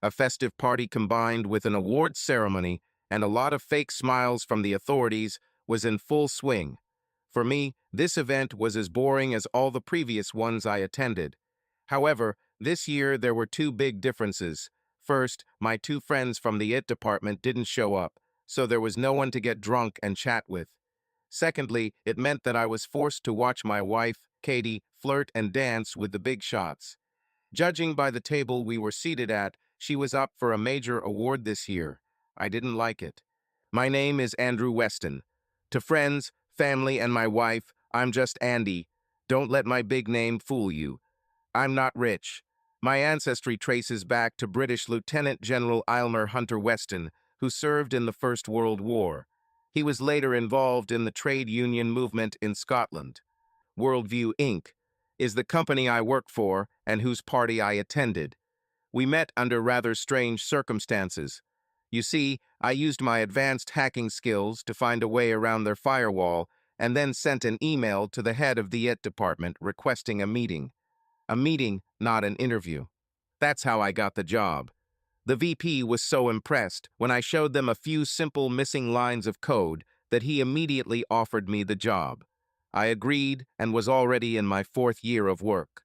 A festive party combined with an awards ceremony and a lot of fake smiles from the authorities was in full swing. For me, this event was as boring as all the previous ones I attended. However, this year there were two big differences. First, my two friends from the IT department didn't show up, so there was no one to get drunk and chat with. Secondly, it meant that I was forced to watch my wife, Katie, flirt and dance with the big shots. Judging by the table we were seated at, she was up for a major award this year. I didn't like it. My name is Andrew Weston. To friends, family, and my wife, I'm just Andy. Don't let my big name fool you. I'm not rich. My ancestry traces back to British Lieutenant General Aylmer Hunter Weston, who served in the First World War. He was later involved in the trade union movement in Scotland. Worldview Inc. is the company I work for and whose party I attended. We met under rather strange circumstances. You see, I used my advanced hacking skills to find a way around their firewall and then sent an email to the head of the IT department requesting a meeting. A meeting, not an interview. That's how I got the job. The VP was so impressed when I showed them a few simple missing lines of code that he immediately offered me the job. I agreed and was already in my fourth year of work.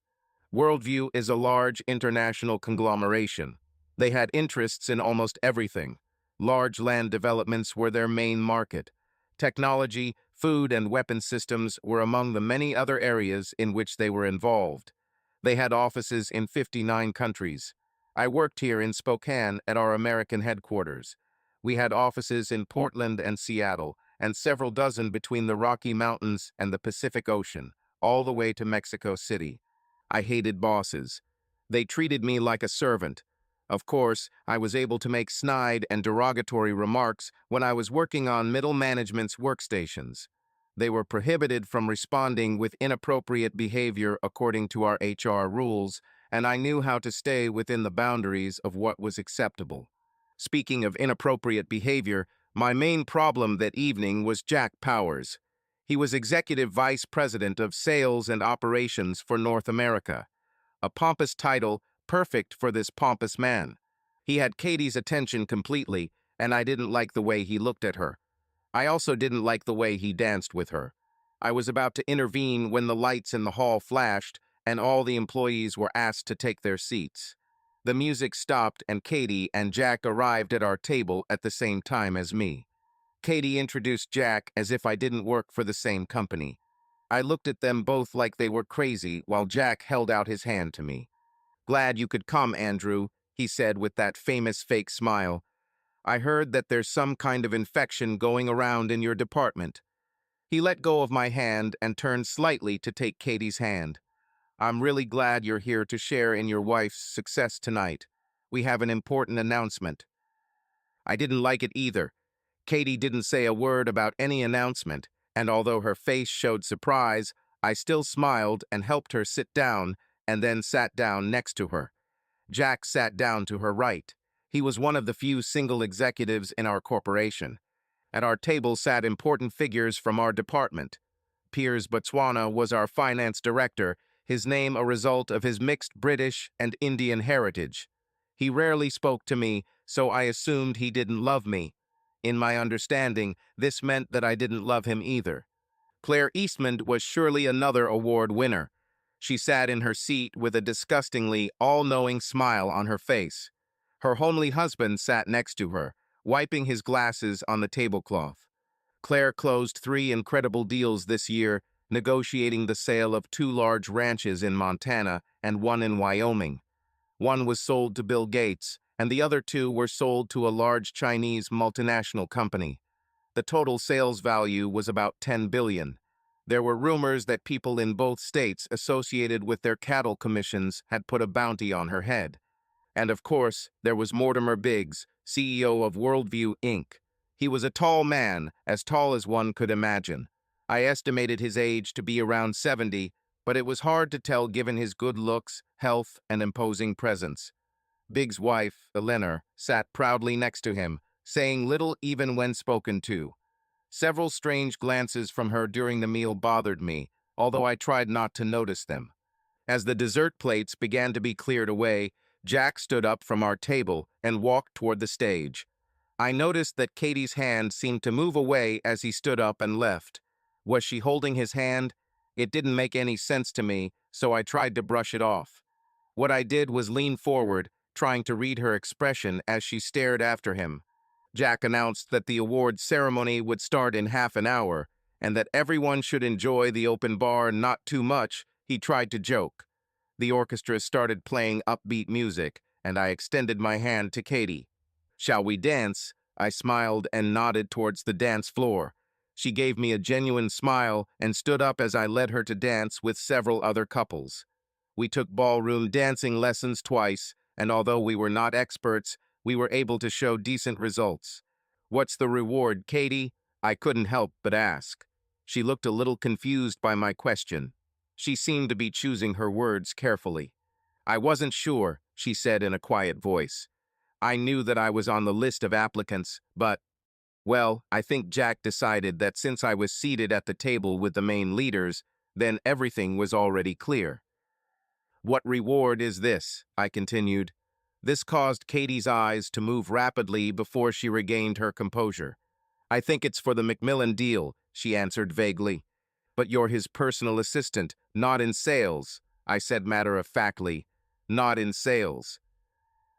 Worldview is a large international conglomeration. They had interests in almost everything. Large land developments were their main market. Technology, food, and weapon systems were among the many other areas in which they were involved. They had offices in 59 countries. I worked here in Spokane at our American headquarters. We had offices in Portland and Seattle, and several dozen between the Rocky Mountains and the Pacific Ocean, all the way to Mexico City. I hated bosses. They treated me like a servant. Of course, I was able to make snide and derogatory remarks when I was working on middle management's workstations. They were prohibited from responding with inappropriate behavior according to our HR rules, and I knew how to stay within the boundaries of what was acceptable. Speaking of inappropriate behavior, my main problem that evening was Jack Powers. He was Executive Vice President of Sales and Operations for North America. A pompous title, perfect for this pompous man. He had Katie's attention completely, and I didn't like the way he looked at her. I also didn't like the way he danced with her. I was about to intervene when the lights in the hall flashed and all the employees were asked to take their seats. The music stopped and Katie and Jack arrived at our table at the same time as me. Katie introduced Jack as if I didn't work for the same company. I looked at them both like they were crazy while Jack held out his hand to me. "Glad you could come, Andrew," he said with that famous fake smile. "I heard that there's some kind of infection going around in your department." He let go of my hand and turned slightly to take Katie's hand. "I'm really glad you're here to share in your wife's success tonight. We have an important announcement." I didn't like it either. Katie didn't say a word about any announcement, and although her face showed surprise, I still smiled and helped her sit down and then sat down next to her. Jack sat down to her right. He was one of the few single executives in our corporation. At our table sat important figures from our department. Piers Botswana was our finance director, his name a result of his mixed British and Indian heritage. He rarely spoke to me, so I assumed he didn't love me. In my understanding, this meant that I didn't love him either. Claire Eastman was surely another award winner. She sat in her seat with a disgustingly all-knowing smile on her face. Her homely husband sat next to her, wiping his glasses on the tablecloth. Claire closed 3 incredible deals this year, negotiating the sale of 2 large ranches in Montana and 1 in Wyoming. One was sold to Bill Gates, and the other 2 were sold to a large Chinese multinational company. The total sales value was about $10 billion. There were rumors that people in both states associated with their cattle commissions had put a bounty on her head. And of course, there was Mortimer Biggs, CEO of Worldview Inc. He was a tall man, as tall as one could imagine. I estimated his age to be around 70, but it was hard to tell given his good looks, health, and imposing presence. Biggs' wife, Eleanor, sat proudly next to him, saying little even when spoken to. Several strange glances from her during the meal bothered me, although I tried not to notice them. As the dessert plates began to be cleared away, Jack stood up from our table and walked toward the stage. I noticed that Katie's hand seemed to move away as he stood up and left. Was she holding his hand? It didn't make any sense to me, so I tried to brush it off. What I did was lean forward, trying to read her expression as she stared after him. Jack announced that the award ceremony would start in half an hour, and that everyone should enjoy the open bar not too much. He tried to joke. The orchestra started playing upbeat music, and I extended my hand to Katie. "Shall we dance?" I smiled and nodded towards the dance floor. She gave me a genuine smile and stood up as I led her to dance with several other couples. We took ballroom dancing lessons twice, and although we were not experts, we were able to show decent results. "What's the reward, Katie?" I couldn't help but ask. She looked a little confused by my question. She seemed to be choosing her words carefully. "I wasn't sure," she said in a quiet voice. "I knew that I was on the list of applicants, but, well, I think Jack decided that since I was seated at the table with the main leaders, then everything was already clear." "What reward is this?" I continued. This caused Katie's eyes to move rapidly before she regained her composure. "I think it's for the Macmillan deal," she answered vaguely. "But you're his personal assistant, not in sales," I said matter-of-factly. "Not in sales."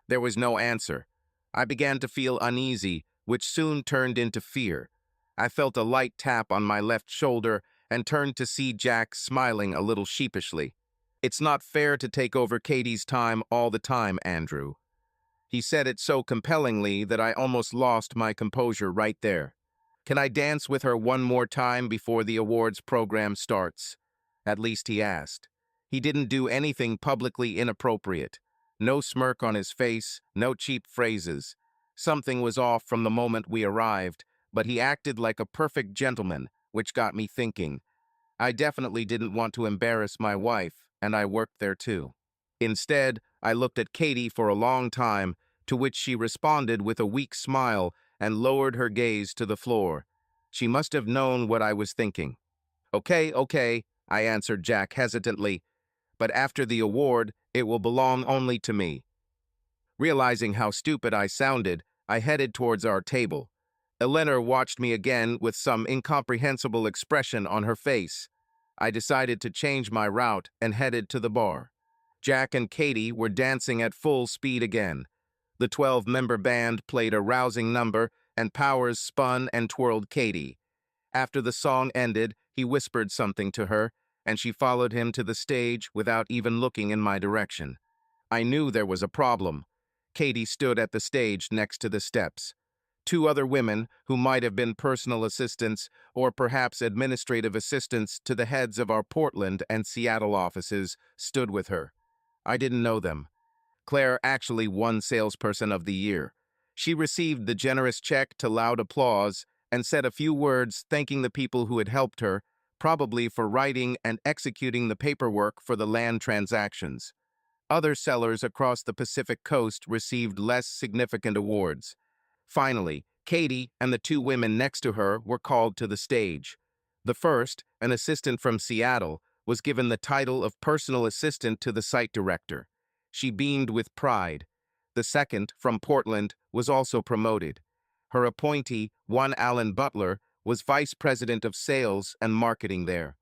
There was no answer. I began to feel uneasy, which soon turned into fear. I felt a light tap on my left shoulder and turned to see Jack smiling a little sheepishly. "It's not fair to take over Katie's time all the time, Andrew." He said it so compellingly that I almost lost my composure right there. "Can I dance with her one more time before the awards program starts?" At least he asked. He didn't do anything publicly inappropriate. No smirk on his face, no cheap phrases. Something was off from the moment we arrived, but he acted like a perfect gentleman, which got me thinking. I definitely didn't want to embarrass my wife, and I worked there too. Instead, I looked at Katie for a long time, to which she responded with a weak smile and lowered her gaze to the floor. She must have known what I was thinking. Okay, I answered Jack hesitantly, "but after the award, it will belong only to me." Realizing how stupid I sounded, I headed towards our table. Eleanor watched me again with some incomprehensible expression on her face. I decided to change my route and headed to the bar. Jack and Katie were dancing at full speed again. The 12-member band played a rousing number, and Powers spun and twirled Katie. After the song ended, he whispered something to her, and she followed him to the stage without even looking in my direction. I knew there was a problem. Katie stood at the stage next to the steps. Two other women, who might have been personal assistants or perhaps administrative assistants to the heads of our Portland and Seattle offices, stood with her. I didn't know them. Claire actually won Salesperson of the Year. She received the generous check to loud applause and said a few words thanking the people who had helped her, probably for writing and executing the paperwork for the land transactions. Other sellers across the Pacific Coast received less significant awards. Finally, Katie and the two women next to her were called to the stage. The first, an assistant from Seattle, was given the title of personal assistant to the site director. She beamed with pride. The second, from Portland, was also promoted. Her appointee, one Alan Butler, was vice president of sales and marketing there.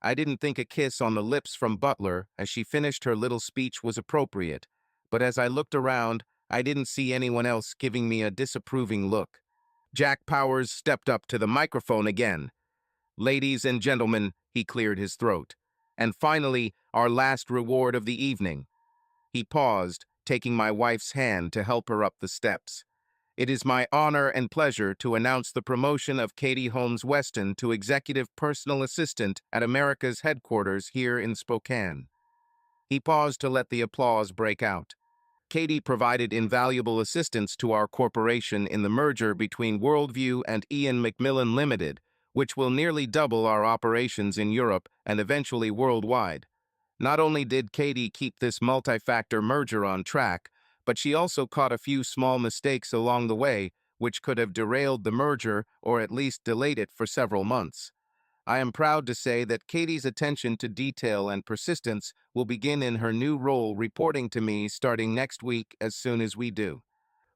I didn't think a kiss on the lips from Butler as she finished her little speech was appropriate, but as I looked around, I didn't see anyone else giving me a disapproving look. Jack Powers stepped up to the microphone again. "Ladies and gentlemen," he cleared his throat. "And finally, our last reward of the evening." He paused, taking my wife's hand to help her up the steps. "It is my honor and pleasure to announce the promotion of Katie Holmes Weston to Executive Personal Assistant at America's headquarters here in Spokane." He paused to let the applause break out. "Katie provided invaluable assistance to our corporation in the merger between Worldview and Ian Macmillan Limited, which will nearly double our operations in Europe and eventually worldwide. Not only did Katie keep this multi-factor merger on track, but she also caught a few small mistakes along the way, which could have derailed the merger or at least delayed it for several months. I am proud to say that Katie's attention to detail and persistence will begin in her new role reporting to me starting next week as soon as we do.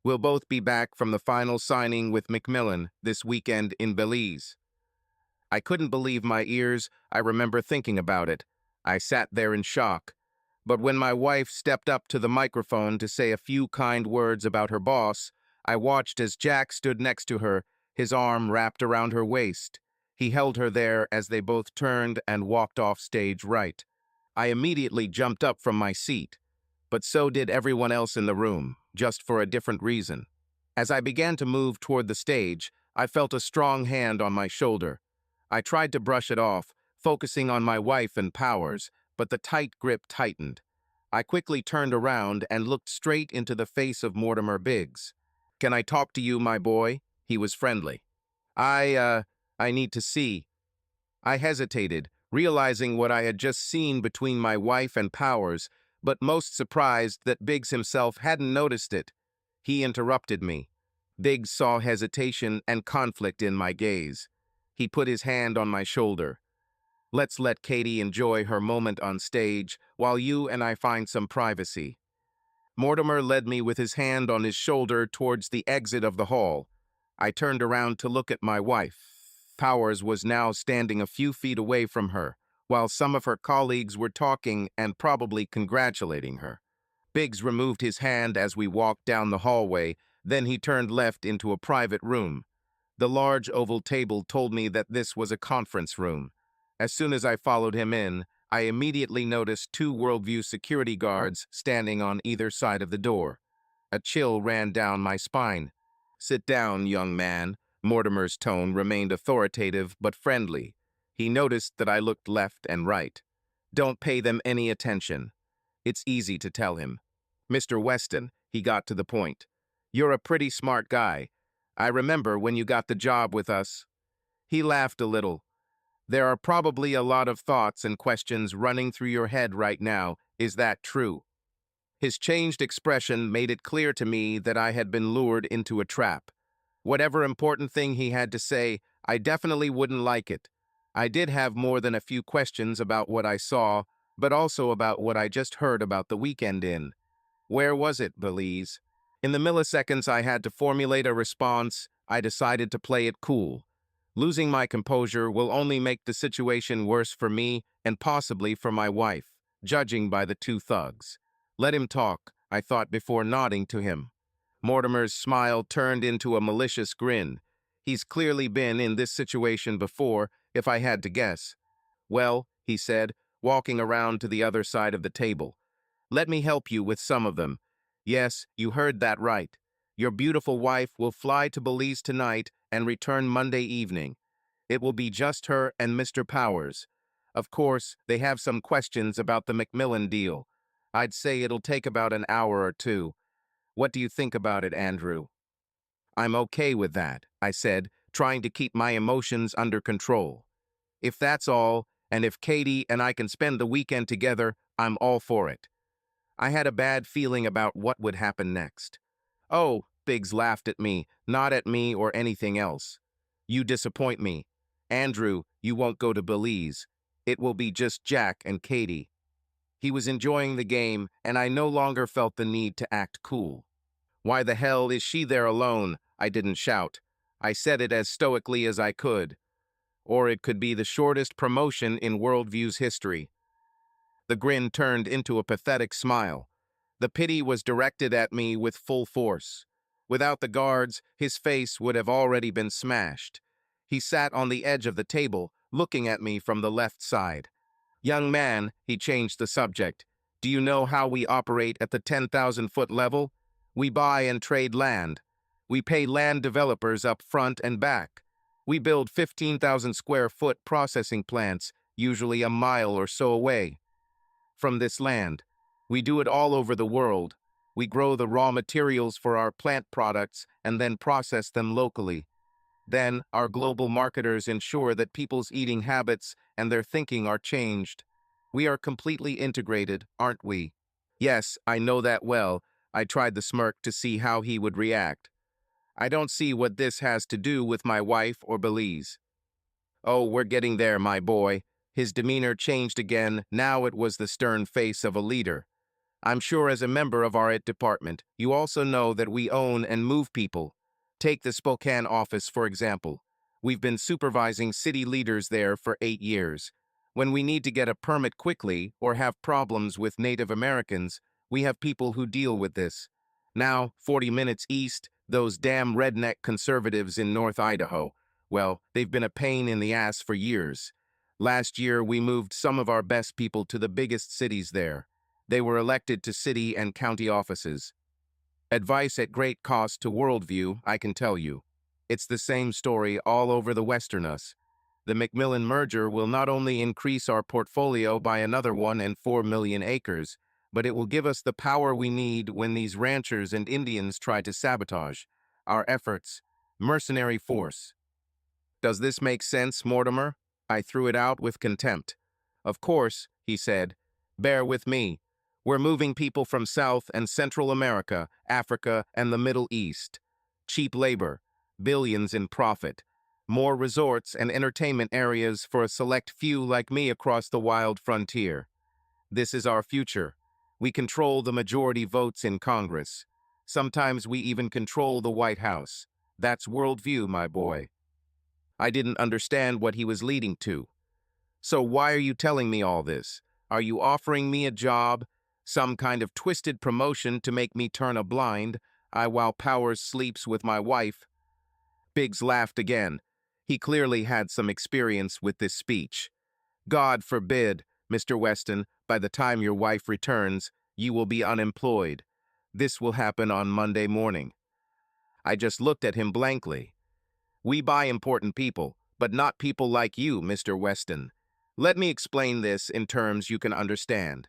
We'll both be back from the final signing with Macmillan this weekend in Belize. I couldn't believe my ears. I remember thinking about it. I sat there in shock. But when my wife stepped up to the microphone to say a few kind words about her boss, I watched as Jack stood next to her, his arm wrapped around her waist. He held her there as they both turned and walked off stage right. I immediately jumped up from my seat, but so did everyone else in the room, just for a different reason. As I began to move toward the stage, I felt a strong hand on my shoulder. I tried to brush it off, focusing on my wife and Powers, but the tight grip tightened. I quickly turned around and looked straight into the face of Mortimer Biggs. "Can I talk to you, my boy?" He was friendly. I need to see." I hesitated, realizing what I had just seen between my wife and Powers, but most surprised that Biggs himself hadn't noticed it. He interrupted me. Biggs saw hesitation and conflict in my gaze. He put his hand on my shoulder. "Let's let Katie enjoy her moment on stage while you and I find some privacy." Mortimer led me with his hand on his shoulder towards the exit of the hall. I turned around to look at my wife. Powers was now standing a few feet away from her, while some of her colleagues were talking and probably congratulating her. Biggs removed his hand as we walked down the hallway, then he turned left into a private room. The large oval table told me that this was a conference room. As soon as I followed him in, I immediately noticed two Worldview security guards standing on either side of the door. A chill ran down my spine. "Sit down, young man." Mortimer's tone remained authoritative but friendly. He noticed that I looked left and right. "Don't pay them any attention." It's easy to tell him. "Mr. Weston," he got to the point. "You're a pretty smart guy. I remember when you got the job with us." He laughed a little. "There are probably a lot of thoughts and questions running through your head right now. Is that true?" His changed expression made it clear to me that I had been lured into a trap. Whatever important thing he had to say, I definitely wouldn't like it. I did have more than a few questions about what I saw, but also about what I just heard about the weekend in. Where was it, Belize? In the milliseconds I had to formulate a response, I decided to play it cool. Losing my composure will only make the situation worse for me and possibly for my wife, judging by the two thugs. Let him talk, I thought before nodding to him. Mortimer's smile turned into a malicious grin. He's clearly been in this situation before, if I had to guess. "Well," he said, walking around to the other side of the table. "Let me help you with some of them. Yes, you heard that right. Your beautiful wife will fly to Belize tonight and return Monday evening. It will be just her and Mr. Powers. Of course, they have some questions about the Macmillan deal. I'd say it'll take about an hour or two. What do you think about it, Andrew?" "I'm okay with that," I said, trying to keep my emotions under control. "If that's all, and if Katie and I can spend the weekend together, I'm all for it." I had a bad feeling about what would happen next. "Oh," Biggs laughed at me, not at me or anything else. "You disappoint me. Andrew, you won't go to Belize. It will be just Jack and Katie." He was enjoying the game, and I no longer felt the need to act cool. "Why the hell is she there alone?" I didn't shout. I said it as stoically as I could. "Or it could be the shortest promotion in Worldview's history." The grin turned into a pathetic smile. The pity was directed at me with full force. Without the guards, his face would have already been smashed. He sat on the edge of the table, looking at me from the left side. "Young man," he changed the subject, "do you know how we operate at the 10,000-foot level? We buy and trade land. We pay land developers up front and back. We build 15,000-square-foot processing plants, usually a mile or so away from this land. We do it all over the world. We grow the raw materials for our plant products and then process them locally. Then, our global marketers ensure that people's eating habits and their thinking are changed. We are completely integrated, aren't we?" "Yes, I know that well." I tried the smirk to see how he would react. "I don't see what this has to do with my wife or Belize." Oh, we're getting there, my boy. His demeanor changed again. Now it was the stern face of a leader. I'm sure as a member of our IT department, you also know that we own and move people. Take the Spokane office, for example. We've been supervising city leaders there for 8 years. When we need to get a permit quickly or have problems with Native Americans, we have people who deal with this. Now, 40 minutes east, those damn redneck conservatives in North Idaho. Well, they've been a pain in the ass for years. Last year, we moved some of our best people to the biggest cities there. They were elected to city and county offices. Advice at great cost to worldview, I can tell you. It's the same story all over the Western us. The Macmillan merger will not only increase our portfolio by another 1.4 million acres, but it will give us the power we need when these ranchers and Indians try to sabotage our efforts. Mercenary force. Does this make sense, Mortimer? I threw it out with contempt. Of course, he said. Bear with me. We're moving people from South and Central America, Africa, and the Middle East. Cheap labor, billions in profit, more resorts and entertainment areas for a select few like me across the wild frontier. This is our future. We control the majority votes in Congress. Sometimes we even control the White House. That's worldview, my boy. I didn't understand what he was leading to. So why are you telling me all this? Are you offering me a job? Some kind of twisted promotion to make me turn a blind eye while Powers sleeps with my wife? Biggs laughed again. He clearly had some experience with this speech. God forbid, Mr. Weston, by the time your wife returns, you will be unemployed. This will happen on Monday morning. I just looked at him blankly. We buy important people, but not people like you, Mr. Weston. Let me explain this in terms you can understand.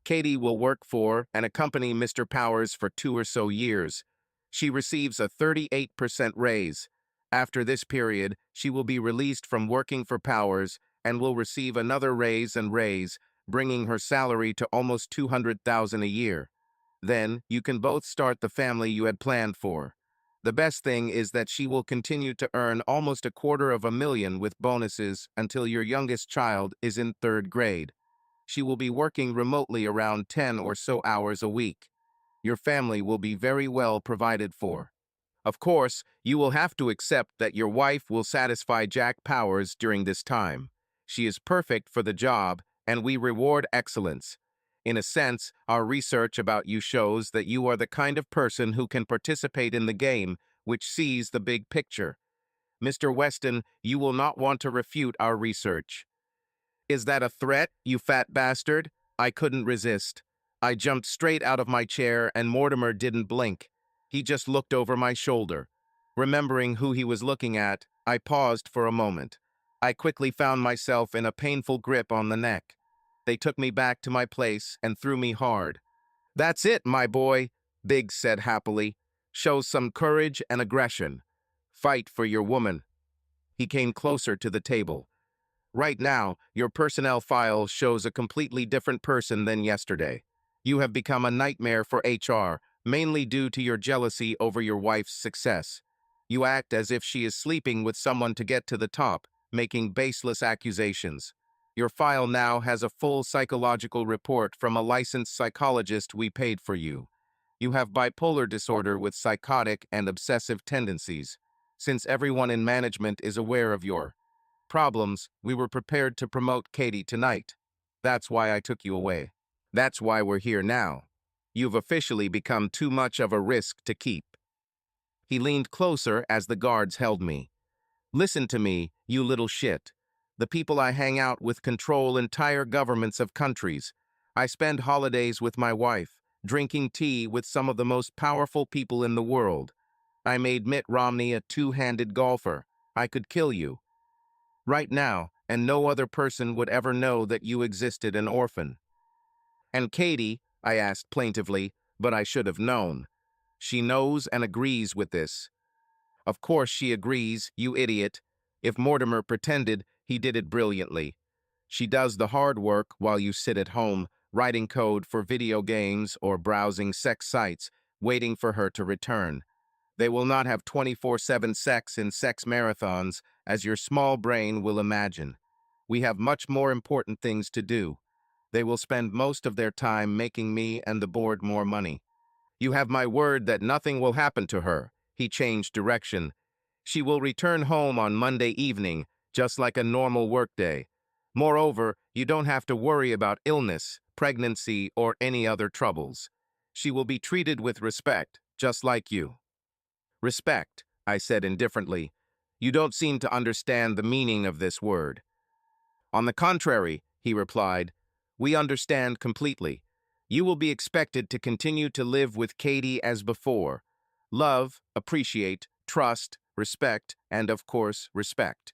Katie will work for and accompany Mr. Powers for 2 or so years. She receives a 38% raise. After this period, she will be released from working for Powers and will receive another raise, bringing her salary to almost $200,000 a year. Then, you can both start the family you had planned for. The best thing is that she will continue to earn almost $250,000 with bonuses until your youngest child is in 3rd grade. She will be working remotely around 10 or so hours a week. Your family will be very well provided for. Of course, you will have to accept that your wife will satisfy Jack Powers during this time. She is perfect for the job, and we reward excellence. In a sense, our research about you shows that you are the kind of person who can participate in the game, which sees the big picture. Mr. Weston, you will not want to refute our research. Is that a threat, you fat bastard? I couldn't resist. I jumped straight out of my chair and Mortimer didn't blink. He just looked over my shoulder. Remembering who he was looking at, I paused for a moment. I quickly found myself in a painful grip on the neck. They took me back to my place and threw me hard. That's it, my boy, Biggs said happily. Show some courage and aggression. Fight for your woman. He came closer to the table. Right now, your personnel file shows a completely different person than yesterday. You have become a nightmare for HR, mainly due to your jealousy over your wife's success. You act as if she is sleeping with someone to get to the top, making baseless accusations. Your file now has a full psychological report from a licensed psychologist we paid for you. You have bipolar disorder with psychotic and obsessive tendencies. Since everyone in management is aware of your problems, we were prepared to promote Katie tonight. That's why I took you away. That's why we're here now. You've officially become too much of a risk to keep. He leaned closer as the guards held me. Listen to me, you little shit. The people I hang out with control entire governments of countries. I spend holidays with my wife, drinking tea with some of the most powerful people in the world. I made Mitt Romney a two-handed golfer. I could kill you right now, and no other person would ever know that you existed an orphan. And Katie, I asked plaintively, but I should have known. She knows and agrees with this. Of course she agrees, you idiot. If Mortimer pretended, he did it brilliantly. She does the hard work while you sit at home, writing code for video games or browsing sex sites, waiting for her to return. They will not have 24/7 sex in sex marathons, as your small brain will imagine. We have much more important things to do. They will spend most of their time making me and the board more money. You have my word that nothing will happen to her. He changed direction. She will return home on Monday evening, just like a normal workday. Moreover, you don't have to worry about illness, pregnancy, or any other troubles. She will be treated with respect, just like you. Respect, I said indifferently. You don't seem to understand the meaning of this word. On the contrary, he replied, we understand completely. You will be expected to continue to live with Katie as before. Love, appreciate, trust, respect, and of course, respect.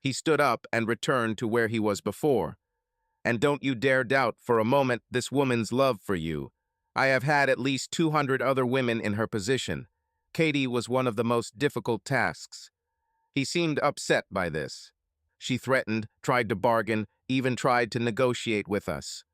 He stood up and returned to where he was before. And don't you dare doubt for a moment this woman's love for you. I have had at least 200 other women in her position. Katie was one of the most difficult tasks. He seemed upset by this. She threatened, tried to bargain, even tried to negotiate with us.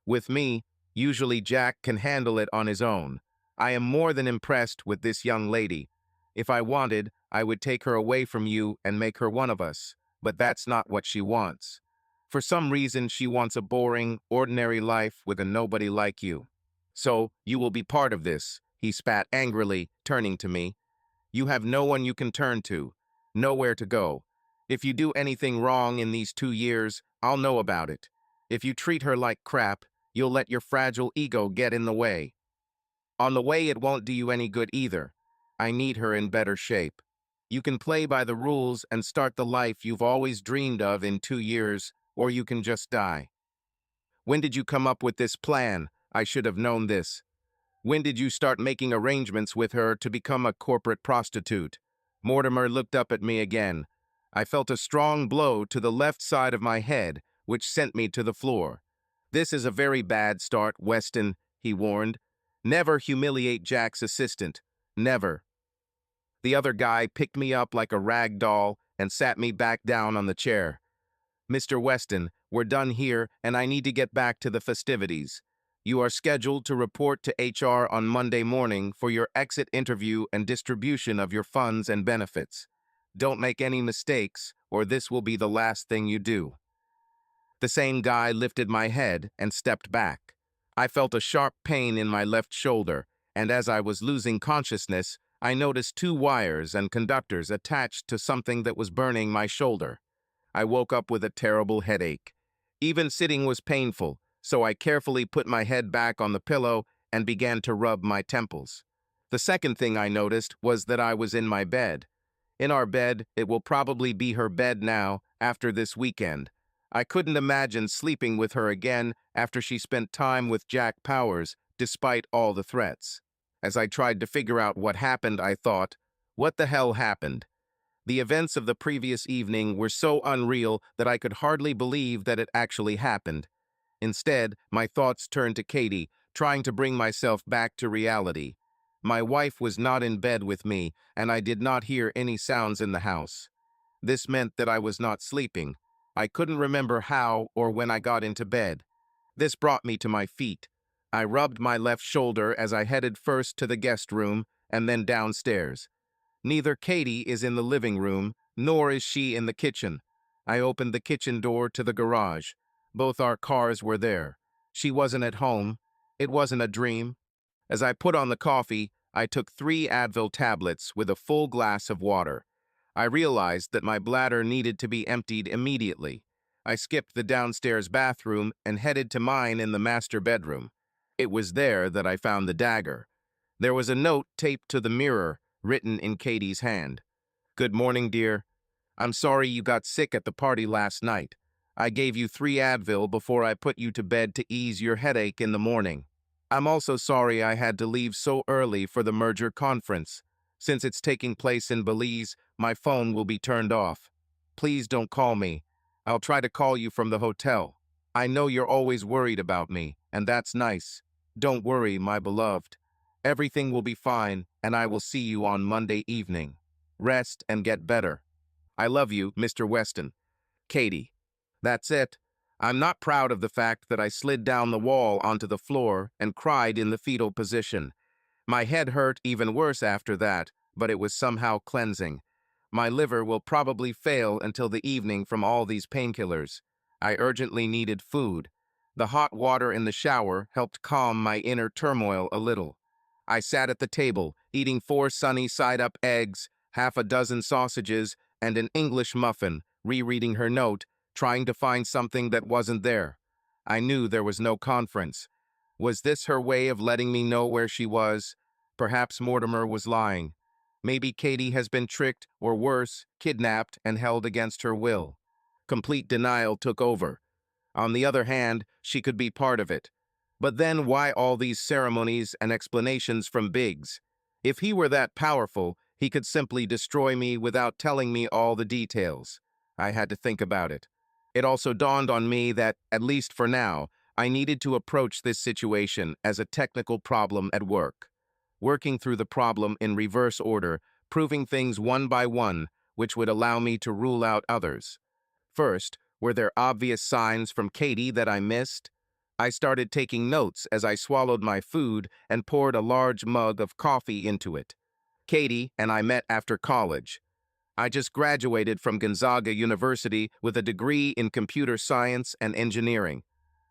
With me, usually Jack can handle it on his own. I am more than impressed with this young lady. If I wanted, I would take her away from you and make her one of us. But that's not what she wants. For some reason, she wants a boring, ordinary life with a nobody like you. So, you will be part of this, he spat angrily, turning to me. You have no one you can turn to, nowhere to go. If you do anything wrong in these 2 years, I'll know about it. If you treat her like crap, you'll let your fragile ego get in the way. On the way, it won't do you any good either. I need her in better shape. You can play by the rules and start the life you've always dreamed of in 2 years, or you can just die. When did you come up with this plan? I should have known this. When did you start making arrangements with her to become a corporate prostitute? Mortimer looked up at me again. I felt a strong blow to the left side of my head, which sent me to the floor. This is a very bad start, Weston, he warned. Never humiliate Jack's assistant. Never. The other guy picked me up like a rag doll and sat me back down on the chair. Mr. Weston, we're done here, and I need to get back to the festivities. You are scheduled to report to HR on Monday morning for your exit interview and distribution of your funds and benefits. Don't make any mistakes, or this will be the last thing you do. The same guy lifted my head and stepped back. I felt a sharp pain in my left shoulder, and as I was losing consciousness, I noticed 2 wires and conductors attached to something that was burning my shoulder. I woke up with a terrible headache. Even sitting was painful, so I carefully put my head back on the pillow and began to rub my temples. The second thing I noticed was that I was in my bed. In our bed, it will probably be her bed now, after this weekend. I couldn't imagine sleeping with her again after she spent time with Jack Powers, despite all the threats. As I tried to figure out what happened, I thought, what the hell happened? The events of the previous evening were so unreal that I could hardly believe that it actually happened. Instead, my thoughts turned to Katie, trying to bring myself back to reality. My wife was not in bed with me, and I did not hear any sounds in the house. This meant that I was not sleeping. I couldn't remember how or when I got into bed. This brought me to my feet. I rubbed my left shoulder as I headed first to the guest room and then downstairs. Neither Katie is in the living room, nor is she in the kitchen. I opened the kitchen door to the garage. Both our cars were there. She wasn't at home. It wasn't a dream. As I put on the coffee, I took 3 Advil tablets with a full glass of water. I realized that my bladder needed to be emptied immediately. I skipped the downstairs bathroom and headed to mine in the master bedroom. It was there that I found the dagger. There was a note taped to the mirror, written in Katie's hand. Good morning, dear. I'm sorry you got sick at the party last night. I gave you 3 Advil before I put you to bed to ease your headache in the morning. I'm also sorry I had to leave so early for the merger conference. Since it's taking place in Belize, my phone will be turned off. Please don't call me. I'll try to call you from the hotel. I know you're always worried about me, and that's nice. Don't worry, my beloved. Everything will be fine, and I will see you on Monday evening. Rest and get better. I love you, Mr. Weston. Katie. That's it. I'm not proud of the fact that I slid down the wall onto the floor and cried in the fetal position. My head hurt even worse after that, but it was somehow cleansing. My liver will probably fail until the evening from all these painkillers. I urgently needed food. The hot water in the shower helped calm my inner turmoil a little. I sat at the table, eating 4 sunny side-up eggs, half a dozen sausages, and an English muffin, rereading her note, trying to find something that wasn't there. I knew there was no conference. Was this her way of letting me know where she was? Perhaps Mortimer was lying. Maybe Katie has been tricked, or worse, kidnapped and held against her will. Complete denial took over. On the other hand, she could be part of it. But then why all these ceremonies and explanations from Biggs? If he were that powerful, he could simply destroy me without telling me all the details. I had to think about it. It also dawned on me that, at least for now, I needed to approach this situation as a technical problem at work. Working through the problem in reverse order, proving things one by one, which would allow me to rule out others. First, were there obvious signs from Katie that I missed? I started taking notes as I swallowed my food and poured a large mug of coffee into it. Katie and I met after college. I just graduated from Gonzaga University with a degree in computer science and engineering.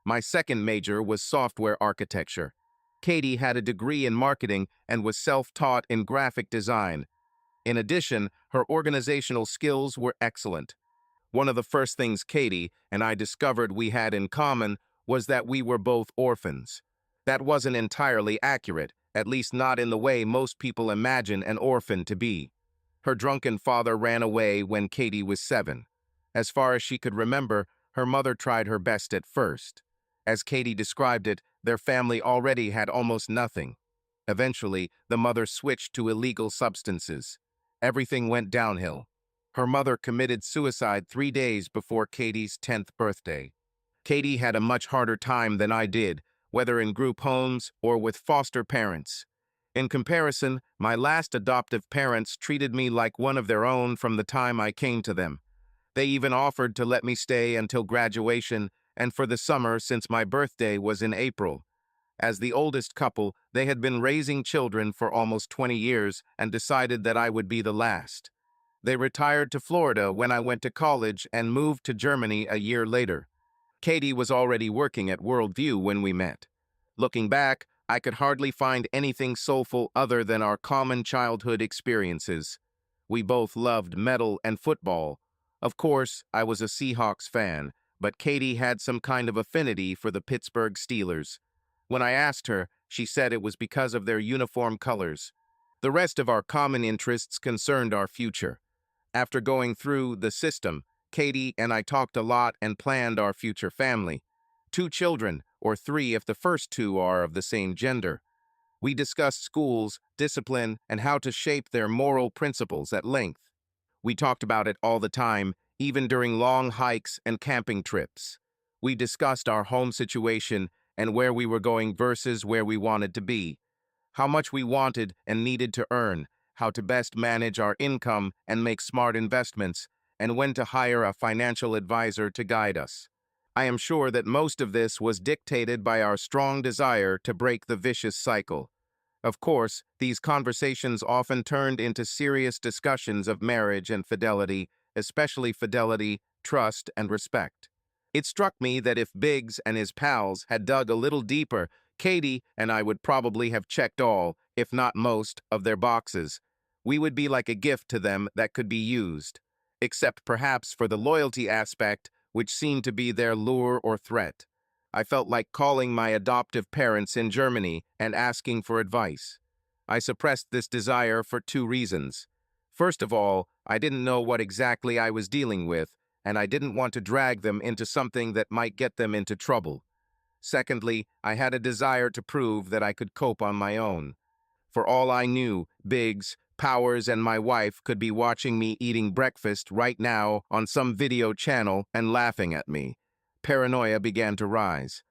My second major was software architecture. Katie had a degree in marketing and was self-taught in graphic design. In addition, her organizational skills were excellent. One of the first things Katie and I discovered we had in common was that we were both orphans. That wasn't entirely accurate, at least not in the way most people imagine an orphan to be. Her drunken father ran away when Katie was 7. As far as she could remember, her mother tried her best at first. As Katie described it, their family already had almost nothing. Eventually, the mother switched to illegal substances. Everything went downhill. Her mother committed suicide 3 days before Katie's 10th birthday. Katie had a much harder time than I did, whether in group homes or with foster parents. In comparison, my last adoptive parents treated me like one of their own from the time I came to them. They even offered to let me stay until graduation and for the summer since my birthday was in April. As the oldest couple, they had been raising children for almost 20 years and decided that I would be the last. They retired to Florida when I went to college and moved to Germany a year later. Katie was already working at Worldview when we met. Looking back, I could hardly find anything soulful other than our common childhood experiences. We both loved metal and football. Of course, I was a Seahawks fan, but Katie had some kind of affinity for the Pittsburgh Steelers. When I asked her, she said it was because of their uniform colors. The rest of our common interests concerned our future. After going through the system, Katie and I talked a lot and planned our future family. 2 children, or 3 if the first 2 are of the same gender. We discussed schools, discipline, and how to shape their moral principles at length. We talked about it all the time, even during long hikes and camping trips. We discussed our home situation and where we were going versus where we wanted to be, how much we wanted and needed to earn, how to best manage our income and make smart investments, and when to hire a financial advisor to guide us. I am sure that most of this was dictated by our strong desire to break the vicious cycle. Of course, these conversations often turned into serious discussions of marriage and fidelity, especially fidelity, trust, and respect. It struck me that if Biggs and his pals had dug a little deeper, Katie and I would probably have checked all, if not most, of their boxes. We would be like a gift to them that could be used, except perhaps for the loyalty aspect, which seemed to be their lure or threat. I felt like calling my adoptive parents in Germany and asking for advice. I suppressed this desire for 2 reasons. First of all, I didn't know what exactly I was dealing with, and I didn't want to drag them into something that might get them into trouble. Secondly, I had a desire to prove that I could cope on my own. For all I knew, Biggs, Powers, and my wife could be watching me eating breakfast right now on some video channel and laughing at me. Paranoia began to rise.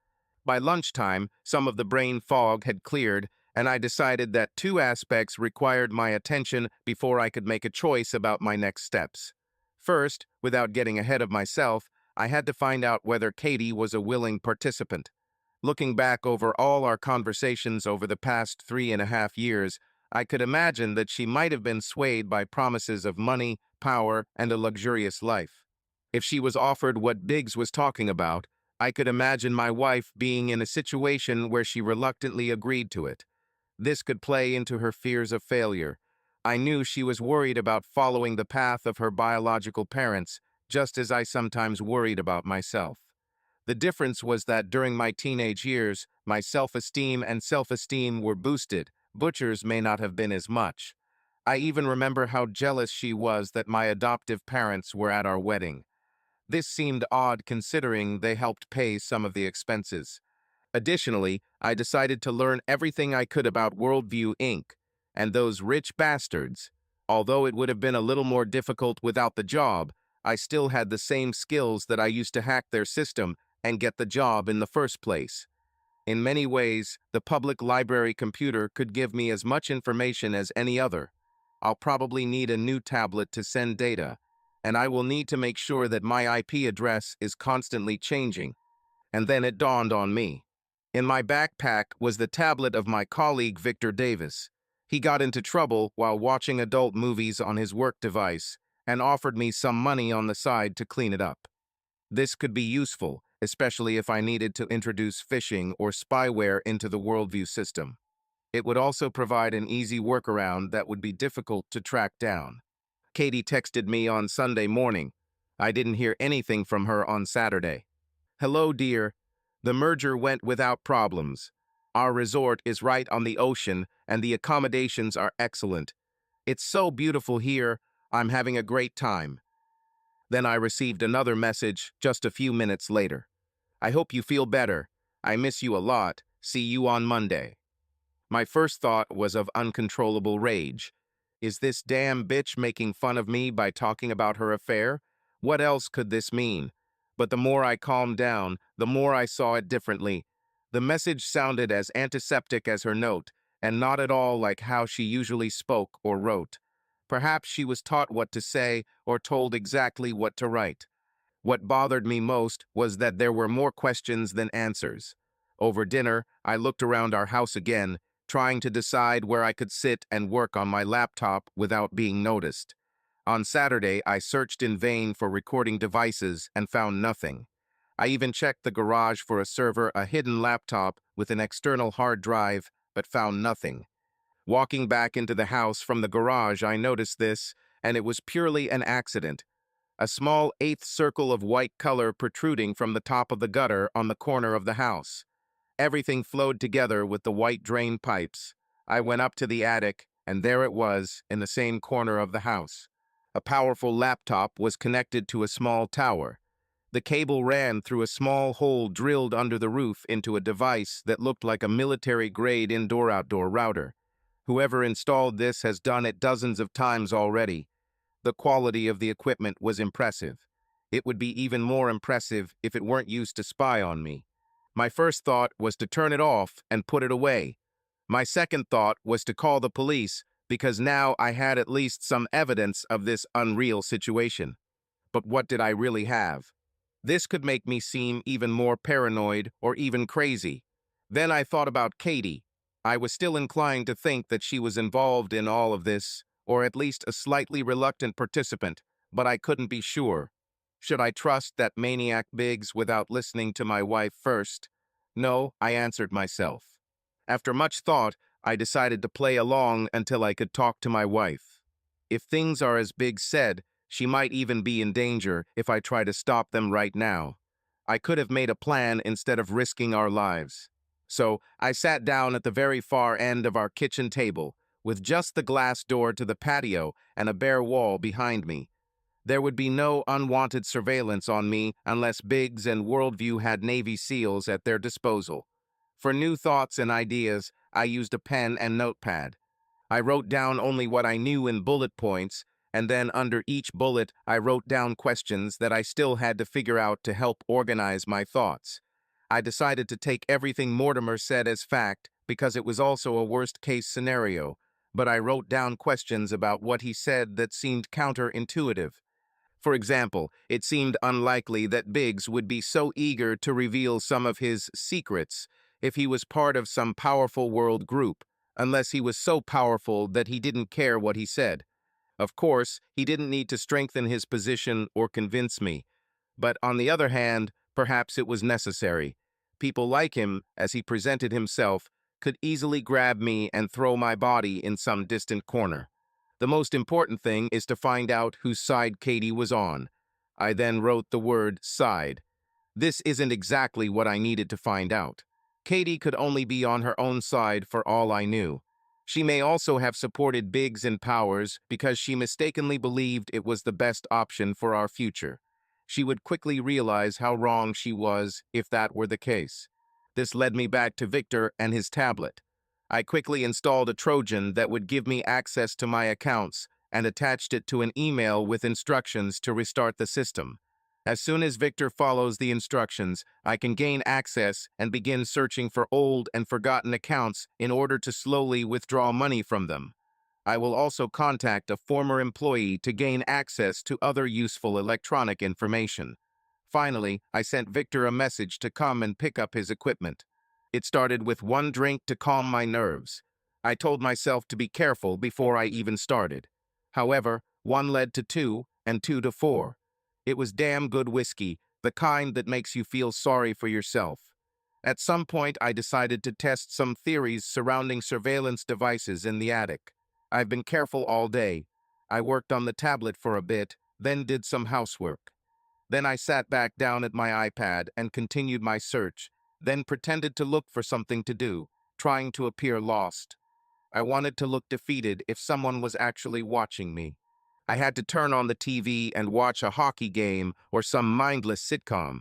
By lunchtime, some of the brain fog had cleared, and I decided that 2 aspects required my attention before I could make a choice about my next steps. First, without getting ahead of myself, I had to find out whether Katie was a willing participant. Looking back over all our conversations over the past 3.5 years, I could imagine that she might have been swayed by promises of money, power, and a luxurious life. If she was offered what Biggs was talking about, I could imagine my wife being in a situation where she reluctantly agreed to it. This could play into her fears of failure. I knew she was worried about following the path of her biological parents, just as I sometimes worried about myself. The difference was that during my teenage years, my self-esteem and self-esteem were boosted. Butcher's may not have been as much. I even remember how jealous she was that my adoptive parents were at our wedding. This seemed odd considering they helped pay some of the expenses. Additionally, I decided to learn everything I could about Worldview Inc. and those rich bastards. Although it would have been a little more difficult without the job, I still had the same skills that I used to hack their system and get the job in the first place. In many ways, the public library computer could give me as much information as any other. I'll probably need a new tablet to send data, and I will need to make sure that my IP address is constantly changing. And then it dawned on me. In my backpack was the tablet of my colleague Victor Davis. He got into trouble while watching adult movies on his work device and offered me some money on the side to clean it up. This could be useful, especially if I needed to introduce phishing or spyware into the Worldview system. It would also provide an easy workaround that would be difficult to track down. Katie texted me on Sunday morning. I didn't hear anything from her on Saturday. Hello, dear. The merger went without problems. Our resort is right on the ocean, and the accommodations are excellent. It's so beautiful here. I'm having a great time. Then I received another message just a few minutes later. I hope you feel better. I miss you a lot. See you on Monday. My first thought was of uncontrollable rage. Is this damn bitch making fun of me by talking about her affair? What else could this mean? But the more I calmed down, the more I saw it differently. The message sounded as antiseptic as her note, and not at all like how she usually spoke or wrote. Perhaps she was taught what to say or told exactly what to write. What bothered me most was that there were more questions than answers. Over dinner, I looked around our house again, trying to decide where I could sit and work on my laptop without being noticed. On Saturday, I searched in vain for recording devices and found nothing. I even checked the garage for a server, a hidden laptop with an external hard drive, but found nothing. Walking back into the house from the garage, I noticed this, and it was purely an accident. A small eighth circle of white color protruding from the top of the gutter on the corner of the house. Everything flowed together with the white drain pipes. I went up to the attic, and there it was, in the same corner of the house. A powerful laptop was connected to a small tower. The cable ran through a small hole drilled under the roof into a device that looked like a military-grade indoor-outdoor router. Whoever installed this has done it dozens of times already. The quality of the equipment was impressive. It would be even more impressive if it weren't used to spy on me. My first thought was to turn it off and put it away. My second thought was to call the police because now I had at least some evidence of this unreal situation. But what did I really have? This could make me seem even more paranoid or even crazy. Then I thought about Katie. I was still inclined to think that she was involved in all of this, or at least a slightly reluctant participant, but I couldn't be sure. Should I trust that maniac Biggs without listening to my wife first? No, I answered myself. After much thought, I decided to play along until I could talk to my wife. If things are as Biggs said, she might even be in danger if I try to stop them right now. I could have made a plan instead of risking our lives. So I sat down at the very far end of our kitchen table, with just the glass door to the patio and a bare wall behind me. There would be no unwanted surveillance on me unless Biggs and Worldview had Navy SEALs at their disposal. For new thoughts and ideas, I used a pen and notepad. I wrote down only what I knew in bullet points, and then under each bullet, I wrote down questions that I still had to figure out to help organize my thoughts. I decided to take everything Mortimer said as fact because it was also a worst-case scenario, but I wrote down questions about what he said that seemed counterintuitive. For example, it seemed unlikely that Biggs would be so eager to reveal some of his secrets if he was part of some powerful world group, unless he was so powerful that he didn't care what he said. Of course, he didn't need to strengthen his position or convince me. But on the other hand, perhaps it was necessary. People like him, as he presented himself, could easily grab me and throw my body in some distant corner. The most important thing is to find out whose side Katie was on. I then wrote the word side. This isn't exactly what I needed to find out. Katie could only be on her own side for all I knew. She may also have supported Biggs and Powers because she mistakenly believed it was the best option for our future. She would quickly realize how wrong she was if that were the case. This led me back to Victor and his tablet. I quickly installed a Trojan that would give me access to my accounts and attached it to an email with instructions to restart the system. As soon as Victor follows the instructions, I can gain access and begin searching for old and forgotten accounts in order to slowly withdraw money from them. I will also contact a former employee to gain access to other useful electronic information. Finally, I sent Victor a message to come and pick up his equipment. It started with one drink to calm my nerves. I told myself to be careful before I even started. However, one led to two, and two to four. It was damn good whiskey, the kind that makes you feel sorry for yourself. At some point, I decided to test some theories surrounding surveillance devices in the attic. I've been careful all day. I worked on the tablet for a bit, then did some housework. Then I sat back down at my iPad and continued my search, then pretended to look for something to do, trying to appear lost. I wanted to look defeated if someone was actually watching me. I had to turn on the TV and watch a hockey game or some mindless sitcom.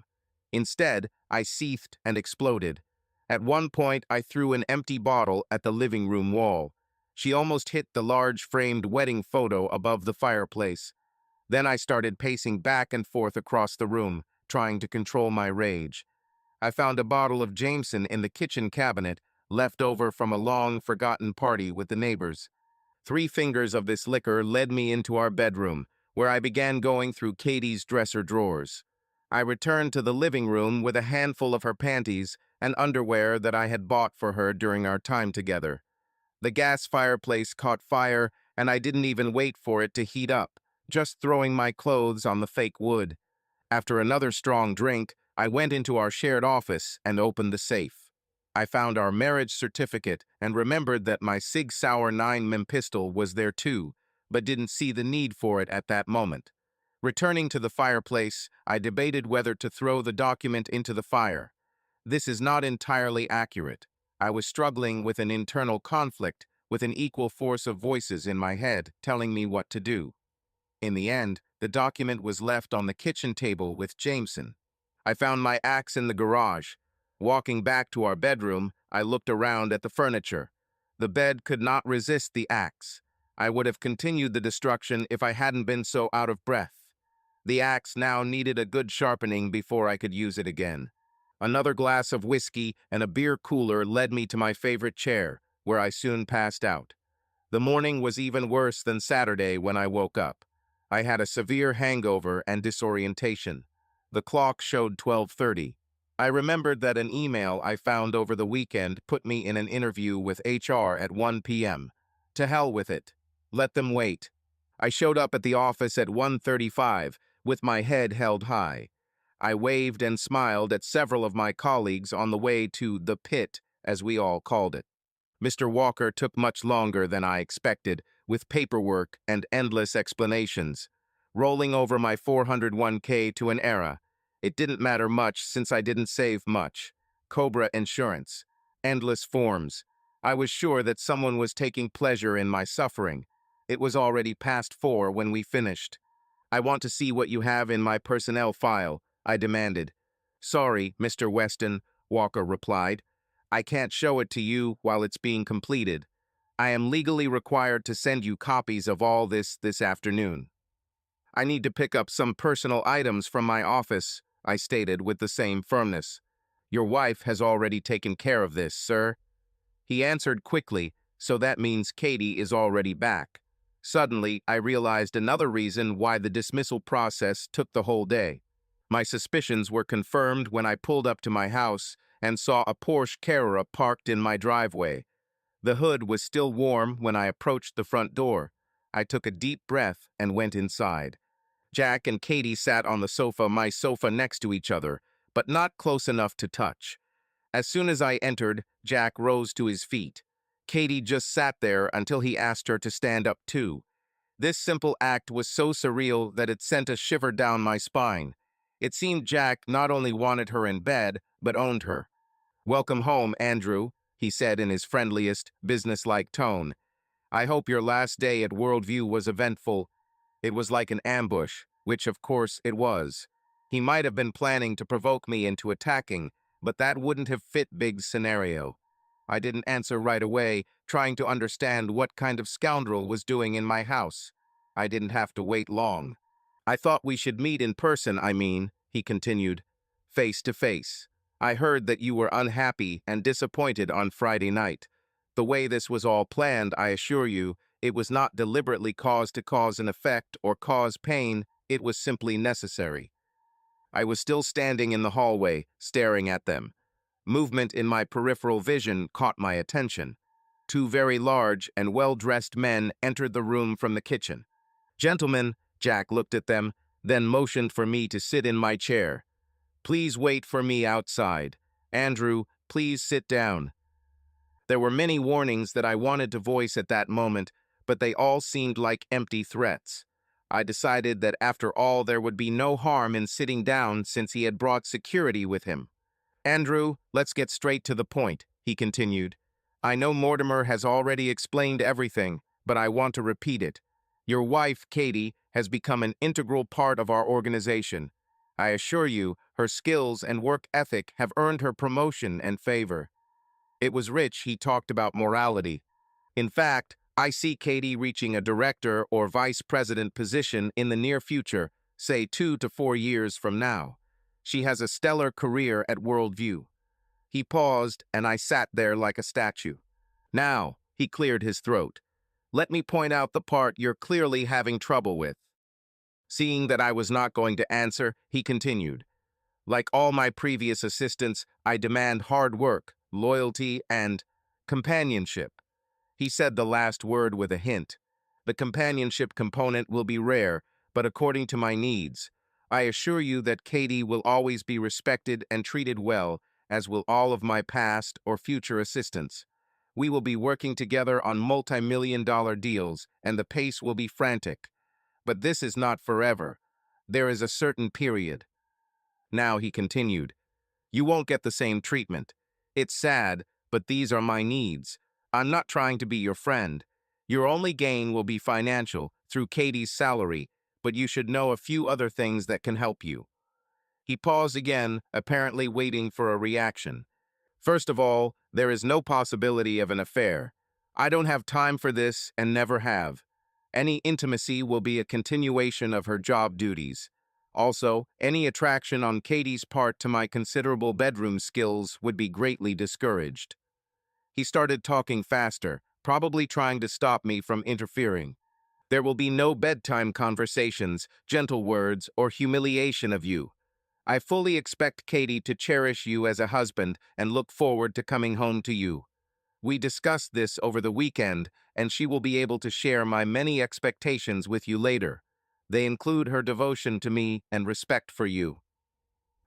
Instead, I seethed and exploded. At one point, I threw an empty bottle at the living room wall. She almost hit the large framed wedding photo above the fireplace. Then I started pacing back and forth across the room, trying to control my rage. I found a bottle of Jameson in the kitchen cabinet, left over from a long-forgotten party with the neighbors. 3 fingers of this liquor led me into our bedroom, where I began going through Katie's dresser drawers. I returned to the living room with a handful of her panties and underwear that I had bought for her during our time together. The gas fireplace caught fire, and I didn't even wait for it to heat up, just throwing my clothes on the fake wood. After another strong drink, I went into our shared office and opened the safe. I found our marriage certificate and remembered that my Sig Sauer 9mm pistol was there too, but didn't see the need for it at that moment. Returning to the fireplace, I debated whether to throw the document into the fire. This is not entirely accurate. I was struggling with an internal conflict, with an equal force of voices in my head telling me what to do. In the end, the document was left on the kitchen table with Jameson. I found my axe in the garage. Walking back to our bedroom, I looked around at the furniture. The bed could not resist the axe. I would have continued the destruction if I hadn't been so out of breath. The axe now needed a good sharpening before I could use it again. Another glass of whiskey and a beer cooler led me to my favorite chair, where I soon passed out. The morning was even worse than Saturday when I woke up. I had a severe hangover and disorientation. The clock showed 12:30. I remembered that an email I found over the weekend put me in an interview with HR at 1 p.m. To hell with it. Let them wait. I showed up at the office at 1:35 with my head held high. I waved and smiled at several of my colleagues on the way to the pit, as we all called it. Mr. Walker took much longer than I expected, with paperwork and endless explanations. Rolling over my 401k to an era. It didn't matter much since I didn't save much. Cobra insurance. Endless forms. I was sure that someone was taking pleasure in my suffering. It was already past 4 when we finished. I want to see what you have in my personnel file, I demanded. Sorry, Mr. Weston, Walker replied. I can't show it to you while it's being completed. I am legally required to send you copies of all this afternoon. I need to pick up some personal items from my office, I stated with the same firmness. Your wife has already taken care of this, sir. He answered quickly, so that means Katie is already back. Suddenly, I realized another reason why the dismissal process took the whole day. My suspicions were confirmed when I pulled up to my house and saw a Porsche Carrera parked in my driveway. The hood was still warm when I approached the front door. I took a deep breath and went inside. Jack and Katie sat on the sofa, my sofa next to each other, but not close enough to touch. As soon as I entered, Jack rose to his feet. Katie just sat there until he asked her to stand up too. This simple act was so surreal that it sent a shiver down my spine. It seemed Jack not only wanted her in bed, but owned her. "Welcome home, Andrew," he said in his friendliest, businesslike tone. "I hope your last day at Worldview was eventful." It was like an ambush, which of course it was. He might have been planning to provoke me into attacking, but that wouldn't have fit Biggs' scenario. I didn't answer right away, trying to understand what kind of scoundrel was doing in my house. I didn't have to wait long. "I thought we should meet in person, he continued, face to face. I heard that you were unhappy and disappointed on Friday night. The way this was all planned, I assure you, it was not deliberately caused to cause an effect or cause pain, it was simply necessary." I was still standing in the hallway, staring at them. Movement in my peripheral vision caught my attention. Two very large and well-dressed men entered the room from the kitchen. "Gentlemen," Jack looked at them, then motioned for me to sit in my chair. "Please wait for me outside. Andrew, please sit down." There were many warnings that I wanted to voice at that moment, but they all seemed like empty threats. I decided that after all there would be no harm in sitting down since he had brought security with him. "Andrew, let's get straight to the point," he continued. "I know Mortimer has already explained everything, but I want to repeat it. Your wife, Katie, has become an integral part of our organization. I assure you, her skills and work ethic have earned her promotion and favor." It was rich he talked about morality. "In fact, I see Katie reaching a director or vice president position in the near future, say 2 to 4 years from now. She has a stellar career at Worldview." He paused, and I sat there like a statue. "Now," he cleared his throat, "let me point out the part you're clearly having trouble with." Seeing that I was not going to answer, he continued, "Like all my previous assistants, I demand hard work, loyalty, and companionship." He said the last word with a hint. "The companionship component will be rare, but according to my needs. I assure you that Katie will always be respected and treated well, as will all of my past or future assistants. We will be working together on multi-million-dollar deals, and the pace will be frantic. But this is not forever. There is a certain period." Now he continued, "You won't get the same treatment. It's sad, but these are my needs. I'm not trying to be your friend. Your only gain will be financial, through Katie's salary, but you should know a few other things that can help you." He paused again, apparently waiting for a reaction. "First of all, there is no possibility of an affair. I don't have time for this and never have. Any intimacy will be a continuation of her job duties. Also, any attraction on Katie's part to my considerable bedroom skills would be greatly discouraged." He started talking faster, probably trying to stop me from interfering. "There will be no bedtime conversations, gentle words, or humiliation of you. I fully expect Katie to cherish you as a husband and look forward to coming home to you. We discussed this over the weekend, and she will be able to share my many expectations with you later. They include her devotion to me and respect for you."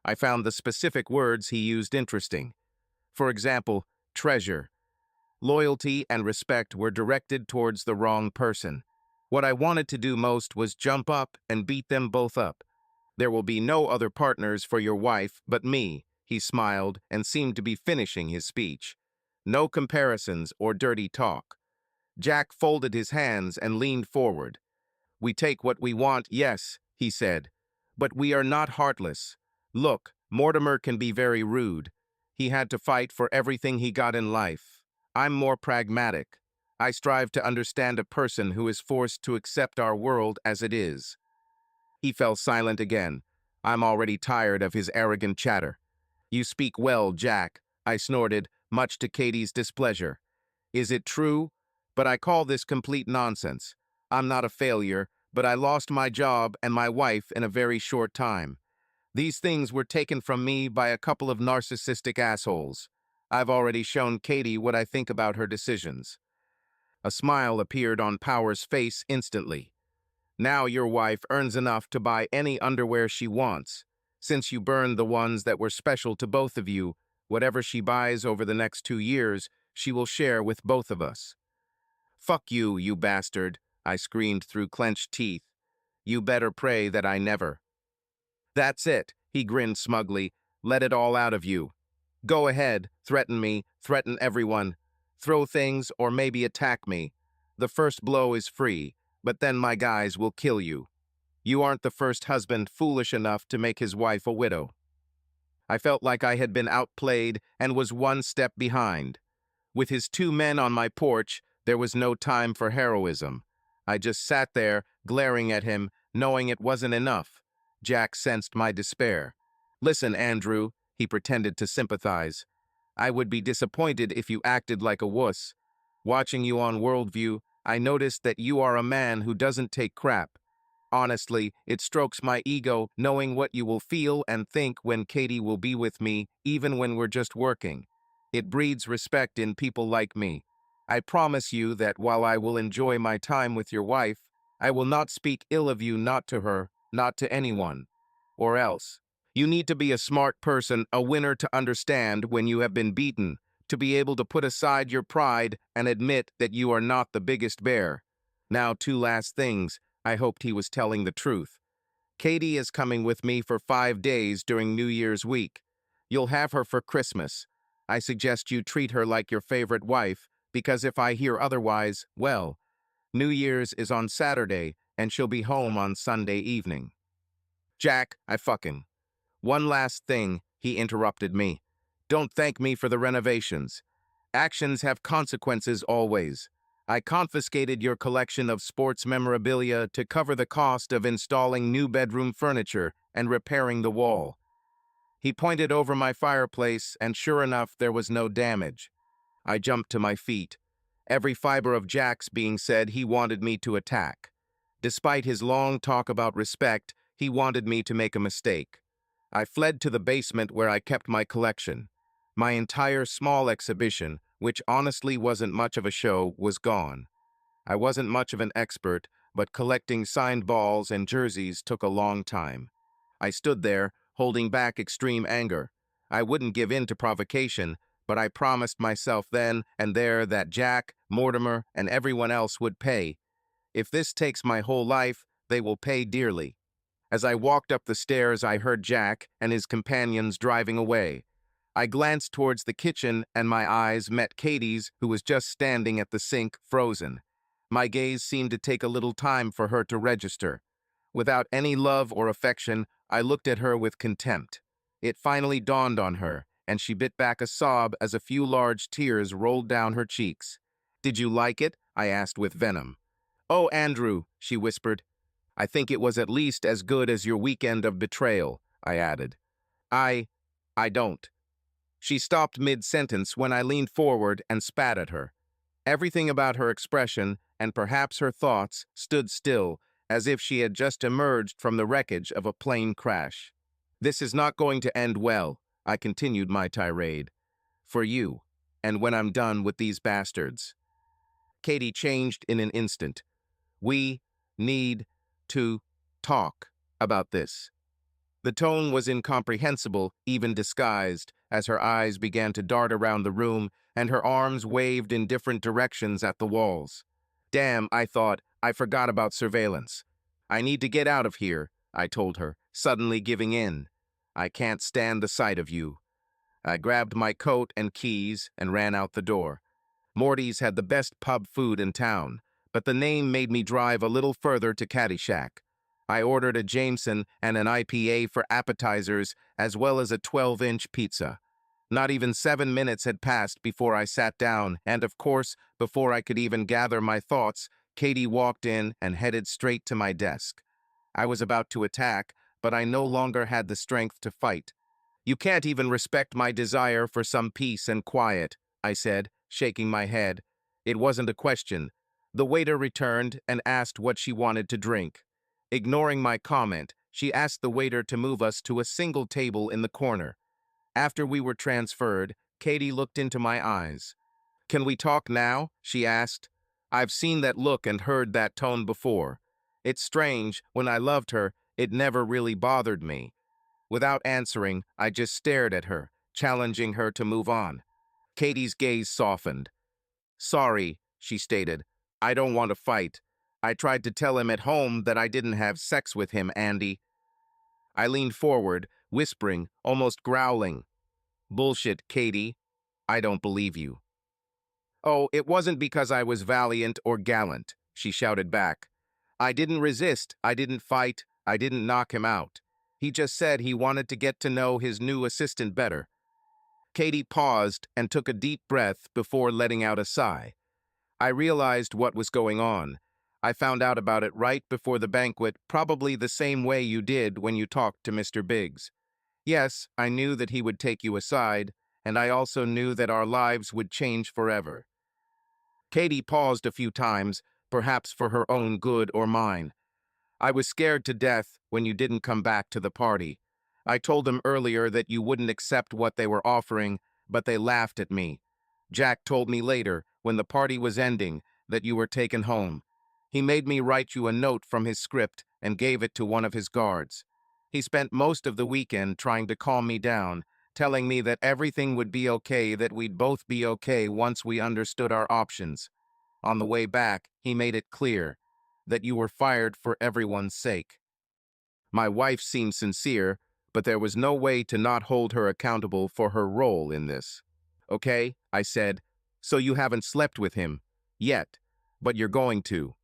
I found the specific words he used interesting. For example, treasure. Loyalty and respect were directed towards the wrong person. What I wanted to do most was jump up and beat them both up. "There will be no other partners for your wife but me," he smiled and seemed to be finishing his speech. "No comparisons or dirty talk." Jack folded his hands and leaned forward. "We take what we want, yes," he said, "but we are not heartless. Look, Mortimer can be very rude. He had to fight for everything he got in life. I'm more pragmatic. I strive to understand a person who is forced to accept our world as it is." He fell silent again. I'm already tired of his arrogant chatter. "You speak well, Jack," I snorted, much to Katie's displeasure. "Is it true? But I call this complete nonsense. I'm not a failure, but I lost my job and my wife in a very short time. These things were taken from me by a couple of narcissistic assholes. I've already shown Katie what I think about her decisions." A smile appeared on Power's face instantly. Now your wife earns enough to buy any underwear she wants. Since you burned the ones that were special to both of you, whatever she buys over the next 2 years, she will share with both of us. Fuck you, you bastard, I screamed through clenched teeth. You better pray that I never. That's it, he grinned smugly. Let it all out of you. Go ahead, threaten me, threaten everyone. Throw things or maybe attack me. The first blow is free, but then my guys will kill you. You aren't the first husband foolish enough to make his wife a widow. I felt like I had been outplayed and was one step behind. With his 2 men on my porch, there was no time for heroism. I just sat there, glaring at him, knowing it wasn't enough. Jack sensed my despair. Listen, Andrew, he pretended to sympathize. I would be disappointed if you acted like a wuss. Watching you on Worldview, I noticed that you are a man who doesn't take crap. Honestly, it strokes my ego knowing what you will feel and think when Katie will be with me, even when we're just working. It breeds respect in people like me. I promise you that while I will enjoy my time with your wife, I will not speak ill of you, not to her, not to anyone. Or else. You need to be a smart person, a winner to understand when you have been beaten, to be able to put aside your pride and admit that you are not the biggest bear. Now, 2 last things. I hoped he was telling the truth. Katie is coming with me for 5 days during New Year's week. You'll have her for Christmas. I suggest you treat her like your favorite wife, because if I hear otherwise, well, New Year's is on Saturday, and she'll be home on Sunday evening. Jack, I fucking. One last thing, he interrupted me. Don't thank me for the renovations. Actions have consequences always. I confiscated your collection of sports memorabilia to cover the cost of installing new bedroom furniture and repairing the wall. He pointed over my fireplace, and sure enough, there was no damage. I jumped to my feet. Every fiber of Jack's being said he wanted me to attack. Despite his long talk about respect, he wanted me to make a mistake. I fled to the basement where I kept my collection. My entire small exhibition, which honestly wasn't much of a show, was gone. I wasn't much of an expert, but collecting signed balls and jerseys took a long time. I stood there, holding back extreme anger. I wouldn't give in to provocation, but I promised myself then and there that Jack, Mortimer, and everyone else would pay. If this takes my whole life, they will pay dearly. As I walked up the stairs, I heard Jack and his companions driving away. I glanced towards the kitchen, and my eyes met Katie's, who was just standing at the sink, frozen. My gaze seemed to take a little time for her to register. Without any love or affection, I looked at her with contempt. It finally dawned on her, and she bit back a sob as a few large tears rolled down her cheeks. "Did you like it?" I asked with venom. "Oh, Andrew," she whispered. "I think it was at least as good as your weekend of betrayal," I added. I don't. She stopped mid-sentence when I leaned forward and spat at her. Everything about her expression, and perhaps her thoughts, stood still, as if she had just emerged from the wreckage of a plane crash. "This is not going to end well," I continued my tirade. "For you, and when I'm done with these bastards." Katie changed in an instant. "We need to talk about this." The tone was incomprehensible, even disguised, as her eyes began to dart around the room and her arms waved in different directions at the walls. Damn, I thought, I forgot about surveillance. "I need to get out of here," I told her, suddenly giving in. "I can't stand the sight of you." I grabbed my coat and keys and ran out the door. Morty's had the best pub food in town, but the name made me drive a little further to Caddyshack. I ordered a Jameson and an IPA for appetizers, as well as a 12-inch pizza. Not even 7 minutes had passed before I sat down, and of course, before I could even gather my thoughts, Katie walked in and headed straight to my desk. I was about to attack, but I no longer had the strength to fight. "You can't even respect my desire for some peace and quiet," I said, shaking my head. It wasn't a question. The waiter returned and asked what she wanted to drink. Ignoring my comment, she asked the waiter to move us to a single table in the corner. After we were transferred, Katie looked into my eyes. "Can we talk now?" she asked. I've seen that look and heard that tone before. It's strange, when I loved her, it never really bothered me. Without answering, I just stared at her, challenging her to move on. Katie's gaze softened. "Sorry," she stated. "I don't want to fight. I tried to tell him at home that I didn't have sex with him, Andy." I leaned forward, whispering, almost growling. "Bullshit, Katie. I don't believe you." "Oh, it wasn't because I was valiant or gallant," she shouted back. "I didn't resist, I didn't fight, I didn't knock him out. He just said he wanted to get to know his new assistant better." Katie paused and took a deep breath before letting out a sigh. I realized what was going on. I found out about it right before the banquet, probably the same way you did when you talked to Mr. Biggs. Yes, I knew that he would take you aside, and I also knew that our lives would change forever. Katie paused a few times, perhaps for her own good or mine. "I was scared to death when you didn't come back to the party. I told them earlier that you wouldn't accept what they were offering, but they laughed at me. Jack told me later, when the party was ending, that you were taken home. He made me write you a note from his script and gave it to one of his guards. He spent most of the weekend trying to calm me down, telling me that everything would be okay, that we'd both be okay once we understood our options. On the way back, he made it clear that you were fired for everyone's sake." My wife seemed sincere, but there was no way to not hold her accountable for her role in this. "Okay," I said, "so you haven't slept with him yet, but you're going to.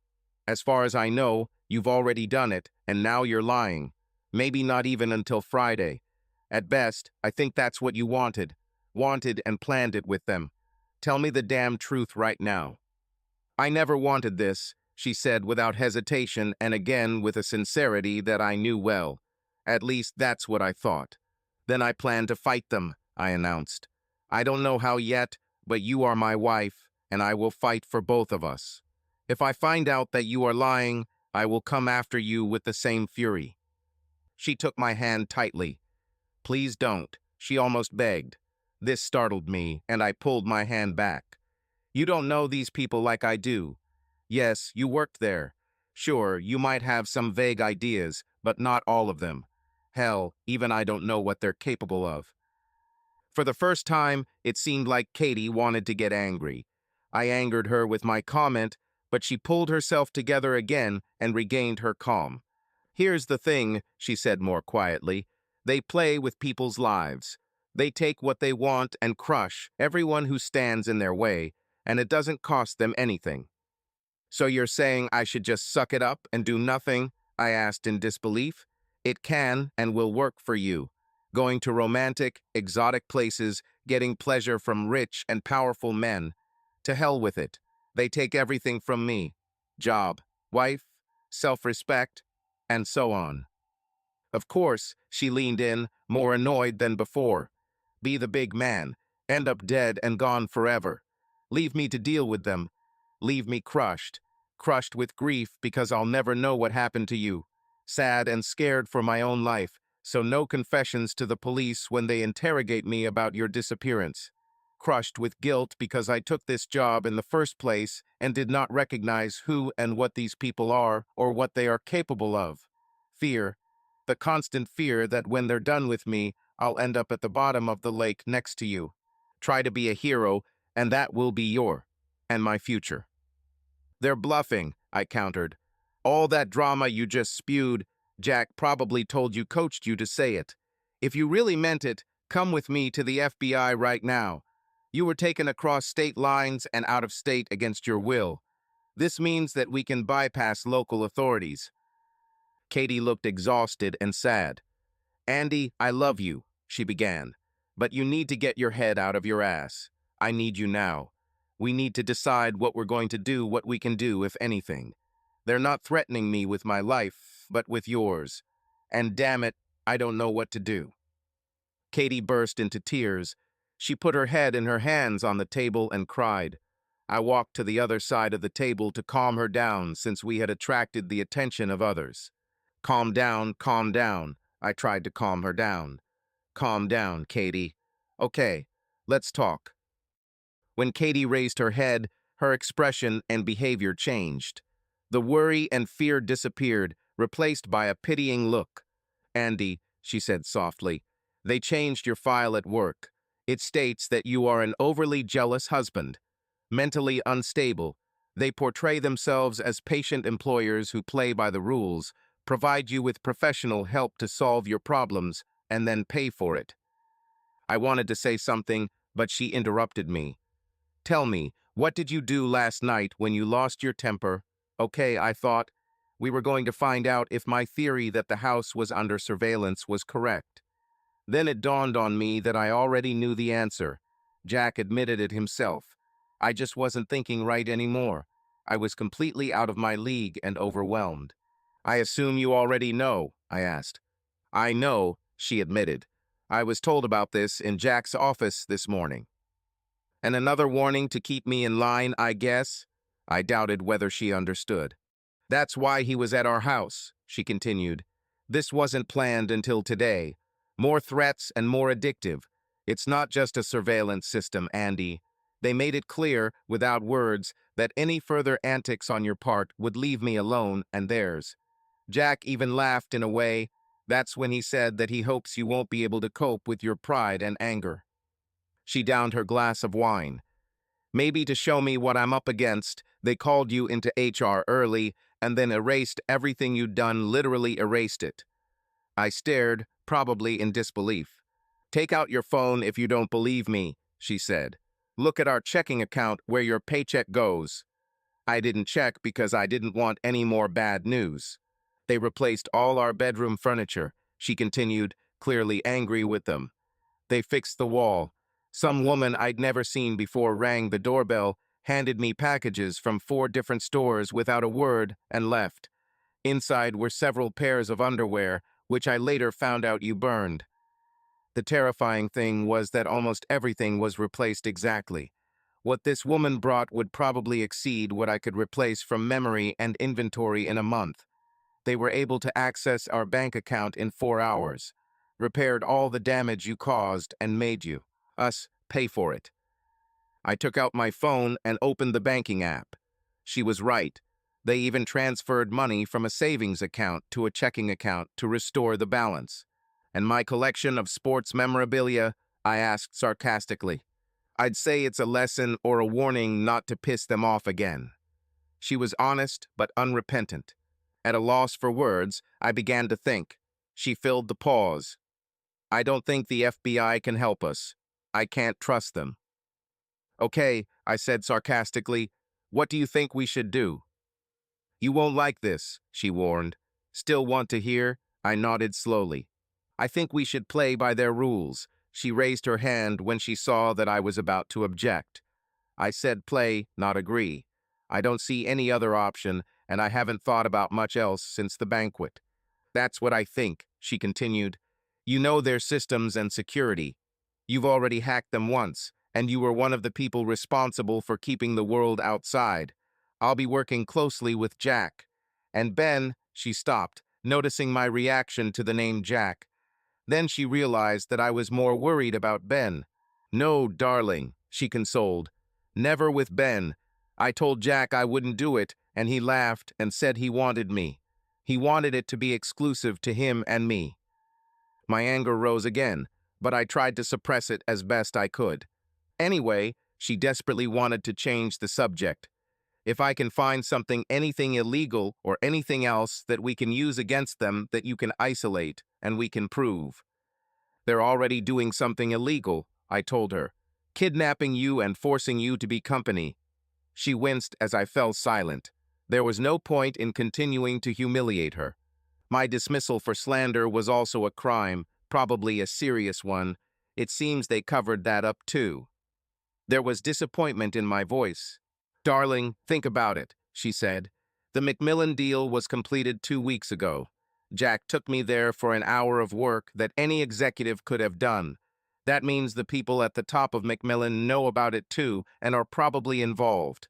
As far as I know, you've already done it, and now you're lying. Maybe not even until Friday. At best, I think that's what you wanted and planned it with them. Tell me the damn truth right now." "I never wanted this," she said without hesitation and again with a sincerity that I knew well. "At least that's what I thought." "Then I plan to fight them," I announced. "I don't know how yet, but you are my wife, and I will fight for both of us. If I find out that you are lying, I will come after you with the same fury." She took my hand tightly. "Please don't," she almost begged. This startled me, and I pulled my hand back. "You don't know these people like I do. Yes, you worked there. Sure, you might have some vague ideas, but not all of them. Hell, even I don't know what they're capable of." For the first time, it seemed like Katie wanted to get angry. I angered her with my comment, but she pulled herself together again and regained her calm. "Here's the thing," she said more quietly. "They play with people's lives. They take what they want and crush everyone who stands in their way, and it doesn't cost them anything." "So you're saying I should just suck it up and do nothing?" I asked in disbelief. "It can and will work for you. Going to romantic, exotic places, getting pleasure from rich and powerful men. To hell with it. They take everything from me. Job, wife, self-respect, and so on." Of course, she leaned in, more annoyed than before. "Be the big man. End up dead and gone forever. Leave me to deal with them. Leave me crushed with grief because I'll never know what happened to you. Sad and scared for my own life, so no confessions to the police when they interrogate me about your disappearance. Crushed with guilt because I took this job in the first place and did not recognize who and what these people are or what they are capable of. Fear, the constant fear that when they're done with me, I'll end up at the bottom of the lake next to you. Try to be a hero, and that will be and my future." "They're bluffing," I countered. "All that drama you just spewed, Jack probably told you, coached you to say it. If you really meant it, come with me to the FBI right now. You were taken across state lines and out of state against your will. This means that we can bypass local authorities." Katie looked exhausted and sad. "Andy, I love you," she began, "but you need to get your head out of your ass. I need you now. We need to decide what we're going to do, what we can do, if anything. They're not threatening me with my life, but with yours. And damn it, I don't know what to do." Katie burst into tears. She put her head in her hands on the table and cried. I walked to the other side of the table to calm her down since we had attracted the attention of others. Calm down, I tried to calm her down. "Calm down, Katie. Okay, let's talk." When Katie raised her head, her expression and behavior changed. The worry and fear disappeared, replaced by a pitying look. "Andy," she said softly, "they changed your file at work. It states that you are an overly jealous husband, mentally unstable. They portray themselves as patient employers who play by the rules, provide you with professional help to solve your problems, and then pay for it." I wanted to say something, but she interrupted me. "Tell me, what did you do last night when you lost your temper?" Okay, I thought. We were going to find out if my theory that the house was under surveillance was correct. Then it dawned on me that I already knew the answer. Jack admitted it himself. I just wasn't thinking right anymore. I was completely out of my league and overwhelmed. "I assume you already know," I asked. "I know," she admitted. "I was told about this in Jack's office this morning." "And another warning to keep me in line, I guess?" I doubted whether she understood. "That's why he was at our house," she continued. "This wasn't planned until today. More threats and more addictive. It's not just a surveillance system, Andy. They made it clear, without words, that any further antics on your part would leave me alone and theirs. Jack even laughed in a way. That's when he said that he hopes you won't be able to cope with your pride and anger." She downed her glass of wine. "Maybe to show me what I'm up against, they called you into HR early and then erased everything you'd done, literally erased it." I stared, probably in disbelief. "Take out your phone if you don't believe me," she said. "Look at our checking account where your paycheck goes." I didn't check because I didn't want any more bad news. "They replaced all our bedroom furniture," she continued, clearly angry with them. "They fixed the wall. Some woman I'd never seen before rang the doorbell, handed me packages from 4 different stores without a word, and left. Inside were several pairs of underwear, which I later found out you burned." The terrifying thing was that almost everything was replaced exactly. What this woman brought would probably exceed what I could replace from memory and inventory in a month. They were able to access our bank account in 4 hours, repaired all the damage you caused, and made us pay for it. I took out my phone and opened the banking app. She was right. They even transferred money from a savings account to a checking account to restore the balance. "And my collection of sports memorabilia?" I asked sarcastically. "I'd say it's a lesson or a warning not to piss them off again." She was honest but unrepentant. At a loss for words, I began to think. She filled the pause. "I don't think the FBI can help us. I can't trust them." "Okay," I said sarcastically. "What do you think we should do?" "You won't like this," she warned. "Still want to hear?" I nodded slowly. "I think we should play by their rules." She raised her hand when she saw that I was about to object. I said play, not agree. I don't see any other option, and I haven't thought about much else since the banquet. "That's what I think," she continued. "You know their systems and security. You've already hacked them once, and you were one of the people responsible for keeping the world outside. I'll be working closely with Jack. And Ben," she stopped, noticing my reaction to the name Jack. Then she realized that I was more worried about Ben. "No, darling," she consoled. "Never with Ben. I told Jack I wouldn't do it, and he laughed and said he wanted me. He wanted it to be exclusive to him and me." My anger rose again, but I tried to suppress it as best I could. Anyway, she desperately wanted to change the subject. "If I can find something, anything illegal or anything else that we can use against them that you can isolate and we can prove." "They're already doing something illegal," I told her. "Kidnapping you and forcing you to be company." She winced as I fell silent. There was no point in continuing to humiliate her. My dismissal for slander was also a crime, probably a serious one. It seems they covered that up too. There was disappointment in my voice. "Darling, think about it," she said. "The Macmillan deal was completed 2 weeks ago. Jack took me there for an hour of work that any executive could have done. That means the people at the top of Macmillan know about it too and are probably involved.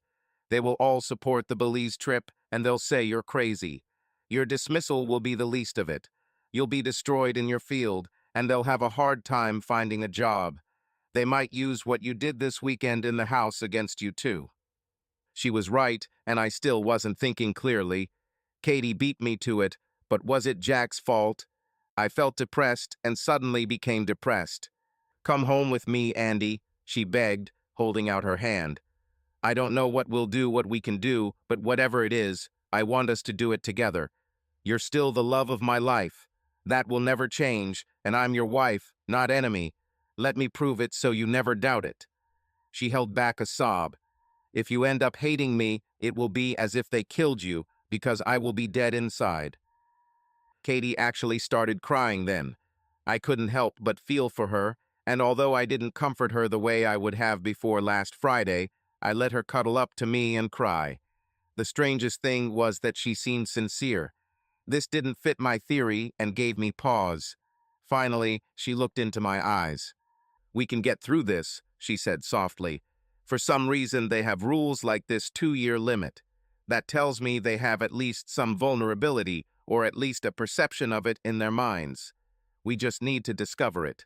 They will all support the Belize trip, and they'll say you're crazy. Your dismissal will be the least of it. You'll be destroyed in your field, and they'll have a hard time finding a job. They might use what you did this weekend in the house against you too." She was right, and I still wasn't thinking clearly. Katie beat me to it, but was it Jack's fault? I felt depressed and suddenly became depressed. "Come home with me, Andy," she begged, holding out her hand. "I don't know what we can do, but whatever it is, I want us to do it together. You're still the love of my life. That will never change, and I'm your wife, not enemy. Let me prove it so you never doubt it." She held back a sob. "If you end up hating me, it will be as if they killed you, because I will be dead inside." Katie actually started crying then. I couldn't help but feel for her, and although I didn't comfort her the way I would have before last Friday, I let her cuddle up to me and cry. The strangest thing was that she seemed sincere. This didn't fit my theory and gave me pause. Finally, she looked into my eyes. "We can get through this," she said softly. "For some reason, they have rules like this 2-year limit. That tells me they have at least some vulnerability, or at least a perception of it in their minds. We just need to discover it."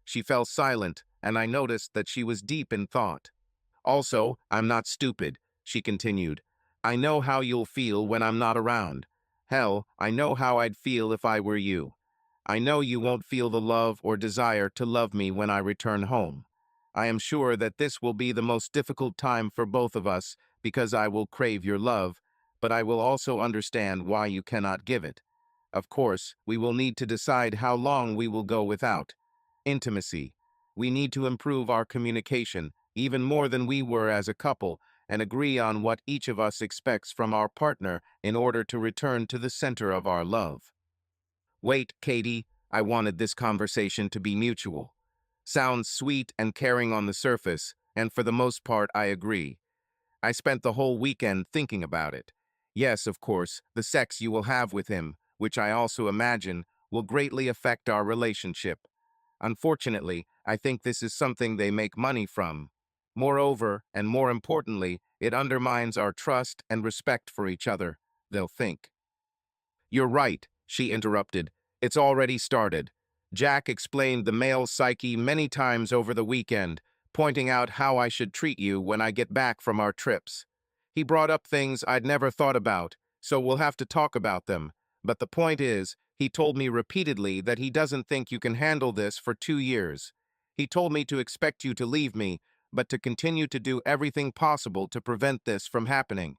She fell silent, and I noticed that she was deep in thought. "Also, I'm not stupid," she continued. "I know how you'll feel when I'm not around. Hell, I know how I'd feel if I were you. I know you won't feel the love or desire to love me when I return home. I am sure that this will be the most difficult time for both of us because I will crave your love, but I will also understand why you cannot give it. Of course, we will need to decide how long we will go without intimacy. We need to improve our communication, even more than we were as a couple, and agree on what each of us expects from our partner in order to return to the center of our love." "Wait, Katie, I wanted this conversation to be mutual. Sounds sweet and caring on the surface, and for the most part I agree. I spent the whole weekend thinking about it. Yes, of course, the sex you will have with him, which I also imagine, will greatly affect our relationship. Unfortunately, I think this is something they make money from. Moreover, and more importantly, it undermines our trust and respect for each other, they'll think." "You're right," she interrupted. "It's already started. Jack explained the male psyche many times over the weekend, pointing out how I should treat you when I get back from our trips. He brought up things I'd never thought about, so we'll have to talk about them. But the point is, he told me repeatedly that he doesn't think you can handle this for 2 years. He told me to expect you to leave me, but to continue to do everything possible to prevent this from happening.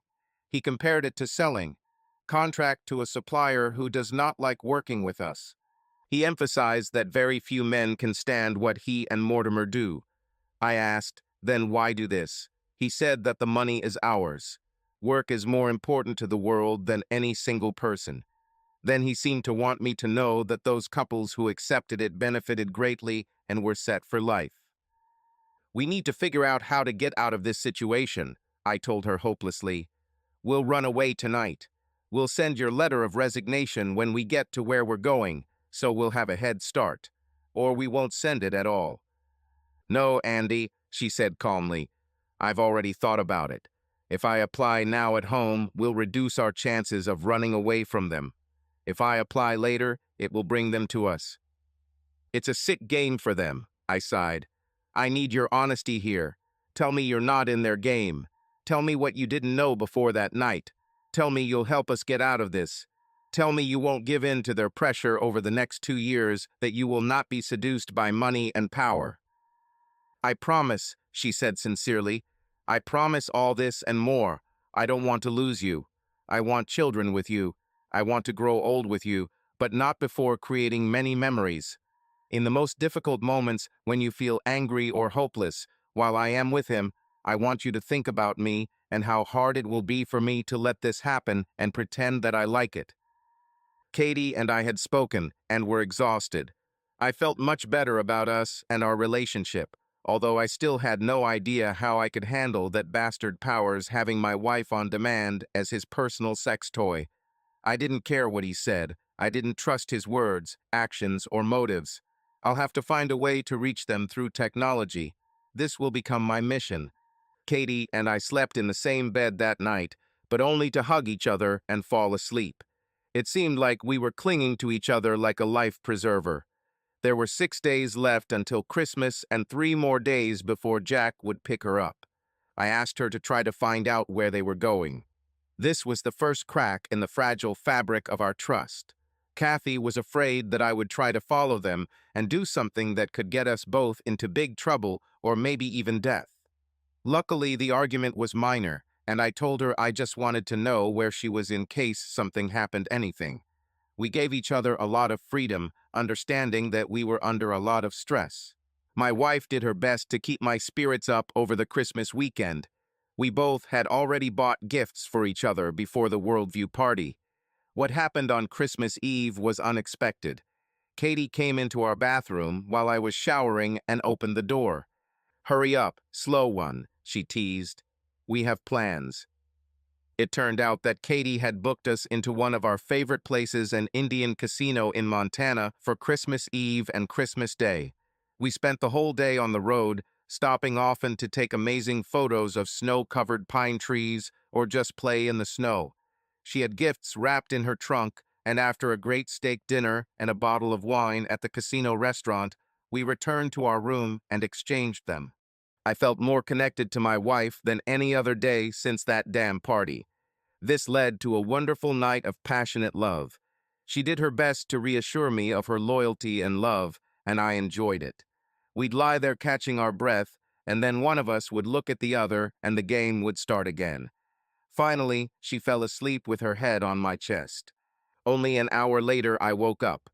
He compared it to selling. Contract to a supplier who does not like working with us. He emphasized that very few men can stand what he and Mortimer do. I asked, then why do this? He said that the money is ours. Work is more important to the world than any single person. Then he seemed to want me to know that those couples who accepted it benefited greatly and were set for life. "We need to figure out how to get out of this situation," I told her hopelessly. "We'll run away tonight. We'll send your letter of resignation when we get to where we're going, so we'll have a head start. Or we won't send it at all." "No, Andy," she said calmly. "I've already thought about it. If I apply now at home, we'll reduce our chances of running away from them. If I apply later, it will bring them to us. It's a sick game for them," I sighed. "I need your honesty here. Tell me you're not in their game. Tell me what you didn't know before that night. Tell me you'll help us get out of this. Tell me you won't give in to their pressure over the next 2 years, that you will not be seduced by money and power." "I promise," she said sincerely. "I promise all this and more. I don't want to lose you. I want children with you. I want to grow old with you, but not before creating many memories. In the most difficult moments, when you feel angry or hopeless, while I am with him, I want you to think about me and how hard it will be for me to let this happen and pretend that I like it." Katie and I had spoken and were exhausted. I felt much better about us and our relationship, although I still had no idea how I could handle that bastard Powers having my wife on demand as his personal sex toy. I didn't care what he said. I didn't trust his words, actions, or motives. I'll have to find a way to reach them through technology. This will become my mission. Katie and I slept in the same bed that night, but only to hug each other and fall asleep. It seemed like we were clinging to each other like a life preserver. There were 6 days left until Christmas and 3 more days before Jack would pick her up. I asked her to try to find out where they were going. This was the first crack in the fragile fabric of our trust. Kathy was afraid that I would try to follow them and do something that could get us both into big trouble or maybe even death. Luckily, the argument was minor, and I told her I just wanted to know where she was in case something happened anything. We gave each other a lot of freedom, understanding that we were under a lot of stress. My wife did her best to keep my spirits up over the Christmas weekend. We both had already bought gifts for each other before the Worldview party. What happened on Christmas Eve was unexpected. Katie came into our bathroom while I was showering and opened the door. "Hurry up, slow one," she teased. "We have plans." It turned out that Katie had booked us into one of our favorite places, an Indian casino in Montana, for Christmas Eve and Christmas Day. We spent the whole day on the road, stopping often to take amazing photos of snow-covered pine trees or just play in the snow. She had gifts wrapped in her trunk, and after a great steak dinner and a bottle of wine at the casino restaurant, we returned to our room and exchanged them. I felt more connected to my wife than any other day since that damn party. This led to a wonderful night of passionate love. She did her best to reassure me of her loyalty and love, and I enjoyed it. We'd lie there catching our breath, and then one of us would look at the other, and the game would start again. Finally, she fell asleep with her head on my chest. Only an hour later, I woke up.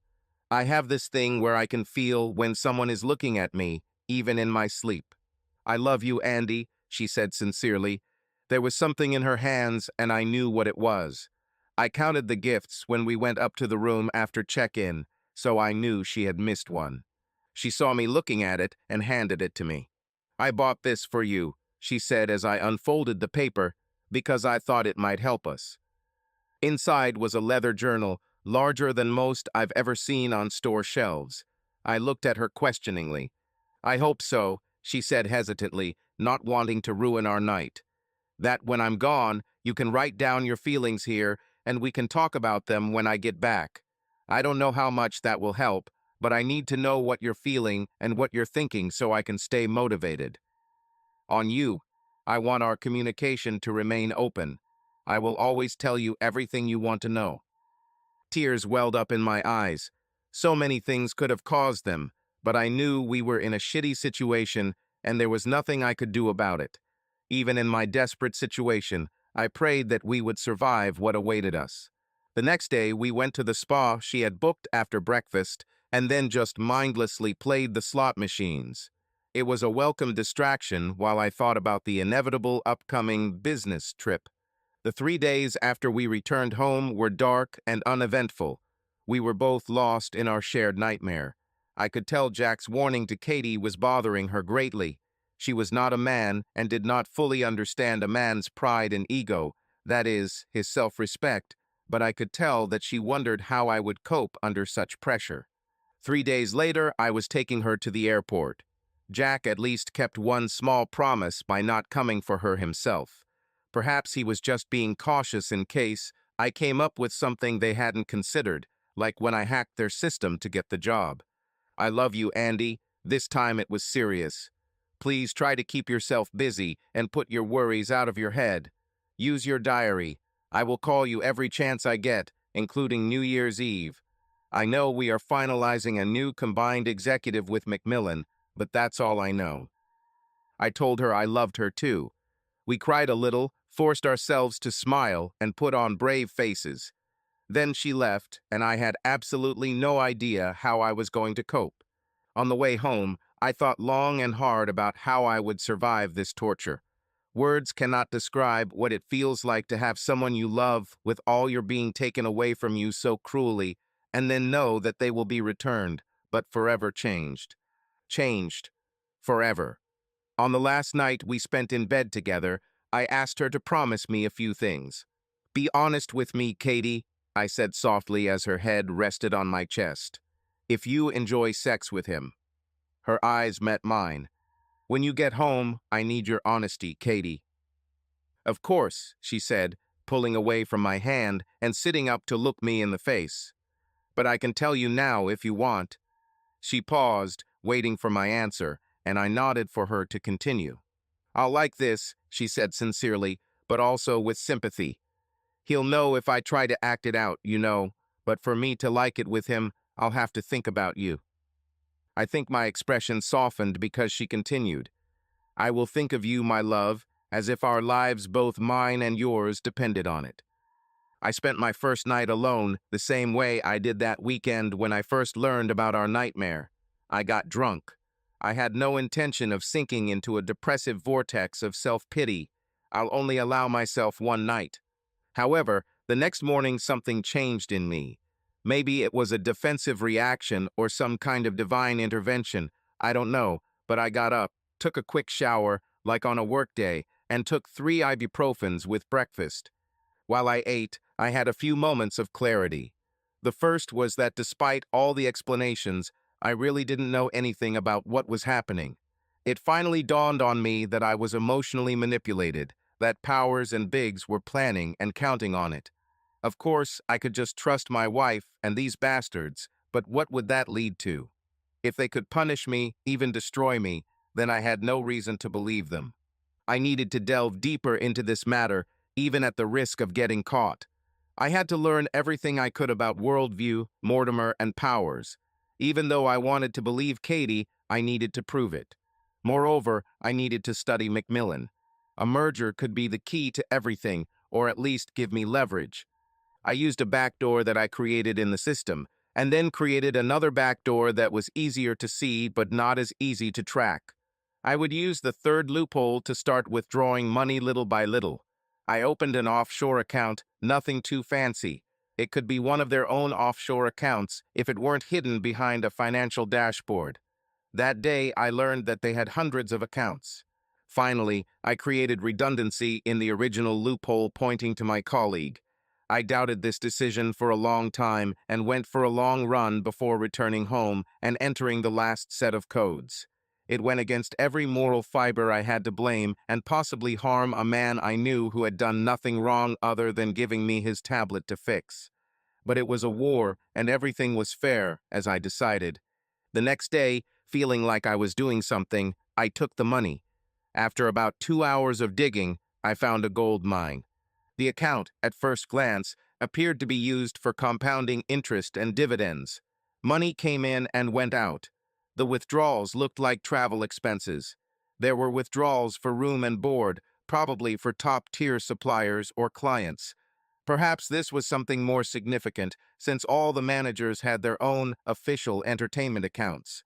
I have this thing where I can feel when someone is looking at me, even in my sleep. "I love you, Andy," she said sincerely. There was something in her hands, and I knew what it was. I counted the gifts when we went up to the room after check-in, so I knew she had missed one. She saw me looking at it and handed it to me. "I bought this for you," she said as I unfolded the paper, "because I thought it might help us." Inside was a leather journal, larger than most I've ever seen on store shelves. I looked at her questioningly. "I hope so," she said hesitantly, not wanting to ruin our night. "That when I'm gone, you can write down your feelings here, and we can talk about them when I get back. I don't know how much that will help, but I need to know what you're feeling and what you're thinking so I can stay motivated. On you, I want our communication to remain open. I will always tell you everything you want to know." Tears welled up in my eyes. So many things could have caused them, but I knew we were in a shitty situation and there was nothing I could do about it. Even in my desperate situation, I prayed that we would survive what awaited us. The next day, we went to the spa she had booked after breakfast and then just mindlessly played the slot machines. It was a welcome distraction while I thought about the inevitable upcoming business trip. The 3 days after we returned home were dark and uneventful. We were both lost in our shared nightmare. I could tell Jack's warning to Katie was bothering her greatly. She was not a man and did not fully understand a man's pride and ego, that is, his self-respect, but I could tell that she wondered how I would cope under such pressure. 3 days later, I was taking her to the airport. Jack at least kept one small promise by not coming for her himself. Perhaps he was just being cautious in case I came up with something they hadn't considered, like when I hacked their system to get the job. "I love you, Andy." This time it was serious. "Please try to keep yourself busy and put your worries out of your head. Use your diary. I will call you every chance I get, including New Year's Eve. I know we are finalizing a new combined executive with Macmillan, but that's all I know." I told her I loved her too. We cried a little, forced ourselves to smile, and put on brave faces. Then she left, and I had absolutely no idea how I was going to cope. On the way home, I thought long and hard about how I would survive this torture. Words cannot describe what it feels like to have someone you love with all your being taken away from you so cruelly, and then know that they will be returned, but forever changed. Changed. Forever. On the last night we spent in bed together, I asked her to promise me a few things. "Be honest with me, Katie," I said softly as her head rested on my chest. "If you enjoy sex with him." Her eyes met mine. "When you get home, I need your honesty, Katie." "Of course," she said, pulling away from my hand and sitting up to look me in the face. "But I can tell you now if you want." She paused, waiting for my answer, and I nodded for her to continue. "I'll like this," she said sincerely, but also with sympathy. "He'll know if I try to act it out, but for me to like it with him, I'll have to think about you." I think my expression softened because she continued, "I will think of you, my love, as if our lives, both mine and yours, depended on it." I spent my first night alone the same way I did that weekend when I first learned about our nightmare. I got drunk. I had no intention of sinking into a depressive vortex of self-pity. I'll only allow myself one night. However, the next morning something changed in me. Maybe it was a defensive reaction or some kind of divine intervention. I don't know, but I got up, took a quick shower, like on a workday, and took 3 ibuprofens with breakfast. While I ate, I had a few moments of clarity. The first was that despite all the explanations, I really didn't know anything about what was happening. It finally dawned on me that I was emotionally manipulated, that Powers and Biggs were planning and counting on it. Of course, I could just trust my wife and these bastards, but what would that lead to? If they could punish me, even destroy me, then I had no reason to believe them. I needed to delve deeper into this matter, even at the risk of getting caught. I had to learn everything I could about worldview, Mortimer, and Powers. Even though I wanted to believe Katie, I needed to prove it. Moreover, I needed to study Macmillan. A merger could be the key to everything, or at least give me leverage. I used a backdoor that I created in the system, and then created another backdoor that was easier to see but not as easy to track. I would use the third loophole to start withdrawing money little by little. I opened an offshore account, nothing too fancy. It could be one of their own offshore accounts if it weren't hidden behind a financial dashboard. That day, I learned that they had hundreds of accounts. Finally, I created redundancy in the original loophole pointing to my colleague. I doubted this decision for a long time and went for a long run before returning home and entering the last set of codes. It went against every moral fiber I had to blame and possibly harm a man I knew who had done nothing wrong other than giving me his tablet to fix. But it was a war, and everything was fair, as I decided. The next day, feeling like I was doing something, I took the money. After about 2 hours of digging, I found a gold mine. The account, at first glance, appeared to be used for compounding interest and dividends. Money came in and went out. The withdrawals looked like travel expenses. There were withdrawals for room and board, probably for top-tier suppliers or clients. Perhaps this was something more significant, since all the managers had their own official entertainment accounts.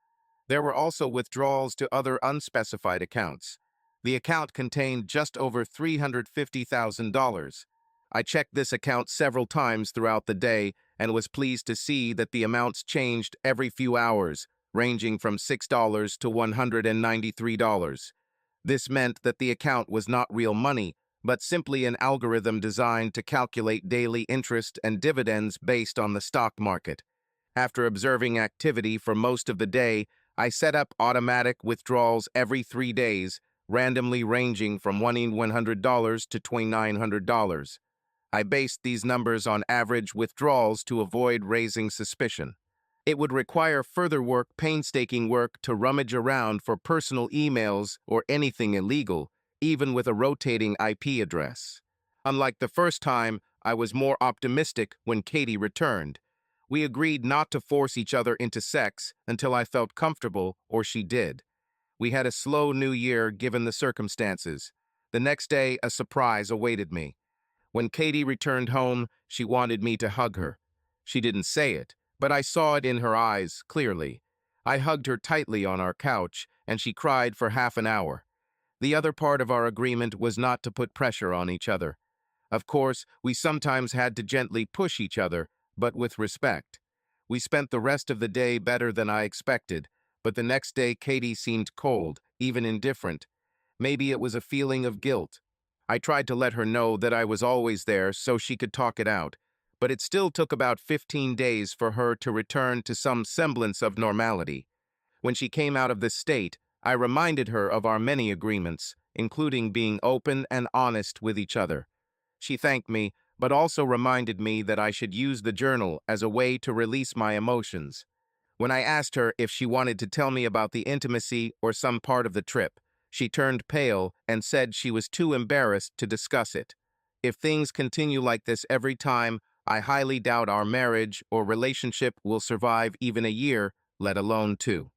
There were also withdrawals to other unspecified accounts. The account contained just over $350,000. I checked this account several times throughout the day and was pleased to see that the amounts changed every few hours, ranging from $6 to $193. This meant that the account was not real money, but simply an algorithm designed to calculate daily interest and dividends based on the stock market. After observing activity for most of the day, I set up automatic withdrawals every 3 days, randomly ranging from $100 to $2,900. I based these numbers on average withdrawals to avoid raising suspicion. It would require further work, painstaking work, to rummage around for personal emails or anything illegal, even with a rotating IP address. Unlike the first time, I was more optimistic when Katie returned. We agreed not to force each other into sex until I felt comfortable or she did. We had a slow new year given the circumstances. The next day, a surprise awaited me. When Katie returned home, she wanted me to hug her. She didn't say it, but I saw it in her eyes clearly. I hugged her tightly on our couch, and she cried for half an hour. The other part of our agreement was not to put pressure on each other. Of course, we sometimes had to gently push each other, but with respect. We spent the rest of the day better than I expected, but the next day Katie seemed cold, even indifferent. Maybe it was a feeling of guilt. I tried to let her know that I was always there so she could talk it out, but it still took about 15 days for her to return to some semblance of normality. When she came out of this state, I reminded her of our many agreements, including being open and honest with each other. She thanked me, but also reminded me that I should use the journal as a way to release my emotions. When I asked her if she wanted to tell me about the intimacy or some part of the trip, She turned pale and said she was too embarrassed to discuss it. If things continue like this every time, I highly doubt our marriage or relationship will survive even a year, let alone two.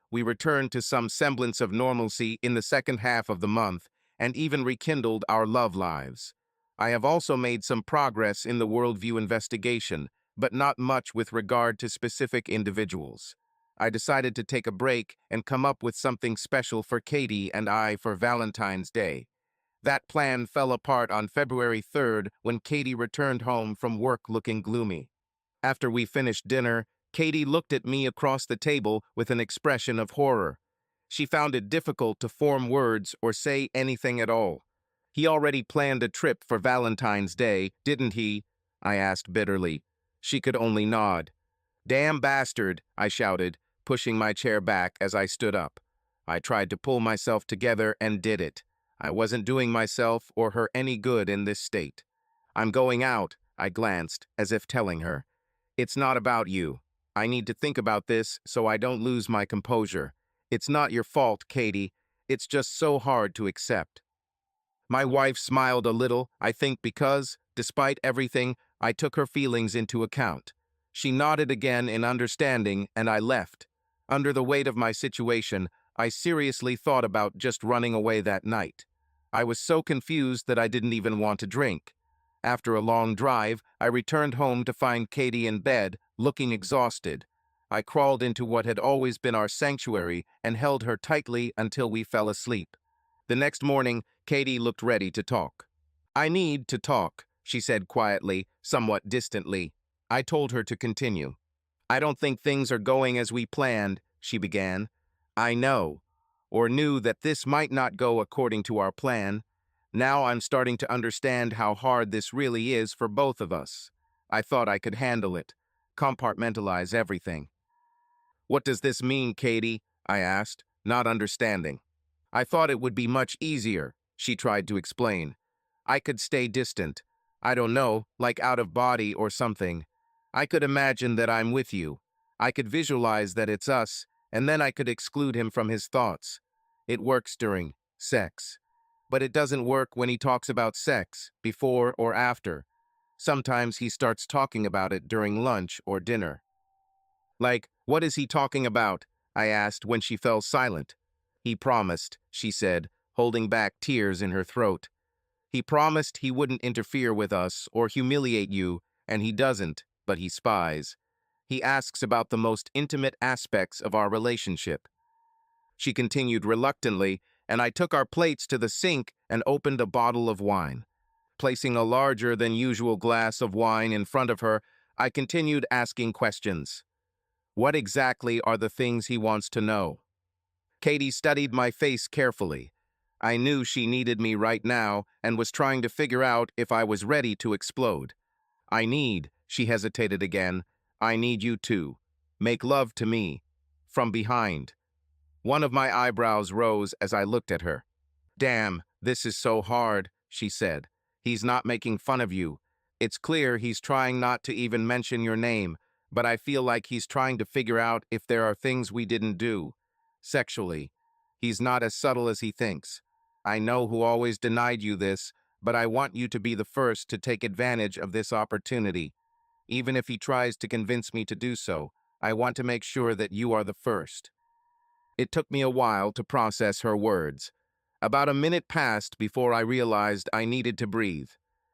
We returned to some semblance of normalcy in the second half of the month and even rekindled our love lives. I have also made some progress in the worldview investigation, but not much with regard to specific individuals. I decided to take a break and come up with something special for Katie and I for Valentine's Day. That plan fell apart on February 3rd when Katie returned home from work looking gloomy. After we finished dinner, Katie looked at me across the table with an expression of horror. She found it difficult to form words or say anything at all. He already planned a trip for Valentine's Day, didn't he? I asked bitterly. She could only nod. Damn bastard, I shouted, pushing my chair back as I stood up. I tried to pull myself together and did it. I wasn't doing myself or her any good in this state. I'm going out, I glanced, as if telling her. It's not about you. I need to think about this so I don't lose my composure. It's not your fault, Katie. It's just so hard to accept. My wife smiled a little, I think because, despite everything, I took her feelings into account. She nodded again in understanding, and I left. Under the weight of my situation, I seriously thought about just running away that night. I was so confused that I didn't even want to drink. After a long drive, I returned home to find Katie in bed, looking exhausted. I crawled into what had always been our sanctuary and held her tightly until we fell asleep. The next morning, Katie looked ready to talk. I need to talk, she said quietly, somewhat distantly. I told her to continue. I don't think things are going as we planned, she began. I know, or knew that this might not go according to our plan. Now I'm starting to understand how hard this really is for both of us. I thought I could handle it, compartmentalize everything. What does this mean, Katie? I asked, not understanding. I thought it would be much easier, she tried to explain. I could stay distant. I don't know, like out of body or something. I could imagine that I'm with you. I could visualize that it's us, and then I could exclude him from his thoughts. It works during sex. But it doesn't work when he talks about sex, before or after. Sometimes he starts talking about it during lunch or dinner. Like, what is he talking about? I asked when she fell silent. He promised, she said, holding back tears in her throat. He promised he wouldn't interfere with us or humiliate you, and he doesn't, but he spies. He asks about the most intimate aspects of our relationship. She continued reluctantly, and I took our plates to the sink and opened a bottle of wine. Placing a larger than usual glass of wine in front of her, I continued asking questions. What exactly are the things he wants to know? Katie studied my face carefully. I knew she needed me right now and was trying to figure out if I was ready to explode. She hesitated again, I need you to make love to me, from behind. One of my eyebrows rose as I looked at her. Damn, this is so hard, she said. He's not making fun of you. It's clear he's trying not to even mention your name, but I feel like he's trying to figure out if there are things we didn't do. Sexually. He's not as subtle as he thinks. I know who always denied you this, but I want you to be the first to take advantage of this opportunity. Even if he tries to convince me to do so, I want to make sure that you are the first. It took me a while to process her words. About a minute passed before I realized I needed to breathe.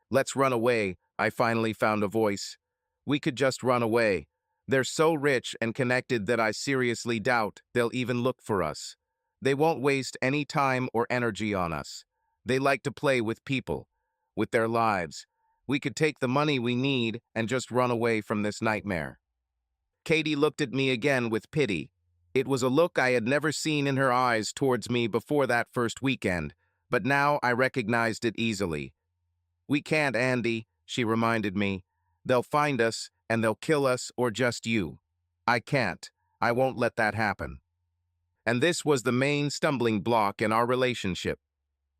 Let's run away, I finally found a voice. We could just run away. They're so rich and connected that I seriously doubt they'll even look for us. They won't waste any time or energy on us. They like to play with people, with their lives. We could take the money we need and just run away from this nightmare. Katie looked at me again with pity. It was a look I had never seen in her eyes towards me before that first weekend, but now I recognized it easily. We can't, Andy, she reminded me. They'll find us, and they'll kill us or just you. I can't. I won't let that happen. And this was the main stumbling block in our relationship.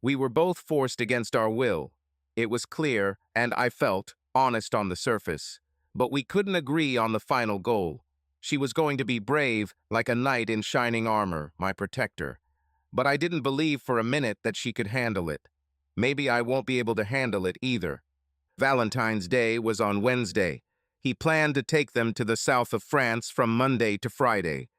We were both forced against our will. It was clear, and I felt, honest on the surface. But we couldn't agree on the final goal. She was going to be brave, like a knight in shining armor, my protector. But I didn't believe for a minute that she could handle it. Maybe I won't be able to handle it either. Valentine's Day was on Wednesday. He planned to take them to the south of France from Monday to Friday.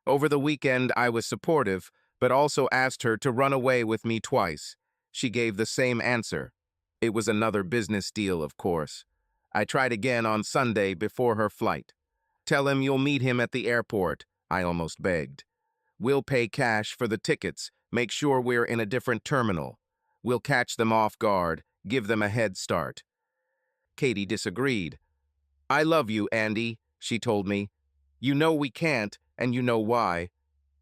Over the weekend, I was supportive, but also asked her to run away with me twice. She gave the same answer. It was another business deal, of course. I tried again on Sunday before her flight. Tell him you'll meet him at the airport, I almost begged. We'll pay cash for the tickets, make sure we're in a different terminal. We'll catch them off guard, give them a head start. Katie disagreed. I love you, Andy, she told me. You know we can't, and you know why.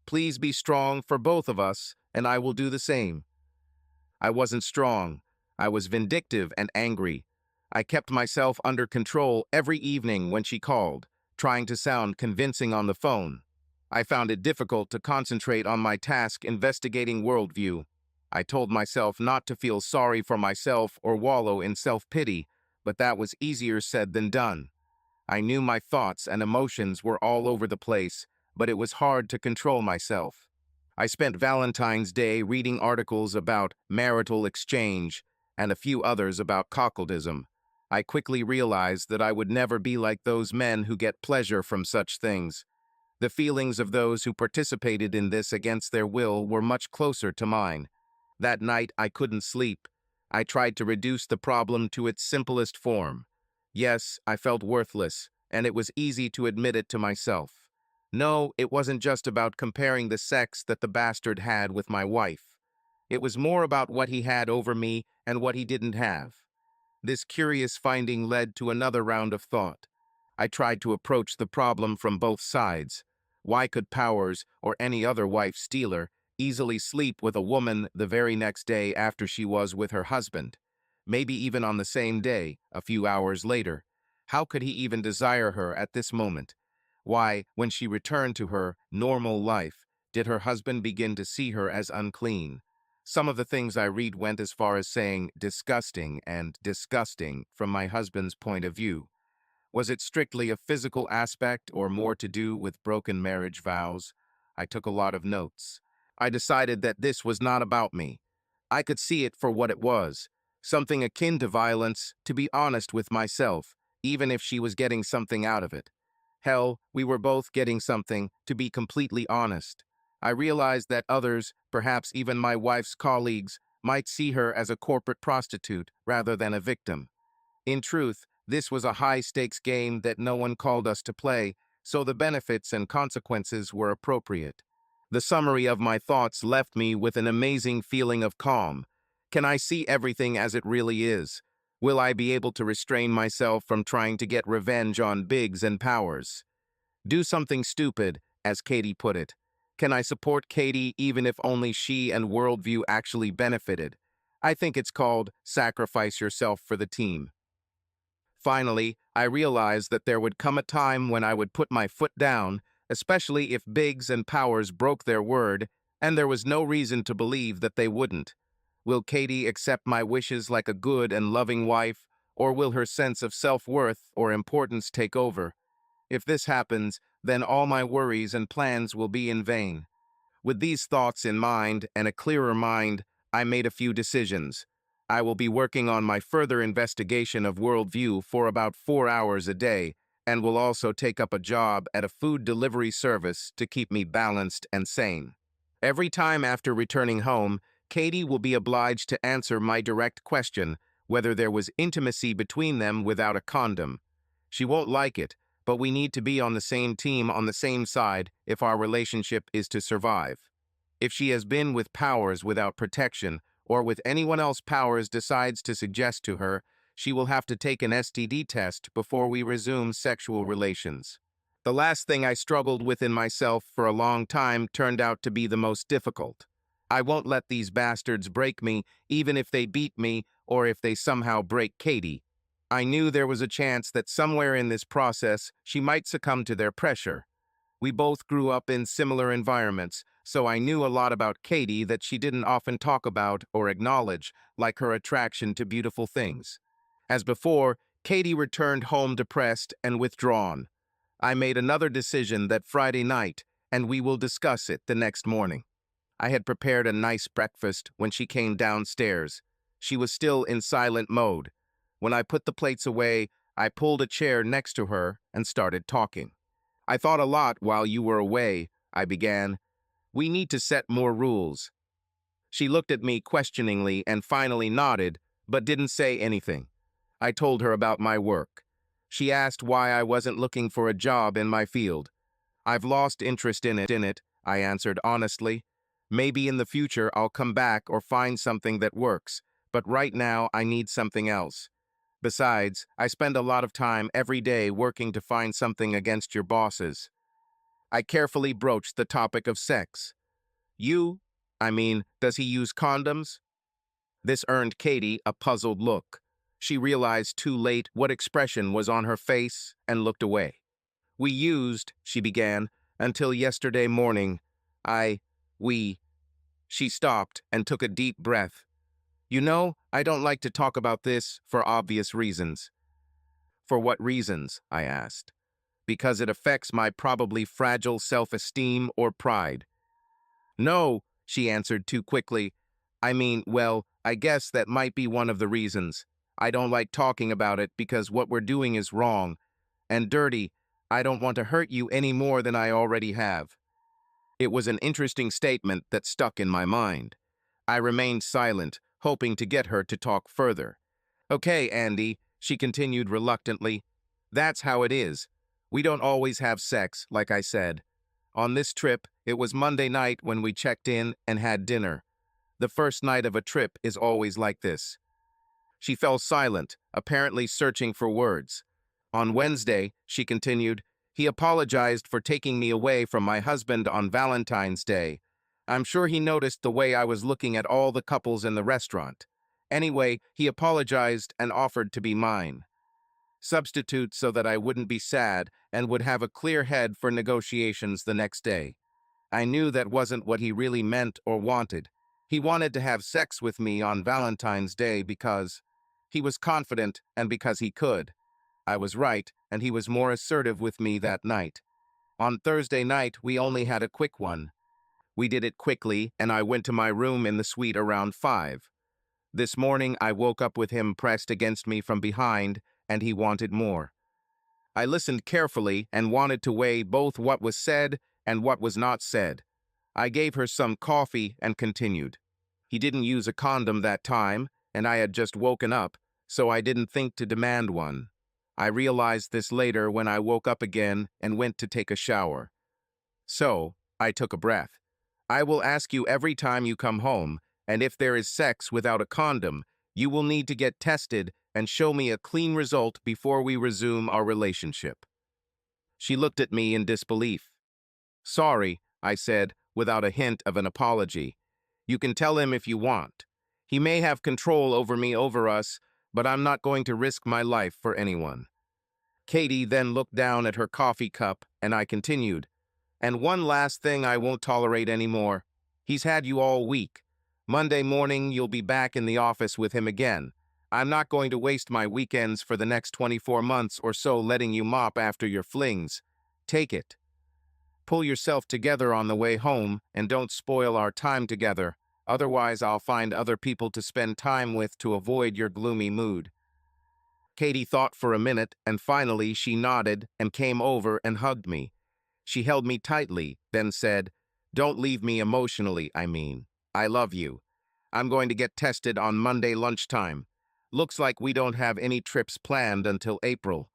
Please be strong for both of us, and I will do the same. I wasn't strong. I was vindictive and angry. I kept myself under control every evening when she called, trying to sound convincing on the phone. I found it difficult to concentrate on my task investigating worldview. I told myself not to feel sorry for myself or wallow in self-pity, but that was easier said than done. I knew my thoughts and emotions were all over the place, but it was hard to control myself. I spent Valentine's Day reading articles about marital exchange and a few others about cuckoldism. I quickly realized that I would never be like those men who get pleasure from such things. The feelings of those who participated in this against their will were much closer to mine. That night I couldn't sleep. I tried to reduce the problem to its simplest form. Yes, I felt worthless, and it was easy to admit it to myself. No, it wasn't just about comparing the sex that the bastard had with my wife. It was more about what he had over me and what he didn't have. This curious finding led to another round of thought. I tried to approach the problem from both sides. Why could Powers, or any other wife-stealer, easily sleep with a woman the very next day after she was with her husband? Maybe even on the same day, a few hours later. How could he even desire her at this moment? Why, when she returned to her normal life, did her husband begin to see her as unclean? Some of the things I read went as far as saying disgusting and disgusting from my husband's point of view. Was it strictly a physical aspect or more to do with broken marriage vows? I took a lot of notes. I decided that this was not about me. I could see it for what it was, something akin to violence, to be honest with myself, even if she was getting something out of it. Hell, we were both getting something, to be completely honest. I realized that others, perhaps even my wife's colleagues, might see her as a corporate prostitute rather than a victim. In truth, this was a high-stakes game that no one called us to play, so the benefits and consequences were appropriate. The summary of my thoughts left me with an amazing feeling of calm. Can I see everything as it really is? Will I be able to restrain myself from trying to get revenge on Biggs and Powers? Do something stupid, as Katie put it. Can I support Katie even if only she and worldview actually benefited? I think it's called sacrifice yourself for the team. Finally, I realized that there would come a time when I would put my foot down, especially if Biggs and Powers broke their word, and there was no reason to believe that they wouldn't. Will Katie accept my wishes like a good and loving wife, or will her sense of self-worth or importance take over? If this happens, then all my worries and plans will be in vain. With these thoughts in mind and a clearer mind, I made a few decisions. I will be working on my further investigation of worldview for about 4 hours a day, and will also take up a job at a food delivery service to keep me balanced and sane. Every time after returning home, Katie will be obliged to answer my direct question, whether there was intimacy between them without a condom. She won't like it, but we need to be on the same team on the same side if our relationship is to survive. If she has been with Powers without protection, or with anyone else Powers decides to suggest to her, she will have to take an STD test before we resume sexual relations. The last thing I struggled with in myself for a long time turned out to be the most difficult. I won't let these bastards break me, even if they beat me or if they somehow break Katie. I knew there was a chance that somewhere in this process she might succumb to their pressure. We both grew up in similar environments, so I knew a lot about Katie that she didn't often talk about or acknowledge, like her attraction to beautiful things. As before, Katie returned home depressed and withdrawn. I made another decision that Friday night, and we will discuss it the next morning. I had prepared a nice breakfast when she came downstairs. She was still in silent mode. When I put the plates away, I pulled a chair next to her and started talking. I thought a lot while you were away, I began. We need to set more rules. She looked at me questioningly and finally nodded, but didn't say anything. I told her about my work. She asked why I wasn't looking for a job in my field. I've lost interest in it, I answered honestly. Maybe in the future I'll come back or find something that works, but right now I need something else. Besides, I spend a lot of time every day working to find something against your bosses. I carefully broached the topic of sex. Does he use condoms? This earned Katie a puzzled look. She realized too late what expression was on her face and looked away. We used, she began, until yesterday morning. We. She stopped and took a deep breath. You know, I don't like to talk about this for obvious reasons. For what reasons? I asked. Because it affects my probably fragile self-esteem or pride. No, she answered too quickly. I guess that might be one of the reasons. I don't like talking about it because what we're doing is wrong and dirty. I don't want to hurt you any more than I already have. It was an interesting statement that stuck in my mind. I remained silent, hoping to get her to talk further. Okay, Andy, she continued reluctantly. That's how it is. We don't always have sex, like I said. On this trip, it was Monday night when we checked in and had dinner. The first night of a trip is always like this. She fell silent, apparently searching for words. On Wednesday, she continued, he apologized for taking me away from my husband on Valentine's Day. I'm sure he noticed the way I was looking at all the couples in the restaurant. Anyway, he apologized and offered to be mine. Substitute so that I wouldn't be sad and would have a clear head for negotiations the next day. I knew that wasn't what he really meant or wanted. He wanted to have sex with me on Valentine's Day because he was confident and because he could. I was right, and he was more assertive with me that night. On Thursday night, we only had a quick one. We did it quickly, and I went to my room in the suite around 5. This morning, I woke up with him pressed against me from behind, and he wanted more. I listened carefully and wanted to weigh both what was said and what was not said. I gave her some coffee and continued. He didn't use a condom that time, and I had just woken up, so I didn't think to demand one. I realized this later when I woke up again and went to take a shower. So, I took a breath. I will ask you every time you come home, and if there is sex without a condom, you will need to get tested and show me a clean result before we resume our relationship. She looked at me in disbelief. Sorry, I said, without a hint of an apology. You can tell him if you want. He may have control over us, but I'm not going to risk my life for anyone. Katie then looked down at her coffee cup, and I continued. And one last thing I won't tolerate anymore. He's had you all week. Monday morning, you'll be back in the office with him again. I'm not going to waste my weekends for the next 24 months or so letting you mop after your flings. Take it. Pull yourself together on the way home and don't spoil our time together. Otherwise, I'll find other people to spend time with to avoid your gloomy mood. Katie thought for a minute, and finally she nodded and came over and hugged me. She held me tightly, then said, Don't leave me emotionally, I love you. I'm going to get tested on Monday lunchtime. Looks like we don't have any trips planned until April.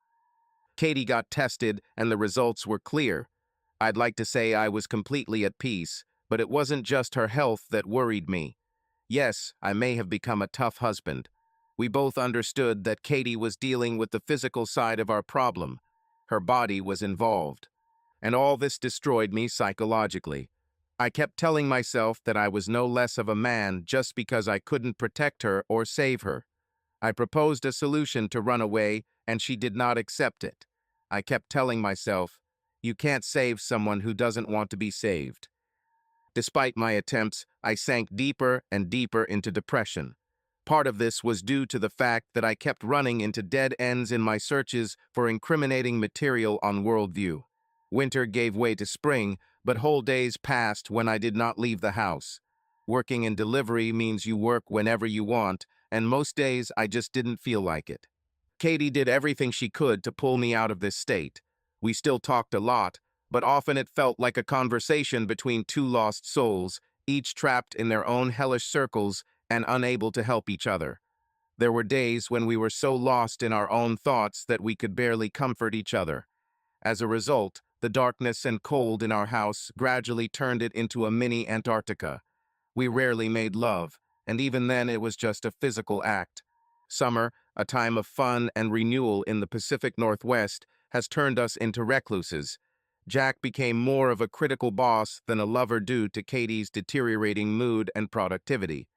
Katie got tested, and the results were clear. I'd like to say I was completely at peace, but it wasn't just her health that worried me. Yes, I may have become a tough husband. We both understood that Katie was dealing with the physical side of our problem. Her body was involved. And all this destroyed me psychologically. I kept telling myself that I was no less of a man just because I couldn't protect her or save her. I proposed a solution to run away, and she did not accept it. I kept telling myself, you can't save someone who doesn't want to be saved. Despite my attempts, I sank deeper and deeper into depression. Part of this was due to the fact that I kept running into dead ends in my searches for incriminating material on Worldview. Winter gave way to spring, But whole days passed when I did not leave the house. Working in delivery means you work whenever you want, and most days I just didn't feel like it. Katie did everything she could to pull me out of this state. We still talked a lot, but often it felt like a conversation between two lost souls, each trapped in their own hellish circles and unable to help each other. There were days when we were so lost in our own thoughts that we could barely comfort each other. As a result, the darkness and cold in our house gradually turned it into a mini Antarctica. We rarely made love, and even then it was just a physical act. Summer, a time of fun and renewal in the Pacific Northwest, has turned us into recluses. Jack became more of a critical boss than a lover due to Katie's deteriorating mood and productivity.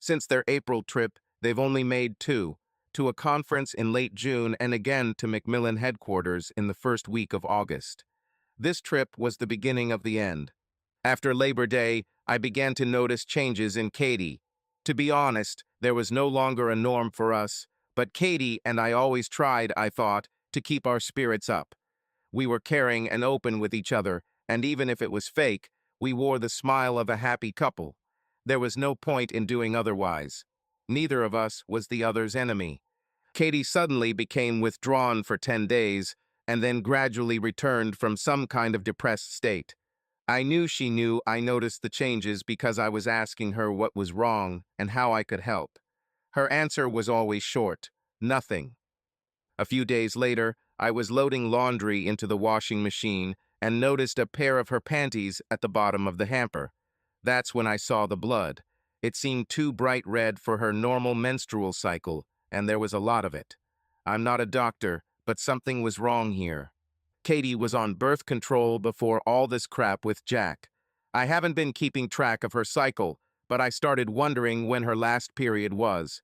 Since their April trip, they've only made two, to a conference in late June and again to Macmillan headquarters in the first week of August. This trip was the beginning of the end. After Labor Day, I began to notice changes in Katie. To be honest, there was no longer a norm for us, but Katie and I always tried, I thought, to keep our spirits up. We were caring and open with each other, and even if it was fake, we wore the smile of a happy couple. There was no point in doing otherwise. Neither of us was the other's enemy. Katie suddenly became withdrawn for 10 days, and then gradually returned from some kind of depressed state. I knew she knew I noticed the changes because I was asking her what was wrong and how I could help. Her answer was always short, nothing. A few days later, I was loading laundry into the washing machine and noticed a pair of her panties at the bottom of the hamper. That's when I saw the blood. It seemed too bright red for her normal menstrual cycle, and there was a lot of it. I'm not a doctor, but something was wrong here. Katie was on birth control before all this crap with Jack. I haven't been keeping track of her cycle, but I started wondering when her last period was.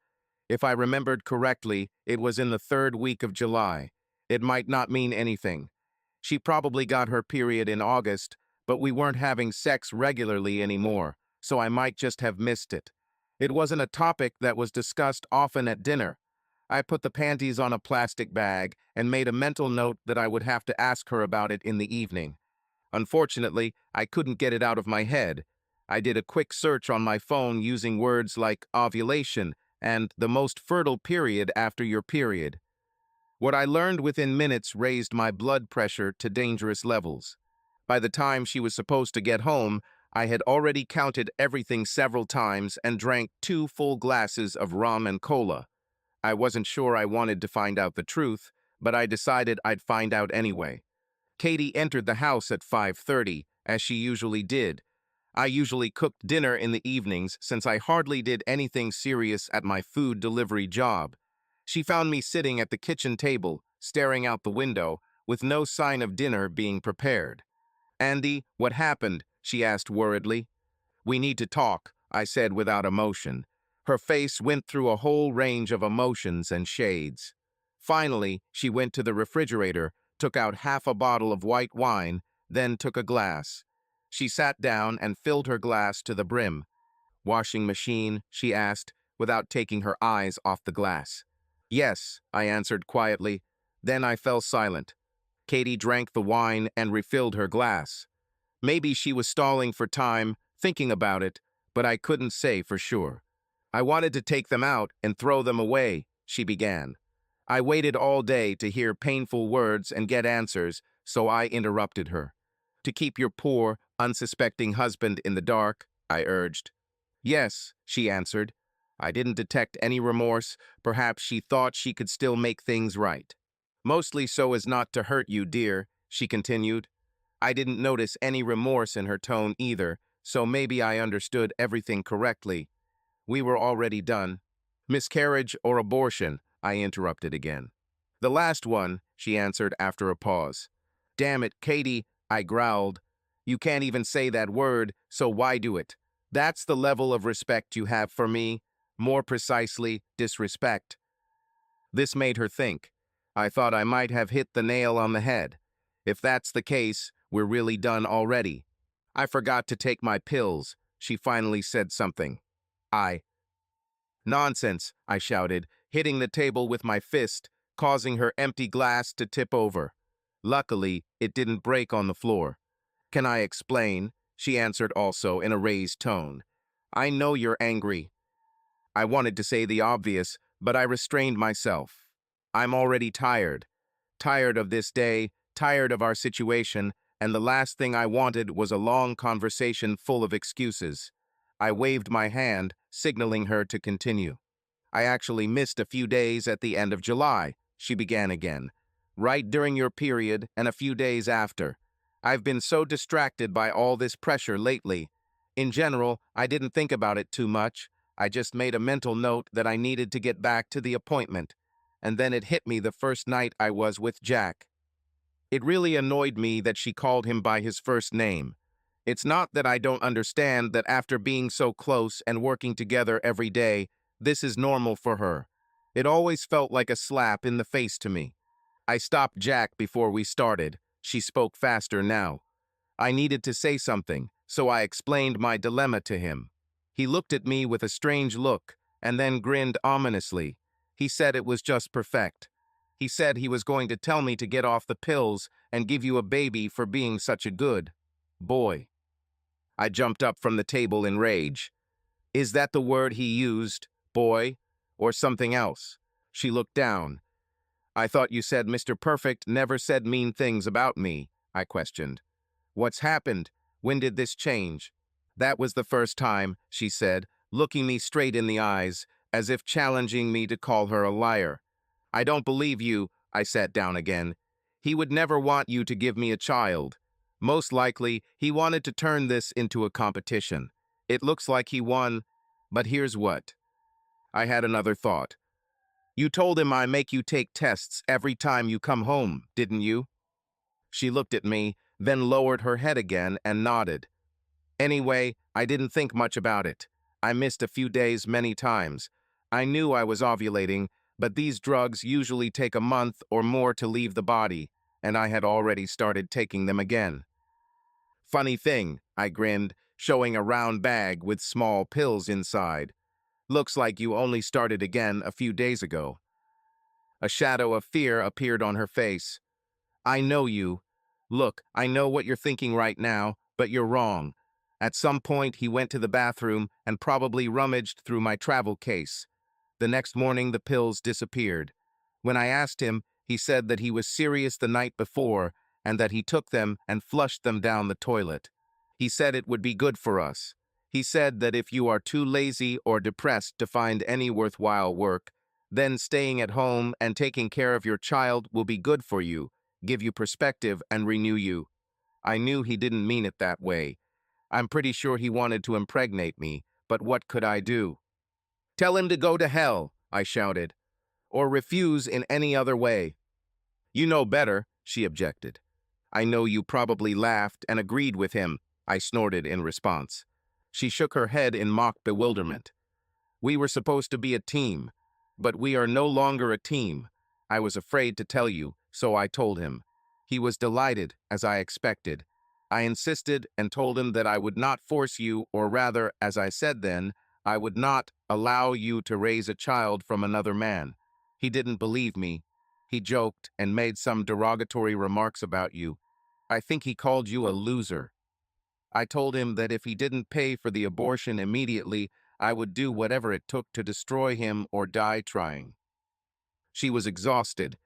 If I remembered correctly, it was in the third week of July. It might not mean anything. She probably got her period in August, but we weren't having sex regularly anymore, so I might just have missed it. It wasn't a topic that was discussed often at dinner. I put the panties on a plastic bag and made a mental note that I would have to ask her about it in the evening. Unfortunately, I couldn't get it out of my head. I did a quick search on my phone using words like ovulation and the most fertile period after your period. What I learned within minutes raised my blood pressure to dangerous levels. By the time she was supposed to get home, I had already counted everything several times and drank 2 full glasses of rum and cola. I wasn't sure I wanted to find out the truth, but I decided I'd find out anyway. Katie entered the house at 5:30, as she usually did. I usually cooked dinner in the evenings since I hardly did anything serious at my food delivery job. She found me sitting at the kitchen table, staring out the window, with no sign of dinner being prepared. "Andy, what happened?" she asked worriedly. "We need to talk," I said without emotion. Her face went through a whole range of emotions and shades. Finally, she went to the refrigerator, took out half a bottle of white wine, then took a glass. She sat down and filled her glass to the brim. "Washing machine?" she asked, without taking her eyes off the glass. "Yes," I answered quietly. Then I fell silent. Katie drank the wine and refilled her glass. Maybe she was stalling for time, thinking about it, but I couldn't say for sure. "I wanted to take them out and throw them away," she began. I waited all day to hear painful words and get answers, so I interrupted her. "To keep your poor, unsuspecting husband in the dark," I urged. "Yes," she answered. I didn't detect any remorse. Perhaps she thought she could still make things right. "Mostly so as not to hurt you, dear," she continued. I didn't notice any remorse in her tone either, so maybe I understood everything correctly. We were already done. "Miscarriage or abortion?" I interrupted again. "The last one," she answered after a pause. "Damn it, Katie," I growled. "You can't even say that word, so why do it? That's the level of respect you have for me. More precisely, disrespect." This made her think. I thought I might have hit the nail on the head. If that's the case, we're really done already. "I forgot to take my pills," she finally said something. "Nonsense," I shouted, hitting the table with my fist, causing her empty glass to tip over. Luckily, it didn't break on the floor. Can I explain? She answered also in a raised tone. I know you're angry. I wanted to say the obvious, but I restrained myself. I'm already tired. Tired of this day, tired of our situation, and the last thing I wanted was a long conversation full of excuses. I waved my hand, signaling her to continue. I actually missed a few days at the end of July, she began again. Right during your period and a few days after. I've been so distracted by all this pressure lately. In general, I didn't think about it too much. I just made a mental note that I needed to get back to the appointment. And then it hit me the first night I was with Jack. It really annoyed me that she called him by his first name. It's not that I don't understand that after being so close and working together every day, this is normal for her. It always felt like a slap in the face to me. I stopped Jack before we started. She spoke faster now. I needed to say something, so I explained my dilemma to him. He looked at me with a strange look, and then grinned ominously. He said it was just perfect. He said he was going to tell me to get off the pills and give you a baby for being such a good boy. I jumped up from the table in rage. Is that the word he used, boy, or something else? She looked down. I thought you said Mr. Perfect never said mean things about me, I questioned. What's happened? When did this change? That was the first time, she said, looking me straight in the eyes, as if challenging me to call her a liar. I don't believe you, I sat down again. He would never want you to give me a child. Most likely, he wanted to turn this into a competition. It looks like he won, but here's what. I had another thought. You told him I make you take tests every time you come home, didn't you? She looked at me, then lowered her head again and nodded. Anyway, I didn't think much about it. I missed a few days many times. I knew I was ovulating, but these drugs usually take a month or more to leave the body, and I had already started taking them again. Funny thing, I grinned, showing a round bag with small pills inside. Looks like you only started again a few days ago. A shadow of fear appeared on her face. I know you. Look, I know what you're thinking right now, but you're wrong. At some point, he went to the bathroom and probably rummaged through my travel case. The next morning, the pills disappeared. When I asked him, he said that he was serious the night before and that he took them and flushed them down the toilet. He said it would be good for us. He said that if you are too lazy or depressed to find any worthwhile work, then staying at home and taking care of your child will be good for you, give you perspective and renew you. I knew he didn't mean it that way. I'm pretty sure he wanted to impregnate me, but what could I do? Tell him to go to hell, I shouted, or refuse in any other way. You know better, she objected. I know you probably laughed and agreed with him, I snorted in response. She shook her head in mock bewilderment. We were supposed to be a team, but we are no longer a team. I was afraid to tell you, so I told him. He was delighted, as I expected. I insisted and told him that I would not force you, or rather, as I said then, I would not allow you to raise a child from another man. He didn't believe me. He joked and made some derogatory remarks about you. I think he called you a loser. I told him that if he didn't pay for the abortion immediately, I would do whatever it took to destroy him or die trying. She was exhausted.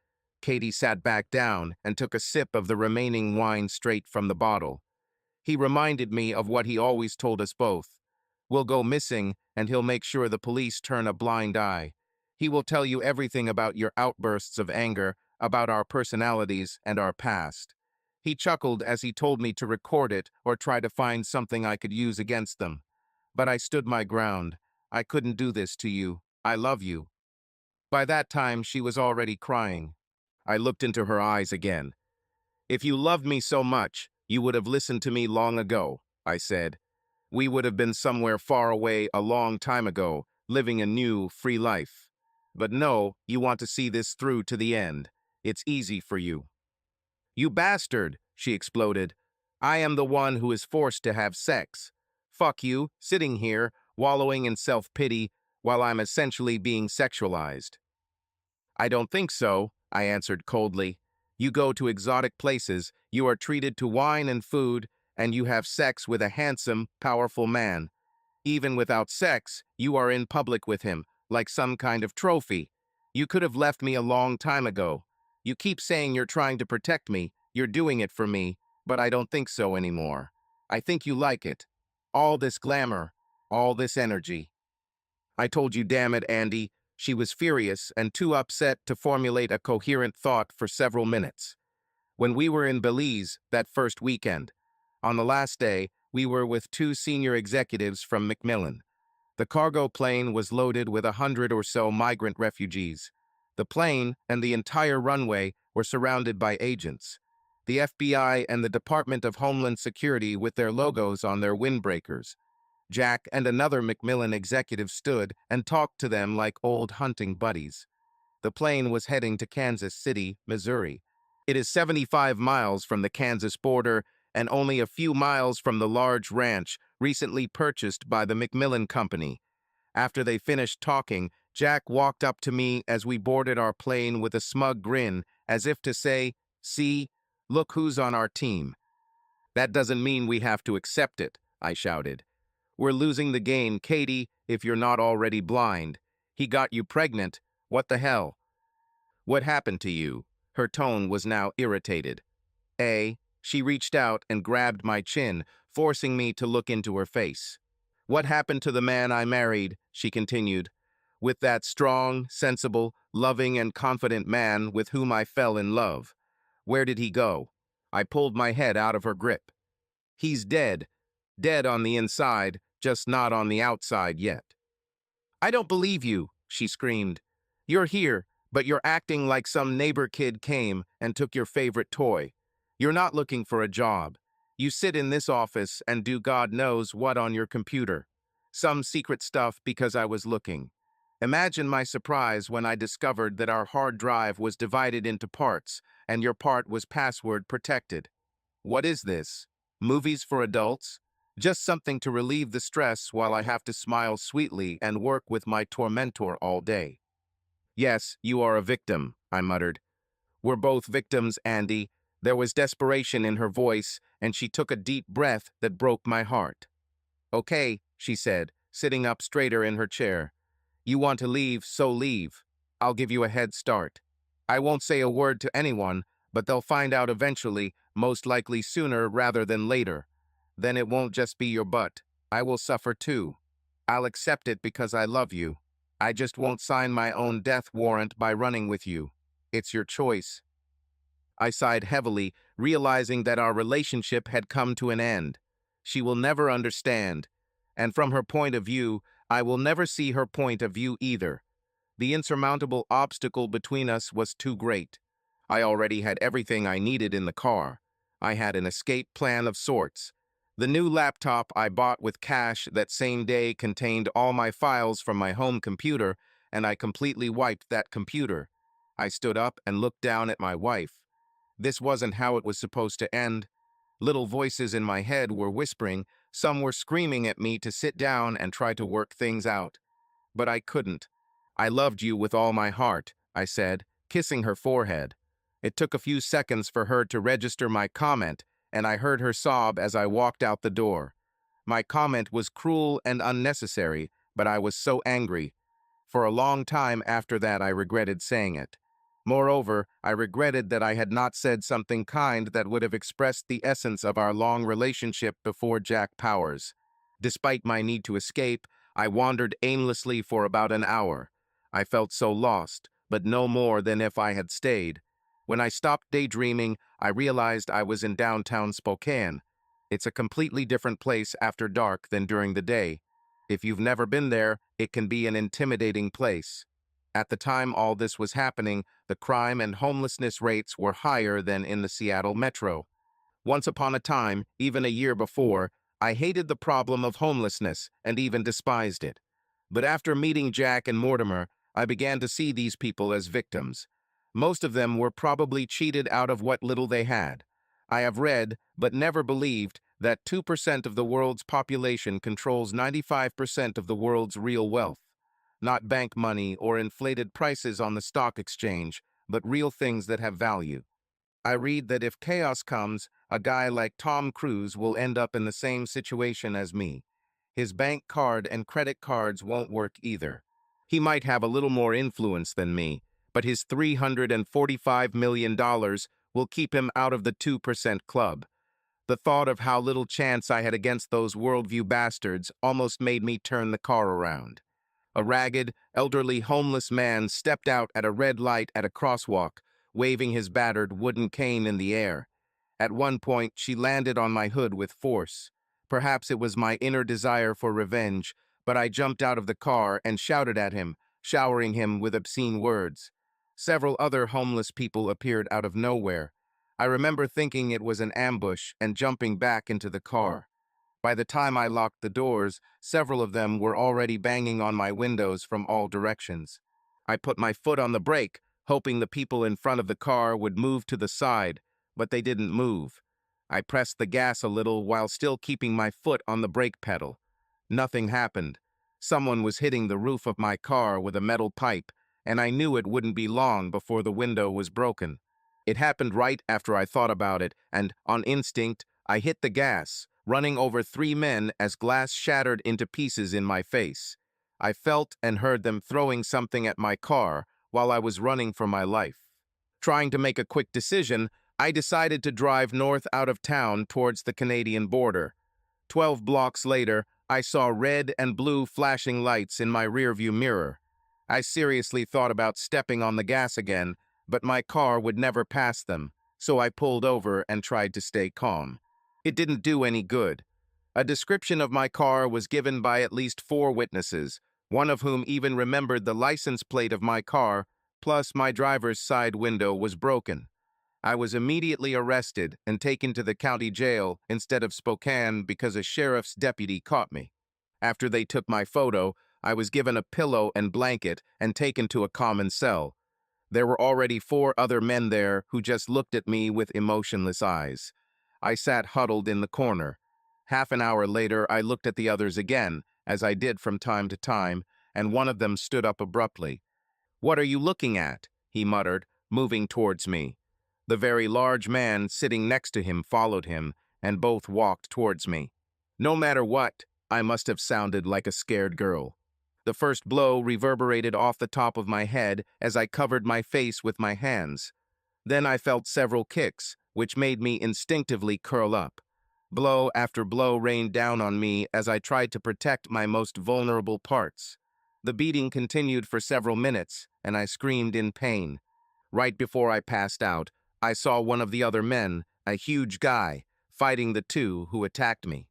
Katie sat back down and took a sip of the remaining wine straight from the bottle. He reminded me of what he always told us both. We'll go missing, and he'll make sure the police turn a blind eye. He will tell you everything about your outbursts of anger, about our personalities and our past. He chuckled as he told me to record it or try to find something I could use against them. But I stood my ground. I couldn't do this to you. I love you. By that time, she was already crying. I looked into her eyes again. If you loved me so much, you would have listened to me long ago, I said. We would have been somewhere far away a long time ago, living a new, free life. But no, you want to see this through to the end. It's easy for you. You bastard, she exploded. I am the one who is forced to have sex. Fuck you, sitting here, wallowing in self-pity, while I'm essentially being sexualized. I don't think so, I answered coldly. You go to exotic places, you are treated to wine and food, and you have sex with a handsome, powerful man. Even without sex, you are in public with him, like some kind of trophy. You could have left me a long time ago. You keep saying you're trying to protect me, you're doing it for me, but I don't think so anymore. I think you like it. All this glamour, all this energy. I told you, damn it, Andy. She was furious and too upset to formulate a coherent thought for several minutes. When we were in Belize that first weekend, on the last day, we were with two senior executives from Macmillan. The cargo plane was loaded with 100 or so migrant refugees. The plane and the entire runway were surrounded by agents. The FBI and the Department of Homeland Security with their logos on their windbreakers. Jack and another Macmillan executive stood and talked to them like old hunting buddies. The plane was heading to Kansas City, Missouri. It is 75 miles from the Kansas border and only a few miles from the large ranch recently purchased by the Macmillan Company. After they finished talking, Jack walked up to me as we boarded our plane with a smug grin, as if to say, "See, look who's on our team." "That doesn't mean we have to accept it," I shouted. "We're losing the game, Katie, if you're not already blind. He got you pregnant. What the hell? What happened to you?" Her tone was now irritated. She reached out and grabbed my chin, forcing me to look into her face. "What happened to the man I married?" she continued. "With that strong, sensible, loving, and confident man with whom I fell in love. Where did he go?" I pulled my head out of her grip. "He's dead. Dead on the inside, just not on the outside yet." "I don't believe you," she screamed. "You're here, but you're acting like some neighbor kid came and took your favorite toy. You're not looking for a job. You sit in this office and do God knows what on your computer. Some secret stuff because I was looking. Imagine my surprise when I discovered that our hard drive was divided into parts and your part was password protected. What is this? Movies for adults? Just something to relieve the stress while I have to smile sweetly and work with my tormentor all day." "Yes, you are a victim," I muttered. "We're both victims, Andy." There was desperation in her voice, and she took a deep breath that broke my heart. "Okay," she said, sitting up straighter in her chair. "You want to leave, so leave. I'll give you a head start. I won't say a word to anyone, but they'll find out eventually, most likely sooner rather than later. Then it won't just be your butt. I will suffer too. I'll accept it because I love you. I just won't sign my own death warrant by running with you. It's your choice." I sighed heavily, realizing that our relationship had come to an end. She will never understand, and from her point of view, I will never see her point of view either. The insurmountable obstacle between us was too great. I already had everything I needed in the car. I had an escape plan of sorts. The new laptop I bought with cash that same day contained all my files from my home computer, and I completely wiped that computer. I stood up and looked down at my wife. This wasn't how it was supposed to end. Little voices in my head were whispering, some were screaming at me to sit down and try to work things out. But I couldn't. "I loved you with all my heart," I said, kissing her forehead. It took a few seconds for her to register my comment, and I heard her sob as I walked out the door. My comment was cruel and unnecessary, but I was so angry. For a long time after that, I regretted saying it. Moreover, I regretted that I had not said something kind that would have expressed the essence of our long relationship before Jack Powers. Despite my need to escape, I wandered aimlessly for about an hour. I felt so lost, but no more than if I had stayed. When I stopped daydreaming, I realized I was in downtown Spokane. It's a completely different place after dark than during the day. If you've never been there, it can be an intimidating place. At the time all this was happening, the crime and homelessness rates were higher than in the Seattle metro. Once upon a time, even a year before, I hated the problem of homelessness and even despised it. But after meeting Jack and Mortimer, I began to see these people as victims. Most of them were probably cheated out of what little they had. I have read, but never believed, that 2% of the world's population controls 95% of the world's real wealth. Not bank money or inflated prices on the stock exchange, but real things that have value. I read that if chaos comes, a guy like Tom Cruise will end up in the same situation as me. His bank card and credit cards won't work either. He might have a little more influence than me, but his $345 million will keep him out of the 2% club. The thought of how little chance I had against those worldview bastards almost made me turn the car around. A ragged, elderly, homeless man stepped out at a red light at a crosswalk, waving his battered wooden cane in the air. At one point, she landed on my hood with force. Perhaps it was my inner desire for revenge, but I jumped out of the car and shouted at him, showering him with obscene words. Several other homeless people appeared out of nowhere. I remember thinking it was an ambush and jumping back into the car. By the time I locked the doors, several of them were already banging on my windows from all directions. I put my foot on the brake, hoping the people in front of the car would move to the side, but they didn't move. I pressed the gas a little while still keeping my foot on the brake pedal. Nothing happened. Someone was hitting the roof of my car with a metal pipe, and I knew it wouldn't be long before the window was broken. It happened right after I thought about it, and, on instinct, I hit the gas, running over 3 men as glass shattered into pieces in my face. I felt and heard them throwing something at my car while I was running for my life. Trying to make a quick decision, I decided to drive north out of town towards the Canadian border. 12 blocks later, I saw red and blue flashing lights in my rearview mirror. I seriously thought about stepping on the gas again, but my car would never pass them, so I pulled over and tried to stay calm. It didn't do any good. A description of my car was given by at least 4 witnesses, one of whom even remembered the license plate of my car, plus my driver's side window was broken. I was immediately arrested and taken to the county jail instead of Spokane because a sheriff's deputy caught me. After they took my photo, I was given a pillow and blanket and taken to a common cell. There were already 4 other men there who just looked at me with emotionless eyes. I sat huddled in the corner. Half an hour later, I looked at the others again, as I did from time to time, and one of them stood up abruptly. "What are you looking at?" he muttered, moving towards me. The very large man sitting next to him followed him, and both walked towards me. No matter what, I must have sounded like a scared girl. The first blow reverberated off the top of my head as I covered my face with my hands. Then I felt several kicks, which made me instinctively curl up. Blow after blow rained down on me as I tried to protect my most vulnerable parts. The beating continued for several minutes, and I screamed in pain. Right before I passed out, I saw one of the other men, a huge guy, fighting the 2 who attacked me.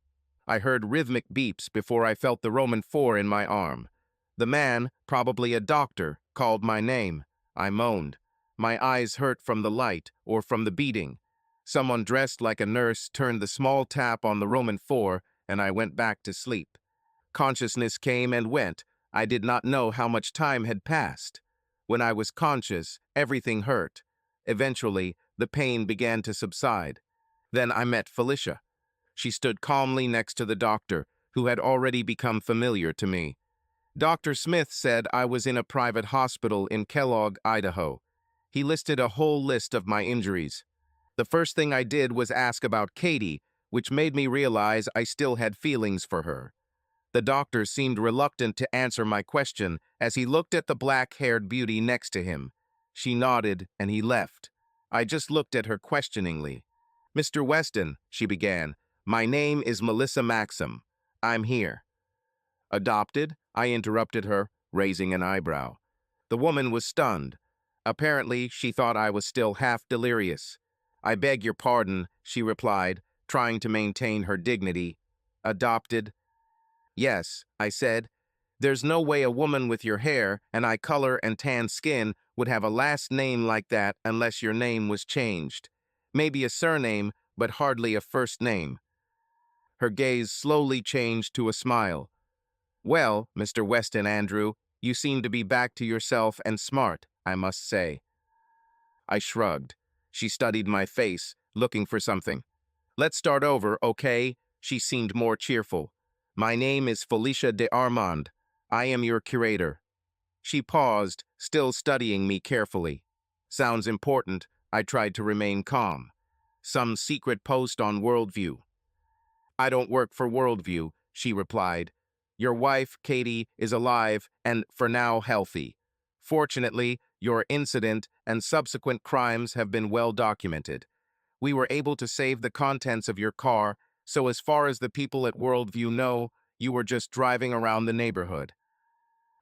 I heard rhythmic beeps before I felt the Roman 4 in my arm. The man, probably a doctor, called my name. I moaned. My eyes hurt from the light or from the beating. Someone dressed like a nurse turned the small tap on the Roman 4, and I went back to sleep. Consciousness came and went. I did not know how much time had passed. When I was conscious, everything hurt. Eventually, the pain began to subside. Then I met Felicia. She stood calmly next to the doctor, who had already become familiar to me. Dr. Smith said I was in a private hospital in Kellogg, Idaho. He listed a whole list of my injuries. The first thing I did was ask about Katie, which made me realize I still had feelings for her. The doctor seemed reluctant to answer my question as he looked at the black-haired beauty next to him. She nodded, and he left. I just looked at her questioningly. "Mr. Weston," she began, "my name is Melissa Maxim. I'm here." "Adopted?" I interrupted her, raising an eyebrow. The woman was stunned. Apparently, she thought I was still half delirious. "I beg your pardon," she replied, trying to maintain her dignity. "Adopted?" "Yes," I said. "There's no way a woman with your hair and eye color and tan skin would have a last name like that unless your name was changed. Maybe a surname, but hardly a first name." Her gaze slowly changed to a smile. "Well, Mr. Weston Andrew, you seem to be back to yourself and smart, I must say." I shrugged. She studied my face, looking for something. "Let's start over, okay?" She seemed more cheerful. "My name is Felicia de Armand. I am your curator." She paused, still studying me carefully. "Sounds important. I tried to remain calm. Some secret post on Worldview. I don't work for Worldview, she replied. Your wife, Katie, is alive and, for now, healthy. Fortunately, your incident and subsequent crimes have been well documented. We were able to save the contents of your car, so as far as the people at Worldview know, you were just driving around the neighborhood.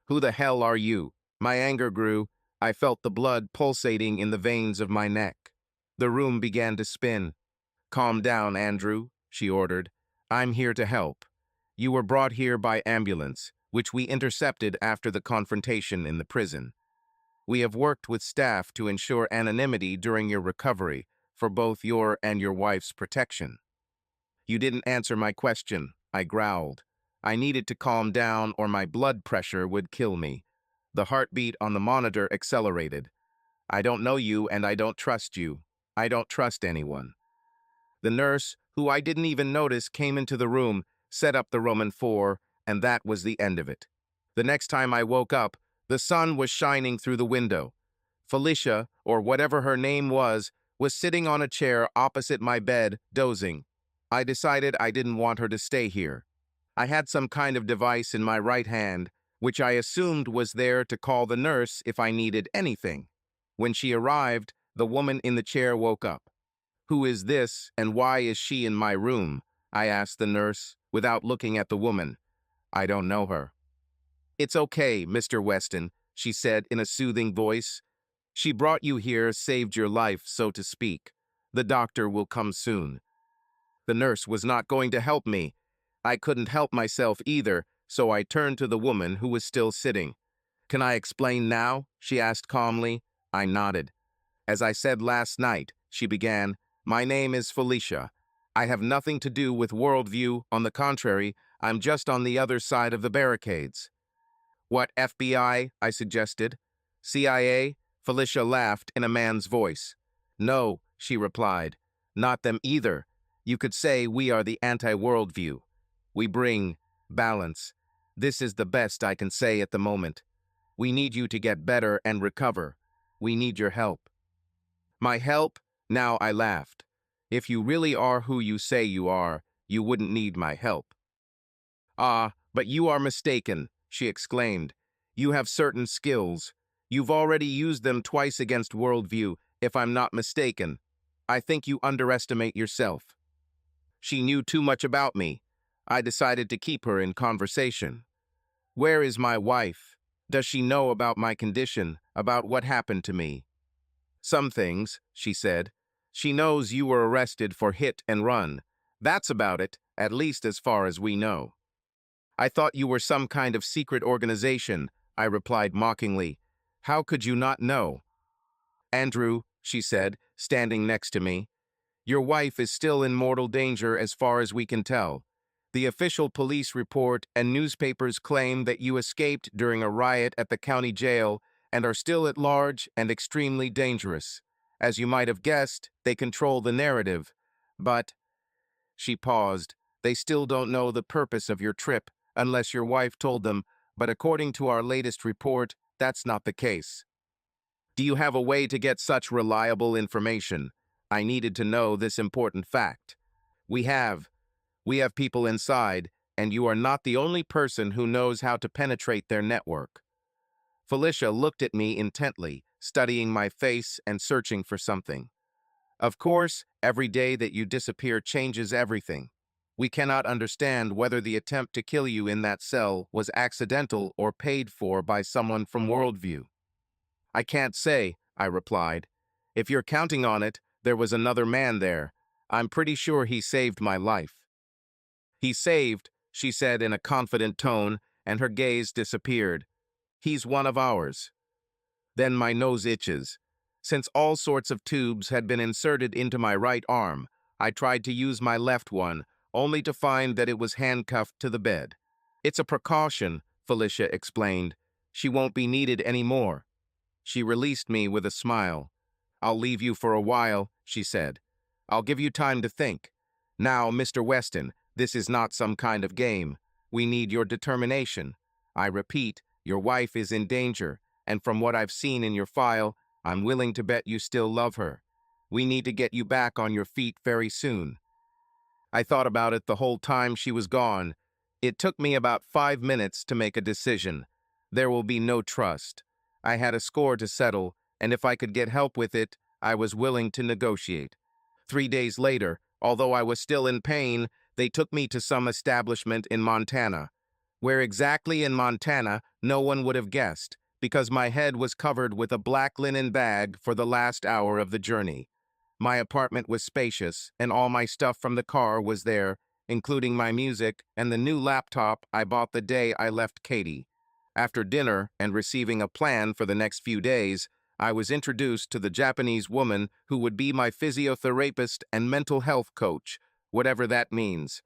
Who the hell are you? My anger grew. I felt the blood pulsating in the veins of my neck. The room began to spin. Calm down, Andrew, she ordered. I'm here to help. You were brought here by ambulance, which we intercepted after the confrontation in the prison. We have worked with staff to ensure anonymity during your recovery, for both your and your wife's protection. You didn't answer my question, I growled. I needed to calm down or my blood pressure would kill me. The heartbeat on the monitor accelerated. I don't know you and I don't trust you. I don't trust anyone. The nurse, who I didn't even notice, came into the room, set up the Roman 4, and that was the end of it. The next time I woke up, the sun was shining through the window. Felicia, or whatever her name was sitting on a chair opposite my bed, dozing. I decided I didn't want her to stay here. I had some kind of device in my right hand, which I assumed was there to call the nurse if I needed anything. When she arrived, the woman in the chair woke up. Who is this, and why is she in my room? I asked the nurse, without looking at the woman. I don't know her. It's okay, Mr. Weston, she said in a soothing voice. She brought you here, saved your life, so to speak. The doctor will come soon. The nurse was not going to help me. I couldn't help myself either, so I turned to the woman who was still sitting. Can I explain now? She asked calmly. I nodded. As I said last night, she began, my name is Felicia. I have nothing to do with Worldview. On the contrary, I'm just on the other side of the barricades. What, FBI? I suggested. CIA? Felicia laughed in a man's voice. No, she replied. Not them either. You could say we are the anti-worldview. We bring balance. This is the best I can say at the moment. We need you to get better and recover. We need your help. My help? Now I laughed. If you really are who you say you are, you wouldn't need my help. Ah, but you are mistaken, she exclaimed. You have certain skills. You've already used them twice against Worldview, if I'm not mistaken. I think you underestimate yourself. She knew too much about me. I decided to keep her in conversation. Where is my wife? Does she know about my condition, about what happened to me? Some things, she said. She knows you were arrested for hit and run. That's about it, at least as far as we know. I thought you were some kind of secret organization, I replied mockingly. How could you not know? Andrew, she said, standing next to me, your wife is still in mortal danger as far as we can tell. The official police report and newspapers claim that you escaped during a riot at the county jail and are still at large and extremely dangerous. As you might have guessed, they control the narrative. But, she paused, they still don't know the purpose of your trip, unless your wife told them, but according to our latest report, that's not the case. Do you have a way to get such reliable information? I needed to know this important fact. We have people inside, and you are not the only person who knows how to penetrate their network. Felicia looked at me intently, studying my face and searching for something. Of course, every day that you disappear changes everything. We cannot understand whether the attempt to kill you in that cell was accidental or paid for by someone from Worldview. I can't say, I replied. If you're counting on it, there was another man there. I'm pretty sure he saved my life. He saved, she said in a confident tone, and her gaze disappeared. He's one of ours. Then my nose itches. Since all sorts of tubes had been inserted into my right arm, I tried to use my left one, only to find that it was handcuffed to the bed. It's a precaution, Felicia explained. She won't be needed anymore. She released me with a smile. I'll leave you for a while, she said. I'll give you time to think. Now, Mr. Weston, this is not some kind of game. We need your determination. I repeat, your wife is in danger, and from what I've seen in your file, I'm willing to bet you still love her. We need to get you back on your feet very soon. I thought about it the whole time she was gone. It took me about 5 minutes to make a decision. There will be no trust. I had a score to settle, and if I could get help with it, I was willing to negotiate. 3 days later, although I was still in pain, they took me to some establishment in Montana. Where exactly in Montana, no one would have guessed, because my head was covered with a black linen bag for the last hour of the journey. My apartment was spacious, and all my stuff from the car was there, including my music and the new laptop I bought the day I left Katie. After dinner and receiving a plan for the next few days, I was introduced to the Japanese woman who would be my physiotherapist and mental health coach, whatever that means.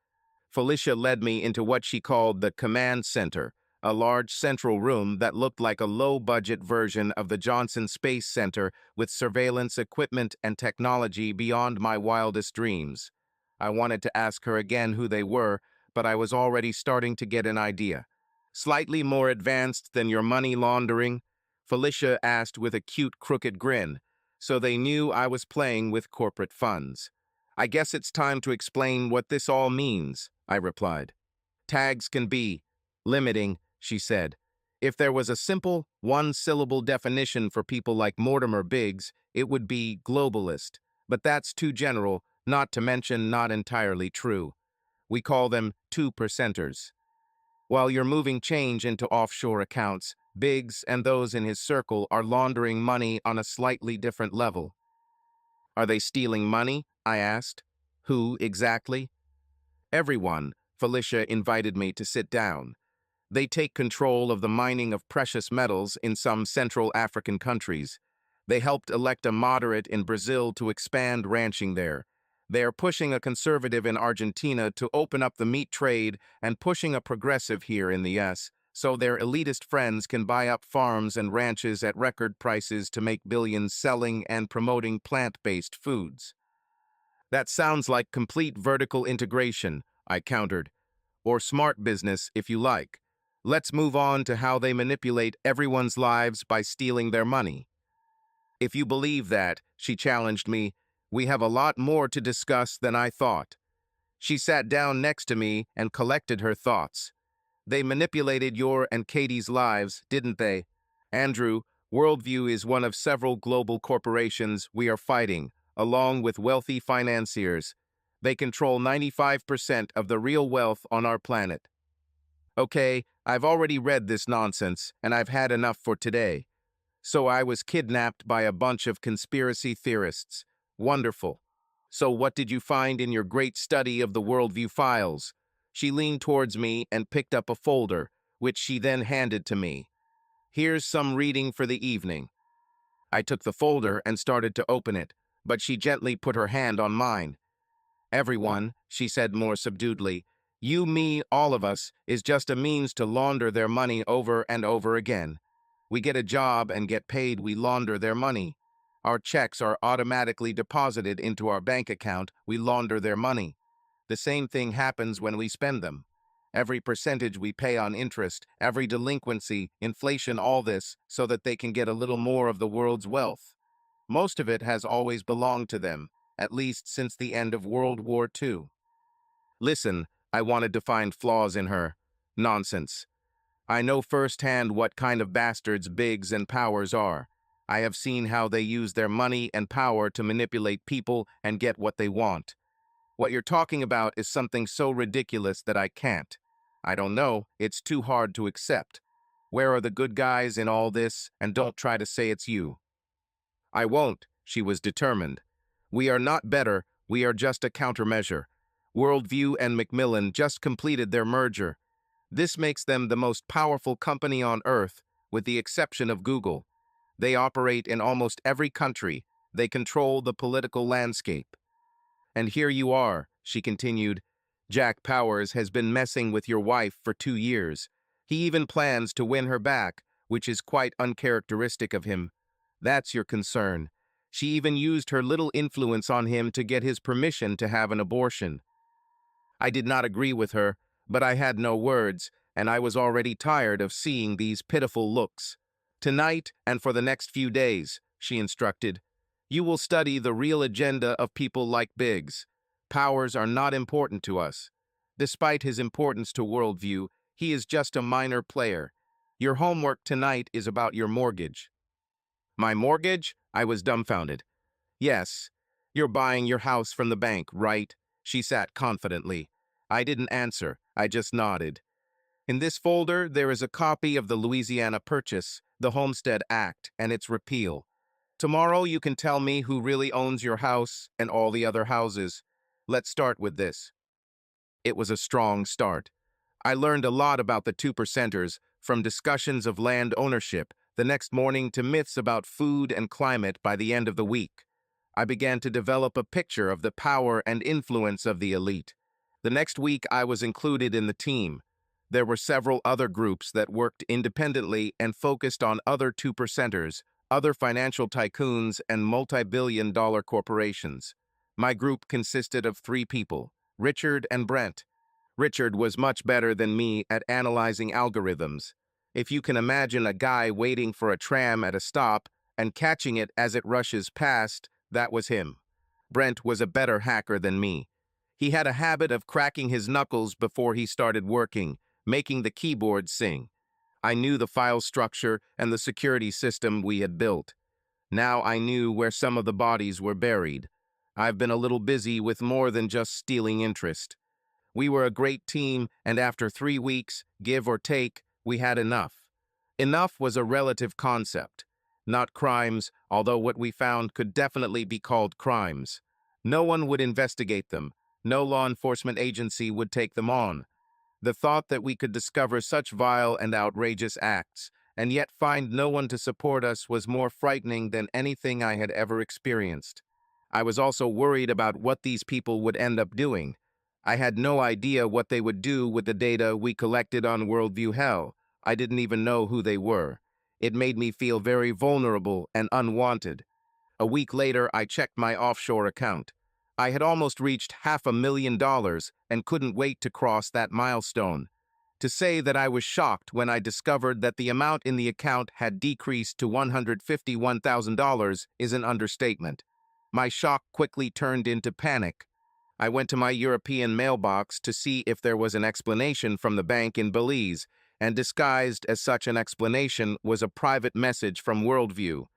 Felicia led me into what she called the command center, a large central room that looked like a low-budget version of the Johnson Space Center with surveillance equipment and technology beyond my wildest dreams. I wanted to ask her again who they were, but I was already starting to get an idea. Slightly more advanced than your money laundering? Felicia asked with a cute, crooked grin, so they knew I was playing with corporate funds. I guess it's time to explain what this all means, I replied. Tags can be limiting, she said. If there was a simple, one-syllable definition for people like Mortimer Biggs, it would be globalist. But that's too general, not to mention not entirely true. We call them two-percenters. While you're moving change into offshore accounts, Biggs and those in his circle are laundering money on a slightly different level. Are they stealing money? I asked. Who, exactly? Everyone. Felicia invited me to sit down. They take control of the mining of precious metals in some Central African countries. They helped elect a moderate in Brazil to expand ranching there. They are pushing a conservative in Argentina to open up the meat trade and pushing a progressive here in the US, so their elitist friends can buy up farms and ranches at record prices to make billions selling and promoting plant-based foods. That sounds like complete vertical integration, I countered. Or smart business, if you like. Let's move on to how they manipulate everyone's lives by stealing their money. If you believe that, she challenged me, we have a lot more to discuss than I thought. She sat down next to me and collected her thoughts. They manipulated your and Katie's lives, didn't they? Andrew, Worldview is one of several global corporations we are fighting, along with wealthy financiers. They control 95% of the real wealth on our planet. Okay, I've already read this nonsense, and I've had enough for today. So I was kidnapped by a bunch of conspiracy theorists. Wonderful. So what did you find in your great study of the Worldview files? She leaned towards me and picked up a folder, which she then handed to me. Here's some reading for the evening. I took the folder and started to open it, but she gently put her hand on mine. Everyone, she said more subduedly, you, me, all of us, is just a means to launder their money over and over again. We get a job and get paid, we launder their money. Our checks are automatically deposited into our bank account, we launder their money. The same thing happens when we spend them. Every percentage we pay on interest, every delinquency, inflation, all this, so that they can get a little more of the world's wealth. Most of it has always belonged to them, at least since the end of World War II. Listen, I wanted to find flaws in her. Nonsense. I know firsthand what kind of bastards Biggs and Powers are. I have seen how they use their money and power to manipulate people and get what they want. What you're talking about is something so ridiculous that I can't. I don't know, it's too hard to accept. Where are the good guys in all this, and don't try to say it's you. I won't, she was determined. We are not better, we are just a countermeasure. Worldview and Macmillan just completed their merger. This makes them the most powerful company on Earth, with the exception of Google. They operate in almost every country. They control the political landscape. And here you are, she continued. Jack Powers has been messing with your wife for 2 years. He even plans to win her back, which is quite uncharacteristic of him. That's your concern. She even used her little influence on him to get his permission to have an abortion. I did not agree with her, but I had no words, and I was already tired of seeing these pitiful looks. Tonight and for the next few days, she instructed. You will study the real agenda of people like Biggs. Powers are not important to us. Despite his importance to worldview, he is just a minor player. Your homework tonight is about your mortgage. My mortgage? I was dumbfounded. Yes, you're buying your house from the bank, right? She sat confidently. I didn't answer, I just nodded. In this folder, there is a copy of the Louisiana Purchase, the Homestead Act, and its repeal. Tomorrow you can tell me who really owns your house and all the other houses. Let's start with this. It was a strong start. I learned a lot about the two percenters, from discussions of land ownership the next morning to myths about food and climate by the end of the week. I began to develop a picture of the power and influence of the elite. The next week I was included in the team. There were several other groups that worked independently and focused on other two percenters, other financial tycoons, and multi-billion-dollar corporations. My group consisted of 3 people, Richard and Brent. Richard was much better than me at analyzing algorithms. If you can imagine a guy waiting for a tram at a stop and catching it as it rushes past, that was him. Brent was a better hacker than me. He had a habit of cracking his knuckles before he started working, making the keyboard sing. I knew the file structure and the security system we had built. Now I knew where some of the bodies were buried. I've been a little busy with more than just stealing interest. We were a great team, and after 3 weeks, give or take, we had enough. Enough was a relative concept. Not crimes, although what we found could definitely be called crimes. No one would investigate them. No law enforcement agency would take them on. The thought that we could discover such vile and outrageous acts, and yet find no one to support us, was more frightening than anything I had ever experienced. I was also worried about what these people would end up doing. I had no idea what they would do with the data we collected on Worldview Hell. I didn't even know who they were. It made me feel very vulnerable and unwanted. A week later, I checked my offshore account. I had almost reached $500,000 and couldn't wait to cross that milestone. To say that I was shocked when I discovered that the amount in the account had decreased to $151,000 is an understatement. My shock quickly turned into panic. I went to my European mailbox to see if there was an explanation from the bank in Belize, and disguised as such an explanation was a private message from Worldview.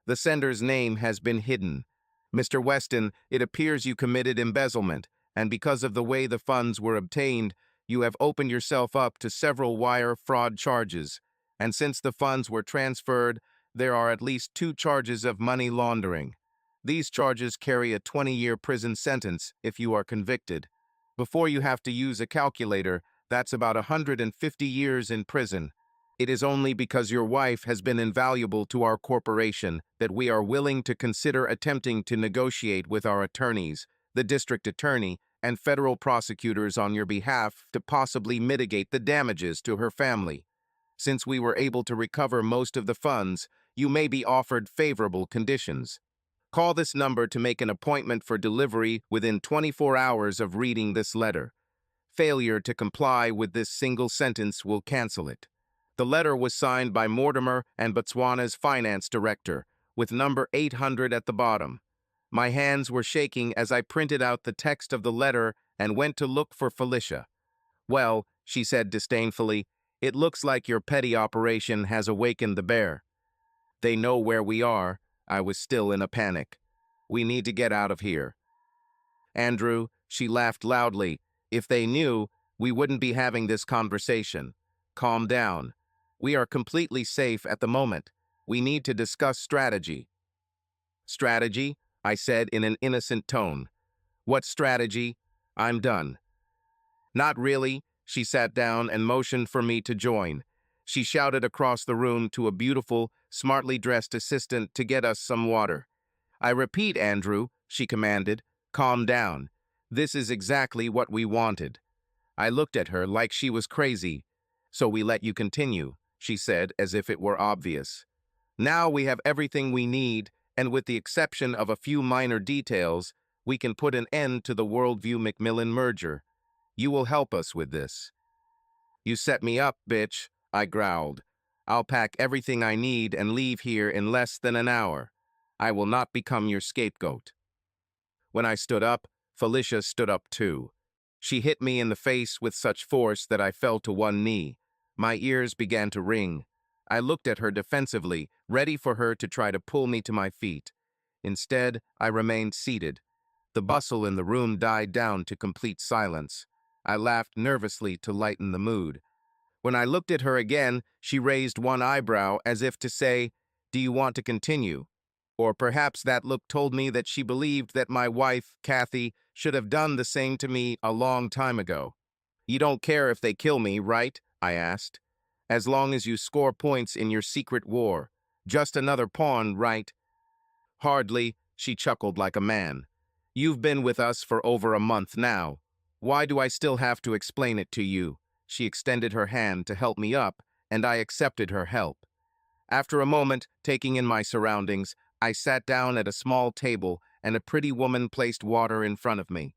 The sender's name has been hidden. Mr. Weston, it appears you committed embezzlement, and because of the way the funds were obtained, you have opened yourself up to several wire fraud charges. And since the funds were transferred, there are at least 2 charges of money laundering. These charges carry a 20-year prison sentence if you are convicted. Before you have to use a calculator, that's about 150 years in prison. It is only because your wife has been invaluable to our corporation that we are willing to consider attempting to negotiate with our attorneys, the district attorney, and federal prosecutors on your behalf to possibly mitigate the damages to her family. Since we were able to recover most of the funds, you may be offered favorable conditions. Call this number to make an appointment for delivery within 24 hours of reading this letter. Failure to comply with this single sentence will cancel it. The letter was signed by Mortimer and Botswana's finance director, with number 800 at the bottom. My hands were shaking as I printed out the text of the letter and went to look for Felicia. Well, she said disdainfully, it looks like your petty operation has awakened the bear. They know where we are. I was still in a panic. We need to get out of here. Andrew, she laughed loudly. If they knew, we wouldn't be having this conversation. Calm down. We are completely safe at the moment. We need to discuss strategy. Strategy? I said in an innocent tone. What strategy? I'm done. Not really. She sat down and motioned for me to join. She shouted across the room to a beautiful, smartly dressed assistant to get us some water. I repeat, Andrew, she commanded, calm down. This is exactly what we wanted. I looked at her like she was crazy. So we let you continue, she said, as if it were obvious. Now we have everything we need, and with the exception of a few minor details, we can put an end to the Worldview Macmillan merger. You will help us with this. You set me up, bitch, I growled. I'll pack everything I need and leave here in less than an hour. I will not become your scapegoat. When I stood up, Felicia stood up too. She hit me in the face with such force that I fell to one knee. My ears began to ring. I looked at her defensively, ready for her to try to pull me to my feet. Instead, I remained seated. The bustle in the room died down to complete silence. I laughed nervously to lighten the mood. When I looked at her again, she raised one eyebrow as if to say, "Do you want to continue?" Or perhaps that look told me that she believed that my wife, Kathy, should have done the same to me a long time ago. "You don't care if they kill me, right?" I asked. "As long as you score points in your secret war. Just another pawn, right?" "Hardly," she chuckled like a man. "You've been with us for over a month now. Why do I still have to explain it to you?" She extended her hand to help me up, and I accepted her help. After a moment, taking in my surroundings, I sat down at a small table and a pretty woman placed water in front of me.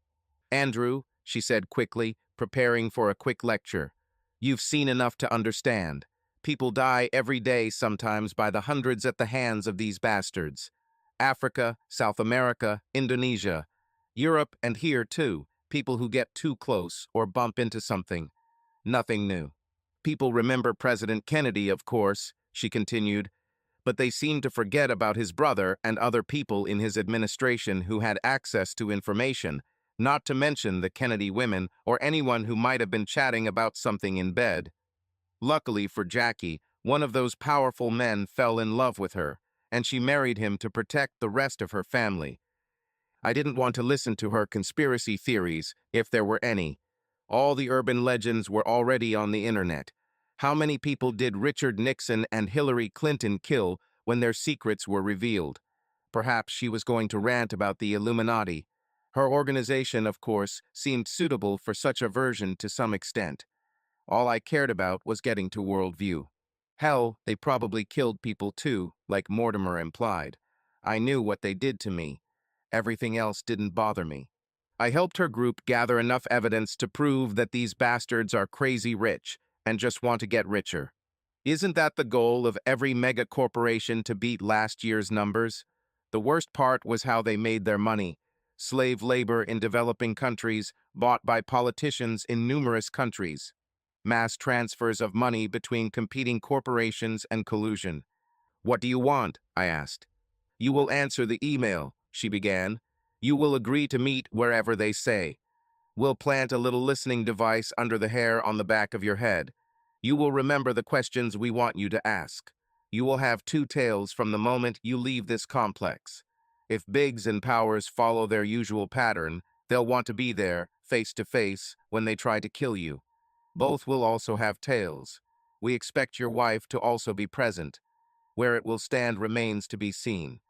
"Andrew," she said quickly, preparing for a quick lecture, "you've seen enough to understand. People die every day sometimes by the hundreds at the hands of these bastards. Africa, South America, Indonesia, Europe, and here too, people who get too close or bump into something. Nothing new. People remember President Kennedy, of course," she continued, "but they seem to forget about his brother and other people in his administration who had access to information, not to mention the Kennedy women or anyone who might have been chatting about something in bed. Luckily for Jackie, one of those powerful men fell in love with her, and she married him to protect the rest of her family. I didn't want to listen to her conspiracy theories, if there were any. All the urban legends were already on the internet. How many people did Richard Nixon and Hillary Clinton kill when their secrets were revealed? Perhaps she was going to rant about the Illuminati. Her organization, of course, seemed suitable for such a version to some extent. All I cared about was getting to worldview. Hell, they probably killed people too, like Mortimer implied. I knew what they did to me. Everything else didn't bother me. I helped her group gather enough evidence to prove that these bastards are crazy rich and just want to get richer. Isn't that the goal of every mega corporation, to beat last year's numbers? The worst part was how they made their money. Slave labor in developing countries bought by politicians in numerous countries. Mass transfers of money between competing corporations and collusion. "What do you want?" I asked. "You will answer the email," she began. "You will agree to meet wherever they say. We'll plant a little listening device under the hair on the back of your head. You will remember the questions we want you to ask. You will have two tails from the moment you leave this complex. If Biggs and Powers follow their usual pattern, they'll want to be there, face to face, when they try to kill you. Both will also have tails. We expect your wife to also be present. Where it will stand remains to be seen.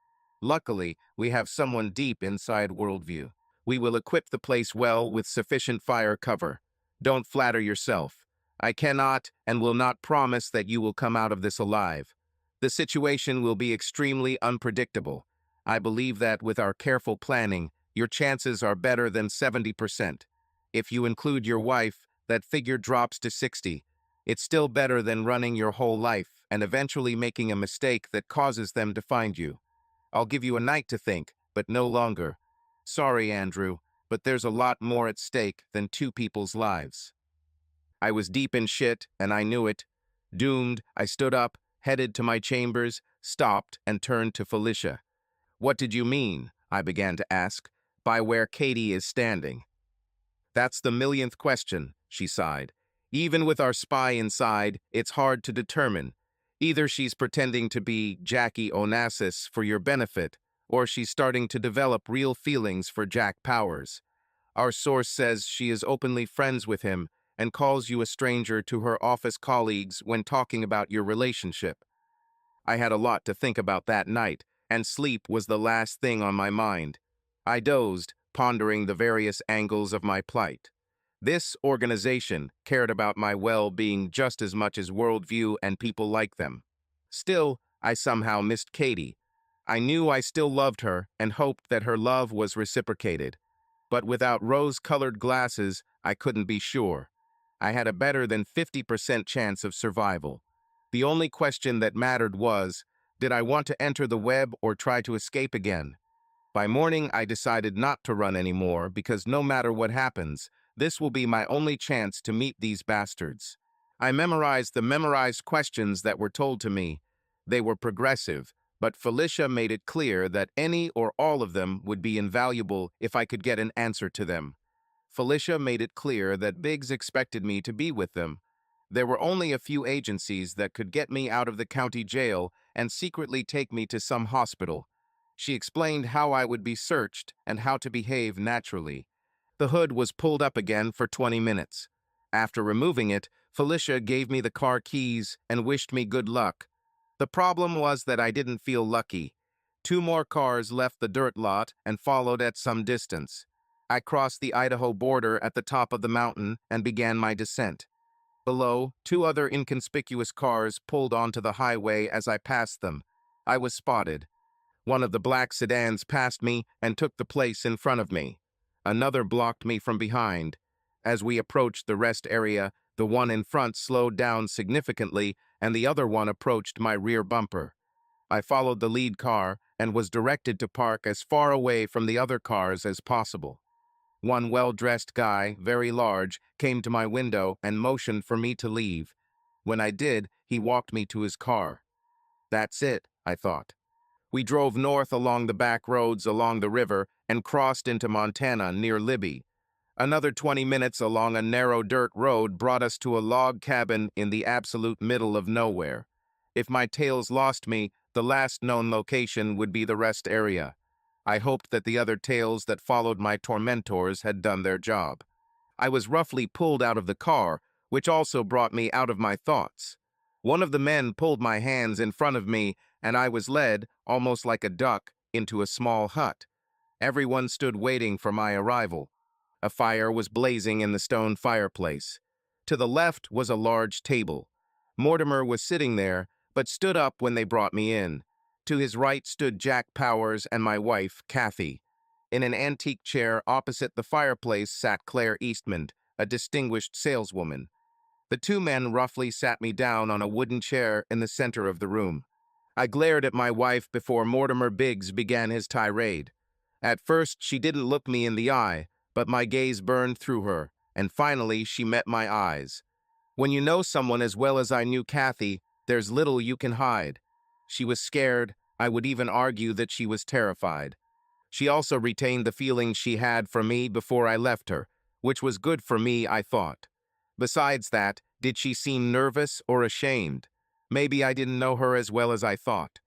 Luckily, we have someone deep inside worldview. We will equip the place well with sufficient fire cover. Don't flatter yourself. I cannot and will not promise that you will come out of this alive. The situation will be extremely unpredictable. I believe that with our careful planning, your chances are better than 70%. If you include your wife, that figure drops to 60. It's still better than running your whole life and eventually making a mistake that causes them to find you. I'll give you a night to think, but no longer. Sorry, Andrew, but there's a lot more at stake than two people's lives." I was deep in shit, and I knew it. Doomed, I stood up, headed to my chambers, stopped, and turned to Felicia. "What did you mean," I began to ask, "by where Katie is standing?" "That's the millionth question," she sighed. "Even with our spy inside, it's hard to determine. Either she's pretending to be Jackie Onassis for your benefit, or she's starting to develop real feelings for Jack Powers. Our source says she is openly friends with him and calls you a stranger to her office colleagues when talking about your relationship." I had a lot to think about that night, and sleep was the last thing on my mind. I dozed, pondering the various angles of my plight. This organization cared about my well-being just as much as worldview and people like them. Still, I somehow missed Katie. I knew I still loved her and hoped that her love was reciprocated. But without rose-colored glasses, I couldn't be sure. I had a better than 50% chance of survival. The only question that mattered was, Did I want to enter the web or try to escape again? By morning, I decided not to run anymore because no matter what happens, this will be my only chance to meet these bastards. I memorized the memorized questions that were told to me. They were progressive, but Felicia made it clear that any or all of them would be invaluable if I could get an answer to them. Felicia made it clear that Biggs expected me to be with them. There were only a few agencies that could get me out of the county jail and secretly take me to some hospital. She explained how I would be searched and how to behave naturally. The hood was pulled up again for 20 minutes. After removing it, Felicia gave me the car keys and wished me good luck. The problem was that I didn't feel lucky. Two more cars left the dirt lot and followed at some distance. I crossed the Idaho border at the top of the mountain and began my descent. Below, two other inconspicuous cars pulled onto the highway as I passed them. I was spotted. One of the black sedans passed me and took the place in front of me. Another blocked me from behind. As we approached the rest area, the one in front slowed down significantly and the other one approached my rear bumper. I followed the lead car and was directed to park as far away from the other cars as possible. One well-dressed guy, very large, came to my window and motioned for me to leave. When I did, he walked me to his car. That's it, I thought. We drove north along the back roads along the river and crossed into Montana near Libby. Another 20 minutes along a narrow dirt road brought us to a log cabin in the absolute middle of nowhere. If my tails lost me, the last known location would be the rest area. I hoped that the other tails that followed my tormentors had done their job. I was roughly pulled out of the car, which also brought me out of my thoughts. One of the men pulled my hands in front of me, and I was led, almost like a duck, into a small hut. Everyone stood waiting for my arrival. A fire was blazing in the stone fireplace. To the left was a large table. Mortimer was sitting there, but stood up when they brought me in. To his right stood Jack Powers and my wife, Kathy. In an antique chair opposite the fireplace sat Claire Eastman, a distinguished saleswoman. The two men roughly sat me down on a wooden chair in the center of the room. I glared at my wife before Mortimer Biggs began his tirade. At first, she didn't look me in the eye, but my gaze burned through her, and finally she met my eyes. When you know someone as well as I knew Kathy, there's little you can hide. She was scared. I would even argue that she was terrified. She also retained the feeling she had for me before I left her, which was good for me, I thought. Besides that, did she seem nervous or ashamed? Maybe I didn't know her as well as I thought.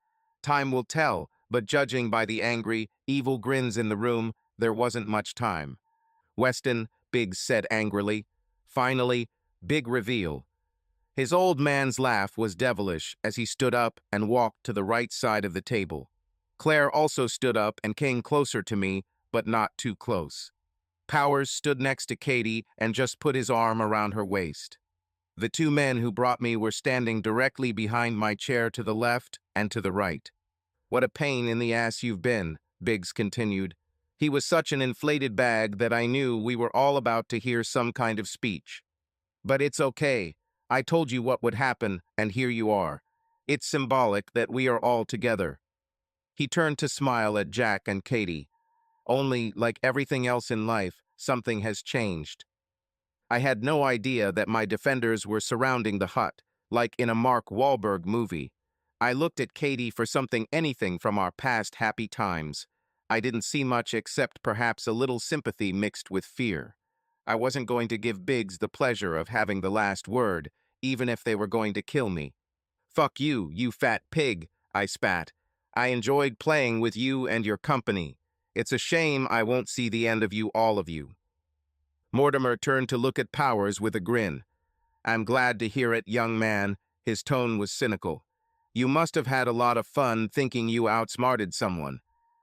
Time will tell, but judging by the angry, evil grins in the room, there wasn't much time. Weston, Biggs said angrily. Finally, big reveal. His old man's laugh was devilish as he stood up and walked to the right side of the table. Claire also stood up and came closer to me, but not too close. Powers stood next to Katie and just put his arm around her waist. The two men who brought me were standing directly behind my chair to the left and to the right. What a pain in the ass you've been, Biggs continued. He was such an inflated bag that I knew we were all about to hear some kind of speech. But it's okay. I told you what would happen, and here you are. It's symbolic that we are all together. He turned to smile at Jack and Katie. Only, like everything else in life, something has changed. I had no idea that my defenders were surrounding the hut, like in a Mark Wahlberg movie. I looked at Katie for anything from our past happy times. I didn't see much except perhaps a little sympathy mixed with fear. I wasn't going to give Biggs the pleasure of having the last word, even if they were going to kill me. "Fuck you, you fat pig," I spat. "I enjoyed playing with you and your company. It's a shame I won't see the end of you, all of you." Mortimer turned to look at Powers with a grin. "I'm glad to hear it, young man." His tone was cynical. "You must have had a lot of fun thinking you outsmarted someone.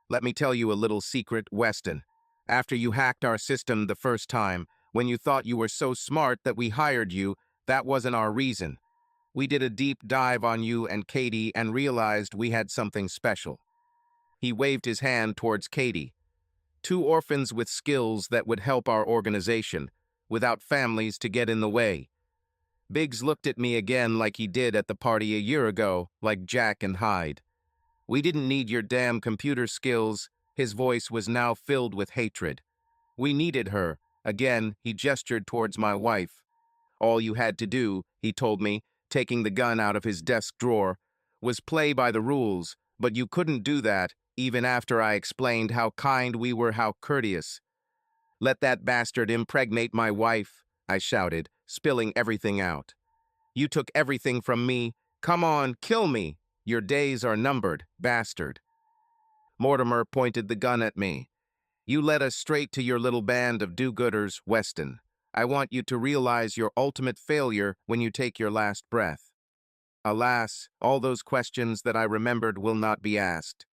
Let me tell you a little secret, Weston. After you hacked our system the first time, when you thought you were so smart that we hired you, that wasn't our reason. We did a deep dive on you and Katie and realized we had something special." He waved his hand towards Katie. "Two orphans with skills that would help our organization, without families to get in the way." Biggs looked at me again like he did at the party a year ago, like Jack and Hyde. We didn't need your damn computer skills. His voice was now filled with hatred. We needed her. Again, he gestured towards my wife. All you had to do, he told me, taking the gun out of his desk drawer, was play by the rules, but you couldn't do that, even after I explained how kind we were, how courteous. Let that bastard impregnate my wife, I shouted, spilling everything out. You took everything from me. Come on, kill me. Your days are numbered, bastard. Mortimer pointed the gun at me. You led us straight to your little band of do-gooders, Weston. I want you to realize your ultimate failure when you take your last breath. Alas, all those questions that I remembered will not be asked.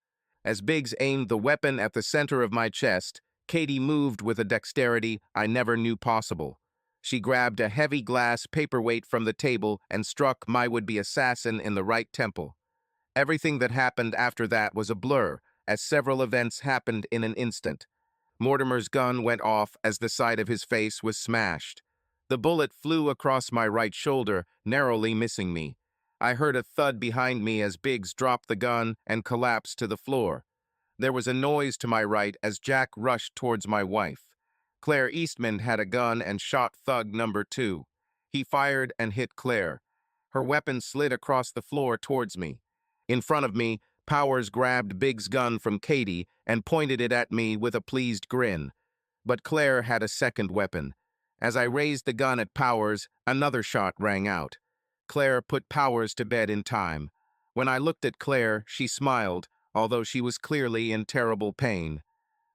As Biggs aimed the weapon at the center of my chest, Katie moved with a dexterity I never knew possible. She grabbed a heavy glass paperweight from the table and struck my would-be assassin in the right temple. Everything that happened after that was a blur, as several events happened in an instant. Mortimer's gun went off as the side of his face was smashed. The bullet flew across my right shoulder, narrowly missing me. I heard a thud behind me as Biggs dropped the gun and collapsed to the floor. There was a noise to my right as Jack rushed towards my wife. Claire Eastman had a gun and shot thug number 2. He fired and hit Claire. Her weapon slid across the floor towards me. In front of me, Powers grabbed Biggs' gun from Katie and pointed it at me with a pleased grin. But Claire had a second weapon. As I raised the gun at Powers, another shot rang out. Claire put Powers to bed in time. When I looked at Claire, she smiled, although she was clearly in terrible pain.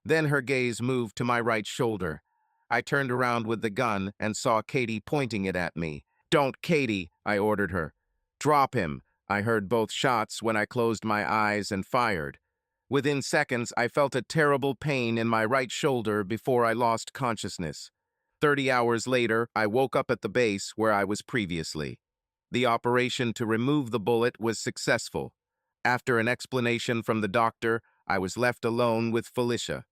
Then her gaze moved to my right shoulder. I turned around with the gun and saw Katie pointing it at me. "Don't, Katie," I ordered her. "Drop him." I heard both shots when I closed my eyes and fired. Within seconds, I felt a terrible pain in my right shoulder before I lost consciousness. 30 hours later, I woke up at the base where I was previously. The operation to remove the bullet was successful. After an explanation from the doctor, I was left alone with Felicia.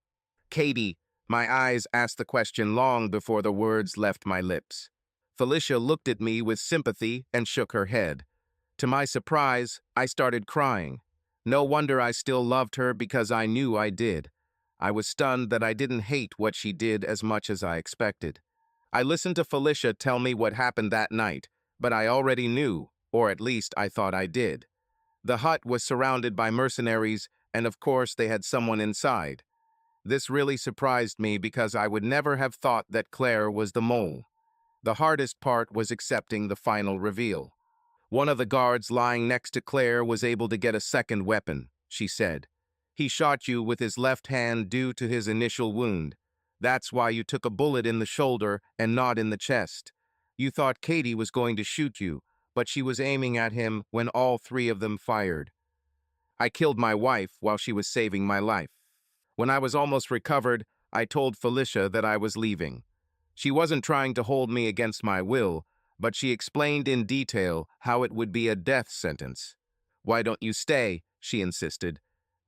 "Katie," my eyes asked the question long before the words left my lips. Felicia looked at me with sympathy and shook her head. To my surprise, I started crying. No wonder I still loved her, because I knew I did. I was stunned that I didn't hate what she did as much as I expected. I listened to Felicia tell me what happened that night, but I already knew, or at least I thought I did. The hut was surrounded by mercenaries, and of course they had someone inside. This really surprised me because I would never have thought that Claire was the mole. The hardest part was accepting the final reveal. One of the guards lying next to Claire was able to get a second weapon, she said. He shot you with his left hand due to his initial wound. That's why you took a bullet in the shoulder and not in the chest. You thought Katie was going to shoot you, but she was aiming at him when all 3 of them fired. I killed my wife while she was saving my life. When I was almost recovered, I told Felicia that I was leaving. She wasn't trying to hold me against my will, but she explained in detail how it would be a death sentence. "Why don't you stay?" she insisted.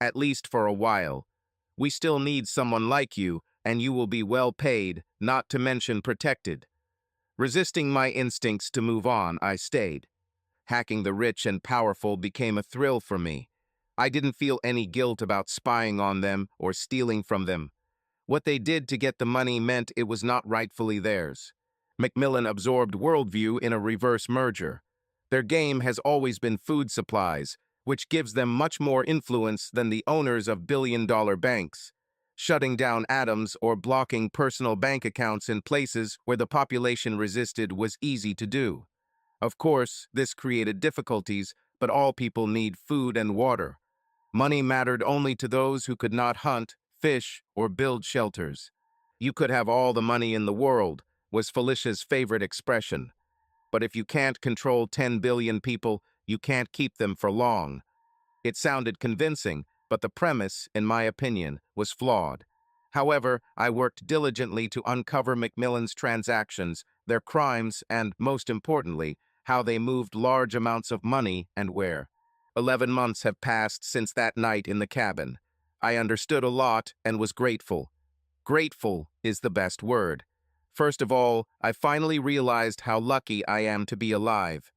"At least for a while. We still need someone like you, and you will be well paid, not to mention protected." Resisting my instincts to move on, I stayed. Hacking the rich and powerful became a thrill for me. I didn't feel any guilt about spying on them or stealing from them. What they did to get the money meant it was not rightfully theirs. Macmillan absorbed Worldview in a reverse merger. Their game has always been food supplies, which gives them much more influence than the owners of billion-dollar banks. Shutting down atoms or blocking personal bank accounts in places where the population resisted was easy to do. Of course, this created difficulties, but all people need food and water. Money mattered only to those who could not hunt, fish, or build shelters. "You could have all the money in the world," was Felicia's favorite expression. "But if you can't control 10 billion people, you can't keep them for long." It sounded convincing, but the premise, in my opinion, was flawed. However, I worked diligently to uncover Macmillan's transactions, their crimes, and, most importantly, how they moved large amounts of money and where. 11 months have passed since that night in the cabin. I understood a lot and was grateful. Grateful is the best word. First of all, I finally realized how lucky I am to be alive.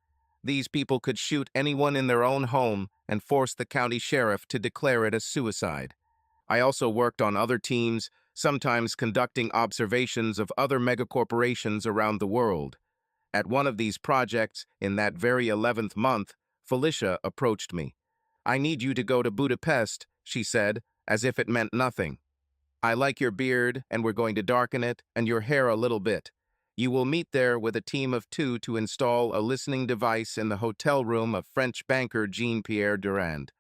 These people could shoot anyone in their own home and force the county sheriff to declare it a suicide. I also worked on other teams, sometimes conducting observations of other megacorporations around the world. At one of these projects, in that very 11th month, Felicia approached me. "I need you to go to Budapest," she said, as if it meant nothing. "I like your beard, and we're going to darken it, and your hair a little bit. You will meet there with a team of 2 to install a listening device in the hotel room of French banker Jean-Pierre Durand.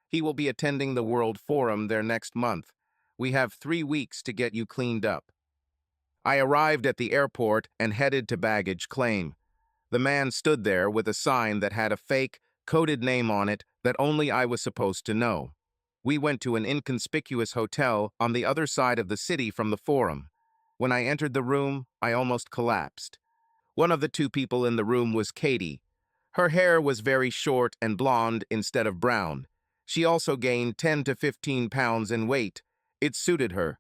He will be attending the World Forum there next month. We have 3 weeks to get you cleaned up." I arrived at the airport and headed to baggage claim. The man stood there with a sign that had a fake, coded name on it that only I was supposed to know. We went to an inconspicuous hotel on the other side of the city from the forum. When I entered the room, I almost collapsed. One of the 2 people in the room was Katie. Her hair was very short and blonde instead of brown. She also gained 10 to 15 pounds in weight. It suited her.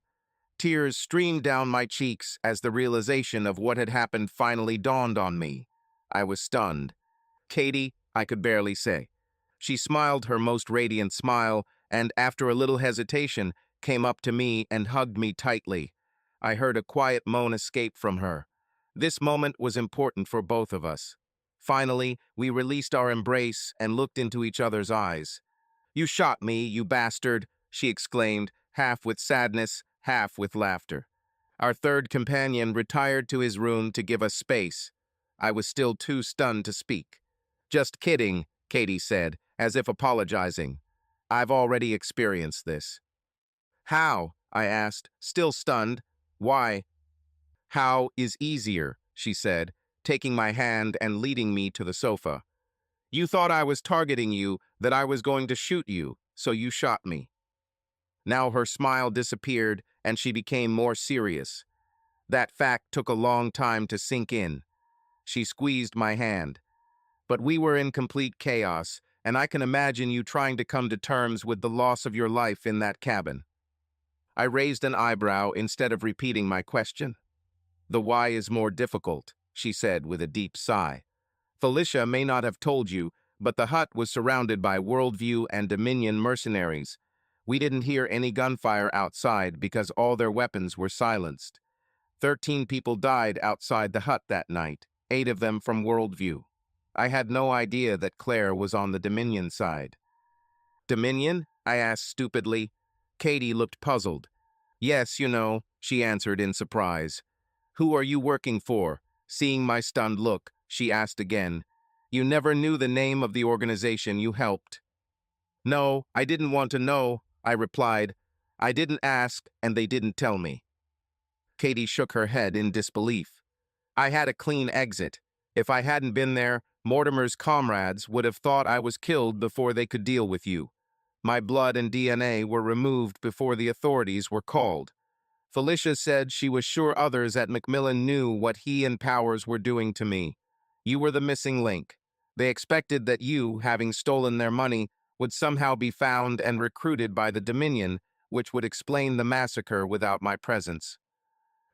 Tears streamed down my cheeks as the realization of what had happened finally dawned on me. I was stunned. "Katie," I could barely say. She smiled her most radiant smile and, after a little hesitation, came up to me and hugged me tightly. I heard a quiet moan escape from her. This moment was important for both of us. Finally, we released our embrace and looked into each other's eyes. "You shot me, you bastard," she exclaimed, half with sadness, half with laughter. Our third companion retired to his room to give us space. I was still too stunned to speak. "Just kidding," Katie said, as if apologizing. "I've already experienced this." "How?" I asked, still stunned. "Why?" "How is easier," she said, taking my hand and leading me to the sofa. "You thought I was targeting you, that I was going to shoot you, so you shot me." Now her smile disappeared, and she became more serious. That fact took a long time to sink in. She squeezed my hand. "But we were in complete chaos, and I can imagine you trying to come to terms with the loss of your life in that cabin." I raised an eyebrow instead of repeating my question. "The why is more difficult," she said with a deep sigh. "Felicia may not have told you, but the hut was surrounded by Worldview and Dominion mercenaries. We didn't hear any gunfire outside because all their weapons were silenced. 13 people died outside the hut that night, 8 of them from Worldview. I had no idea that Claire was on the Dominion side." "Dominion?" I asked stupidly. Katie looked puzzled. "Yes, you know," she answered in surprise. "Who are you working for?" Seeing my stunned look, she asked again. "You never knew the name of the organization you helped?" "No, I didn't want to know," I replied. "I didn't ask, and they didn't tell me." Katie shook her head in disbelief. "I had a clean exit. If I hadn't been there, Mortimer's comrades would have thought I was killed before they could deal with you. My blood and DNA were removed before the authorities were called. Felicia said she was sure others at Macmillan knew what he and Powers were doing to me. You were the missing link. They expected that you, having stolen their money, would somehow be found and recruited by the Dominion, which would explain the massacre without my presence."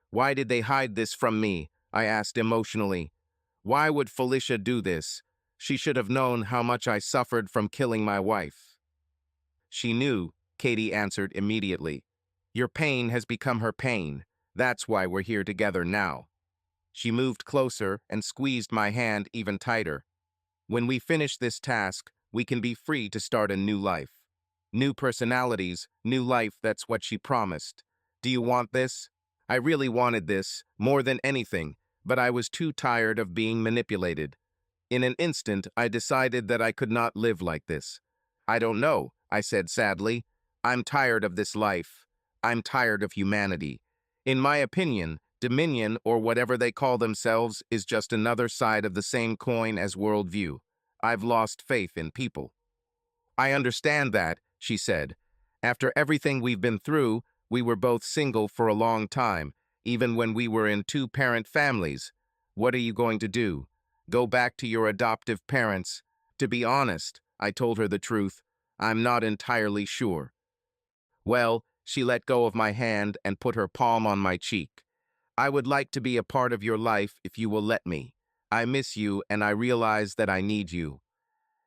"Why did they hide this from me?" I asked emotionally. "Why would Felicia do this? She should have known how much I suffered from killing my wife." "She knew," Katie answered immediately. "Your pain has become her pain. That's why we're here together now." She moved closer and squeezed my hand even tighter. "When we finish this task, we can be free to start a new life. New personalities, new life, that's what she promised. Do you want this?" I really wanted this, more than anything, but I was too tired of being manipulated. In an instant, I decided that I could not live like this. "I don't know," I said sadly. "I'm tired of this life. I'm tired of humanity. In my opinion, Dominion, or whatever they call themselves, is just another side of the same coin as Worldview. I've lost faith in people." "I understand that," she said. "After everything we've been through, we were both single for a long time, even when we were in 2-parent families. What are you going to do? Go back to your adoptive parents?" "To be honest," I told her the truth, "I'm not entirely sure." "Well," she let go of my hand and put her palm on my cheek. "I would like to be a part of your life if you will let me. I miss you and I realize that I need you."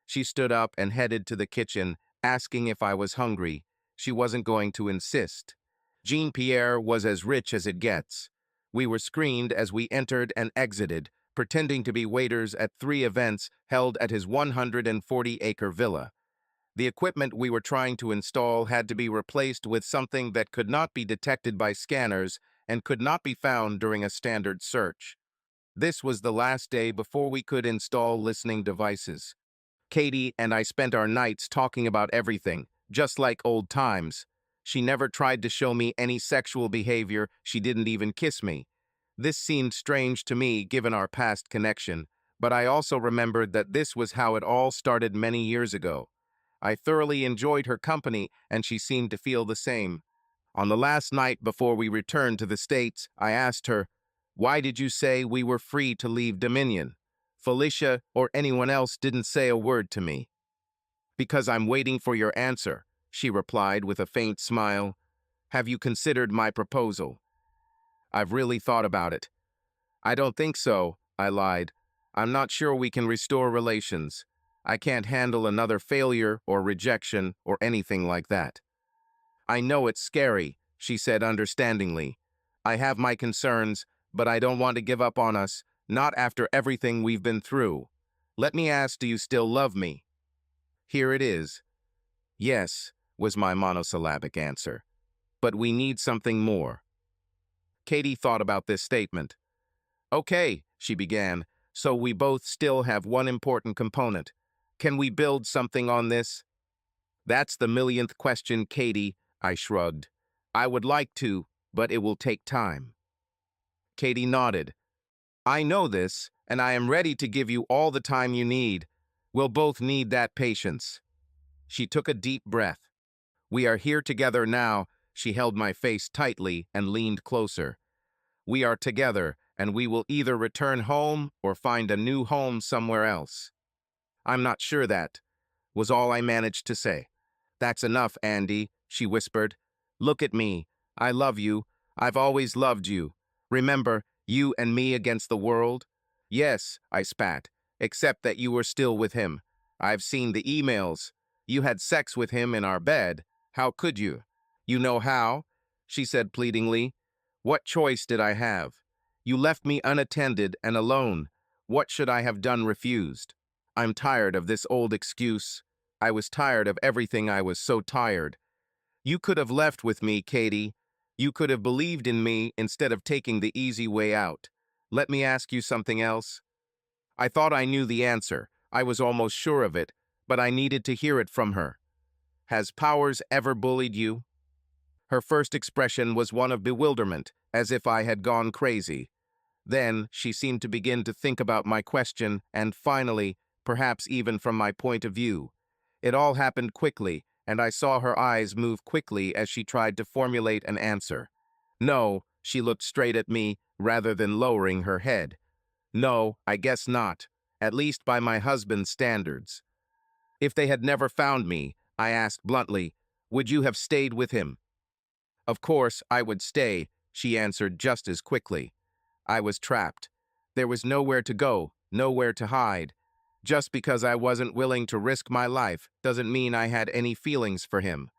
She stood up and headed to the kitchen, asking if I was hungry. She wasn't going to insist. Jean-Pierre was as rich as it gets. We were screened as we entered and exited, pretending to be waiters at 3 events held at his 140-acre villa. The equipment we were trying to install had to be replaced with something that could not be detected by scanners and could not be found during a standard search. This was the last day before we could install listening devices. Katie and I spent our nights talking about everything, just like old times. She never tried to show me any sexual behavior, she didn't even kiss me. This seemed strange to me given our past connection, but I also remembered that this was how it all started many years ago. I thoroughly enjoyed her company, and she seemed to feel the same. On the last night before we returned to the States, I asked her, "Why did you say we were free to leave Dominion?" Felicia or anyone else didn't say a word to me. "Because I'm waiting for your answer," she replied with a faint smile. "Have you considered my proposal?" "I've really thought about it." "I don't think so," I lied. "I'm not sure we can restore relations. I can't handle another failure or rejection or anything like that." "I know it's scary," she said understandingly. "I have my concerns, but I don't want to give up on us, not after everything we've been through. Let me ask, do you still love me?" Here it is. "Yes," was my monosyllabic answer. "But we need something more." Katie thought about this statement. "Okay," she began, "so we both still have one important component. Can we build something on this?" "That's the millionth question, Katie," I shrugged. "I would like to, but it will take time." Katie nodded. "I know this, and I am ready to give you all the time you need. We'll both need that patience." She took a deep breath. "We are here together now." She held my face tightly and leaned closer. "We are together, and we will either return home or find a new home somewhere else." "I'm not sure that," was all I managed to say. "That's enough, Andy," she whispered. "Look at me. I love you. I've always loved you. Remember, you and me against the world?" "Yes," I spat, "except that you were still with him. I've seen the emails. You had sex with him in our bed. How could you?" "You know how?" she said pleadingly. "What choice did I have? You left me unattended and alone. What should I have done refused?" I'm tired of this old excuse. I was tired of everything. I was so tired. "You could have left with me, Katie. You could have believed in me instead of taking the easy way out. Let me ask you something else." I thought I knew the answer. I was almost sure of it, but I needed to hear it from her. "Has Powers ever bullied you?" Her first expression was one of bewilderment, as if I had gone crazy. Then she seemed to begin to think about my question, and finally, perhaps even from my point of view. It all happened quickly, and I saw her eyes move quickly as she tried to formulate an answer. "No," she looked straight at me, rather than lowering her head. "No, I guess not, at least by my husband's standards." "If they had never found me," I asked bluntly, "would you have stayed with him?" "Of course, I would stay," she answered just as quickly. I was trapped. There was nowhere to go, nowhere to hide. Just because I wasn't willing to risk my life doesn't mean I had any feelings for him.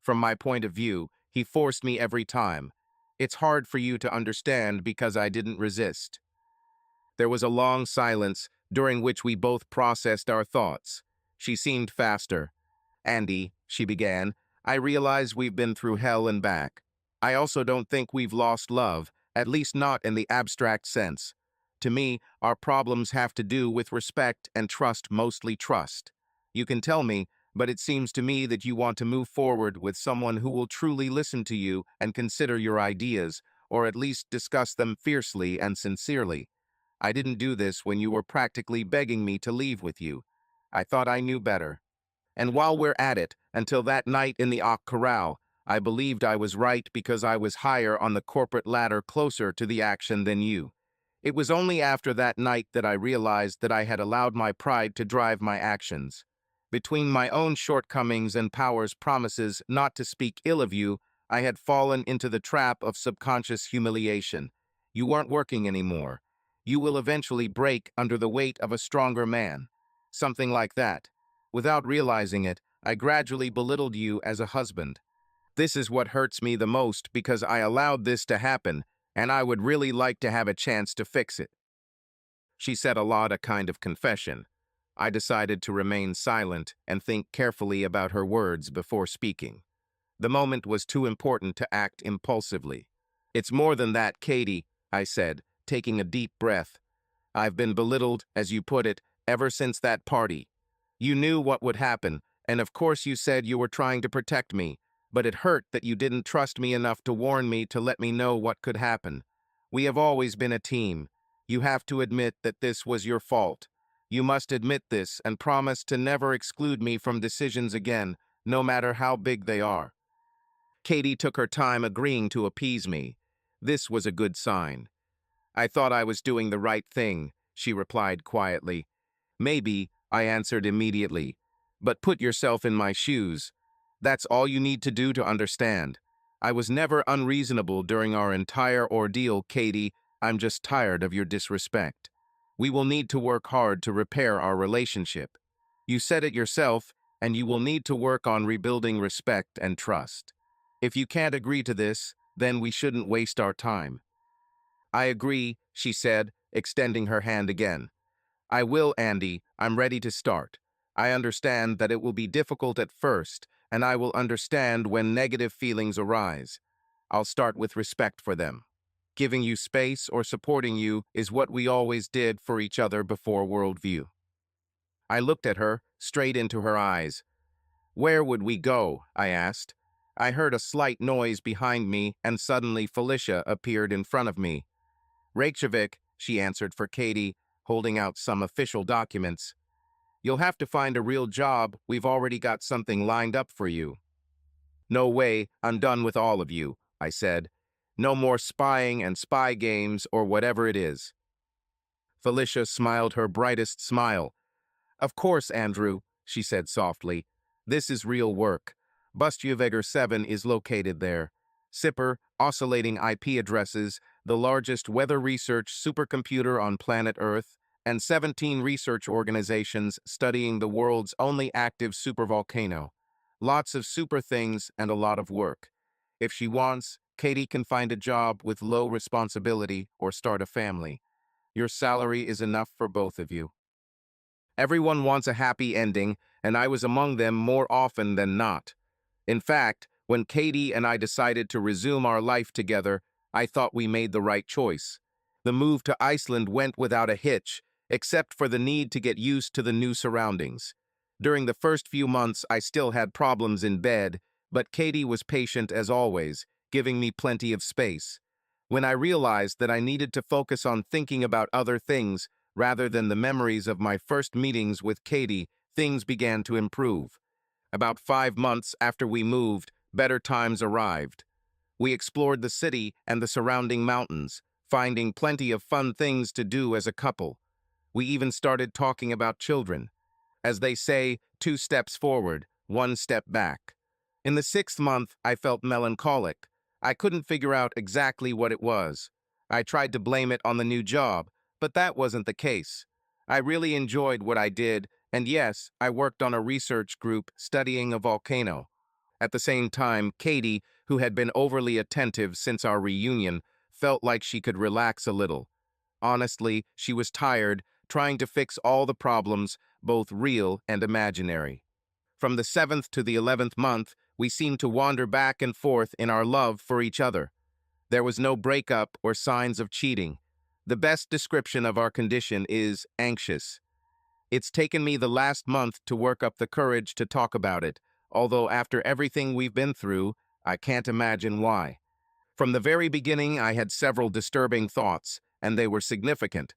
From my point of view, he forced me every time. It's hard for you to understand because I didn't resist. There was a long silence, during which we both processed our thoughts. She seemed faster. "Andy," she began, "I realize we've been through hell and back. I also don't think we've lost love, at least not in the abstract sense. To me, our problems have to do with respect and trust, mostly trust. You can tell me, but it seems to me that you want to move forward with someone who will truly listen to you and consider your ideas, or at least discuss them fiercely and sincerely. I didn't do this when you were practically begging me to leave with you. I thought I knew better. And while we're at it, until that night in the Ock Corral, I believed I was right because I was higher on the corporate ladder, closer to the action than you. It was only after that night that I realized that I had allowed my pride to drive my actions. Between my own shortcomings and Power's promises not to speak ill of you, I had fallen into the trap of subconscious humiliation. You weren't working anymore. you will eventually break under the weight of a stronger man. Something like that. Without realizing it, I gradually belittled you as a husband. This is what hurts me the most because I allowed this to happen, and I would really like to have a chance to fix it. She said a lot of kind of confession. I decided to remain silent and think carefully about her words before speaking. The moment was too important to act impulsively. It's more than that, Katie, I said, taking a deep breath. I've been belittled, as you put it, ever since that party. You knew what would happen, and of course you said you were trying to protect me, but it hurt that you didn't trust me enough to warn me to let me know what could happen. We have always been a team. You have to admit that this was your fault. You must admit this and promise to never exclude me from decisions again, no matter how big they are. Katie took her time agreeing to appease me. This was a good sign. I thought I was doing the right thing, she replied quietly. Maybe, I answered immediately. But put yourself in my shoes. That's all you need to do to understand. I was never unreasonable during our entire ordeal, Katie. I'm just tired of your disrespect. We will need to work hard to repair our relationship. You said it yourself, and you will need to work on rebuilding respect and trust. If you can't agree to this, then we shouldn't waste our time. I agree, she said, extending her hand again. I will, Andy. I'm ready to start. I understand that it will be difficult at first, and I will understand when negative feelings arise. I'll start with respect for them. Giving you space or supporting you is what we always did for each other before worldview. I looked at her, straight into her eyes. Where would we go? I asked. I heard a slight noise behind me, and suddenly Felicia appeared in front of me. Reykjavik, she answered for Katie, holding out some official documents. You'll have to find a real job. We've already got something lined up for you. No way, I'm done with all of you, I said. No more spying and spy games or whatever it is. Felicia smiled her brightest smile. Of course, Andrew, she said softly. This is real work. Bustjevegger 7 is located there. SIPR, oscillating IP addresses, the largest weather research supercomputer on planet Earth, and 17 research organizations studying the world's only active supervolcano. Lots of super things and a lot of work. If she wants, Katie can find a job with low responsibility or start a family. Your salary is enough for both of you. Everyone wants a happy ending, and I was among them more often than not. In fact, when Katie and I decided to resume our life together, I thought we made the right choice. The move to Iceland went without a hitch, except for the need to get used to the new surroundings. During the first few months, I still had problems in bed, but Katie was patient as always, giving me plenty of space. When I realized that I needed to focus on thinking about other things rather than the memories of my first meetings with Katie, things began to improve. About 5 months after we moved, better times arrived. We explored the city and the surrounding mountains, finding plenty of fun things to do as a couple. We even started talking about children. As they say, 2 steps forward, 1 step back. In the 6th month, I felt melancholic. I couldn't figure out exactly what it was. I tried to blame it on the new job, but that wasn't the case. I really enjoyed what I did, and yes, I worked on a research group studying a volcano. At the same time, Katie, who had been overly attentive since our reunion, felt like she could relax a little. Honestly, she was tired, trying to fix all the problems, both real and imaginary. From the 7th to the 11th month, we seemed to wander back and forth in our love for each other. There was no breakup or signs of cheating. The best description of our condition is anxious. It's taken me the last month to work up the courage to talk about it, although after everything we've been through, I can't imagine why. From the very beginning, I had several disturbing thoughts, and they were significant.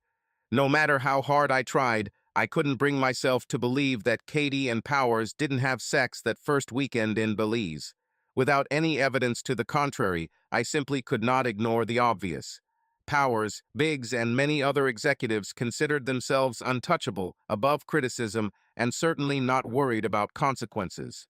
No matter how hard I tried, I couldn't bring myself to believe that Katie and Powers didn't have sex that first weekend in Belize. Without any evidence to the contrary, I simply could not ignore the obvious. Powers, Biggs, and many other executives considered themselves untouchable, above criticism, and certainly not worried about consequences.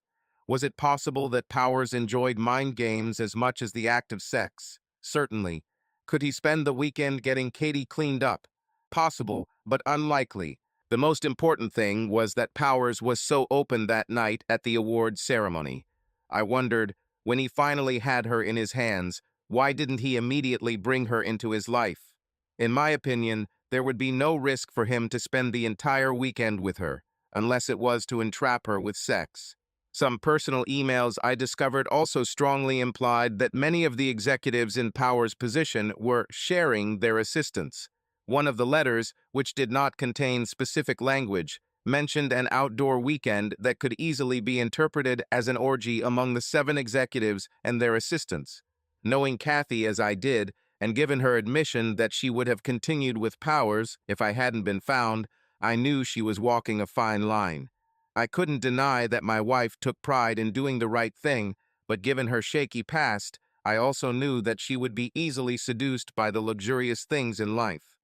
Was it possible that Powers enjoyed mind games as much as the act of sex? Certainly. Could he spend the weekend getting Katie cleaned up? Possible, but unlikely. The most important thing was that Powers was so open that night at the award ceremony. I wondered, when he finally had her in his hands, why didn't he immediately bring her into his life? In my opinion, there would be no risk for him to spend the entire weekend with her, unless it was to entrap her with sex. Some personal emails I discovered also strongly implied that many of the executives in Powers' position were sharing their assistants. One of the letters, which did not contain specific language, mentioned an outdoor weekend that could easily be interpreted as an orgy among the 7 executives and their assistants. Knowing Kathy as I did, and given her admission that she would have continued with Powers if I hadn't been found, I knew she was walking a fine line. I couldn't deny that my wife took pride in doing the right thing, but given her shaky past, I also knew that she would be easily seduced by the luxurious things in life.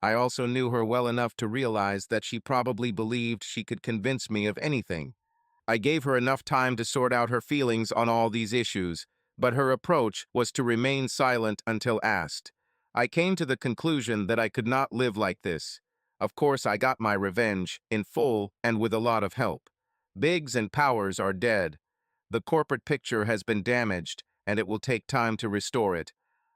I also knew her well enough to realize that she probably believed she could convince me of anything. I gave her enough time to sort out her feelings on all these issues, but her approach was to remain silent until asked. I came to the conclusion that I could not live like this. Of course, I got my revenge, in full and with a lot of help. Biggs and Powers are dead. The corporate picture has been damaged, and it will take time to restore it.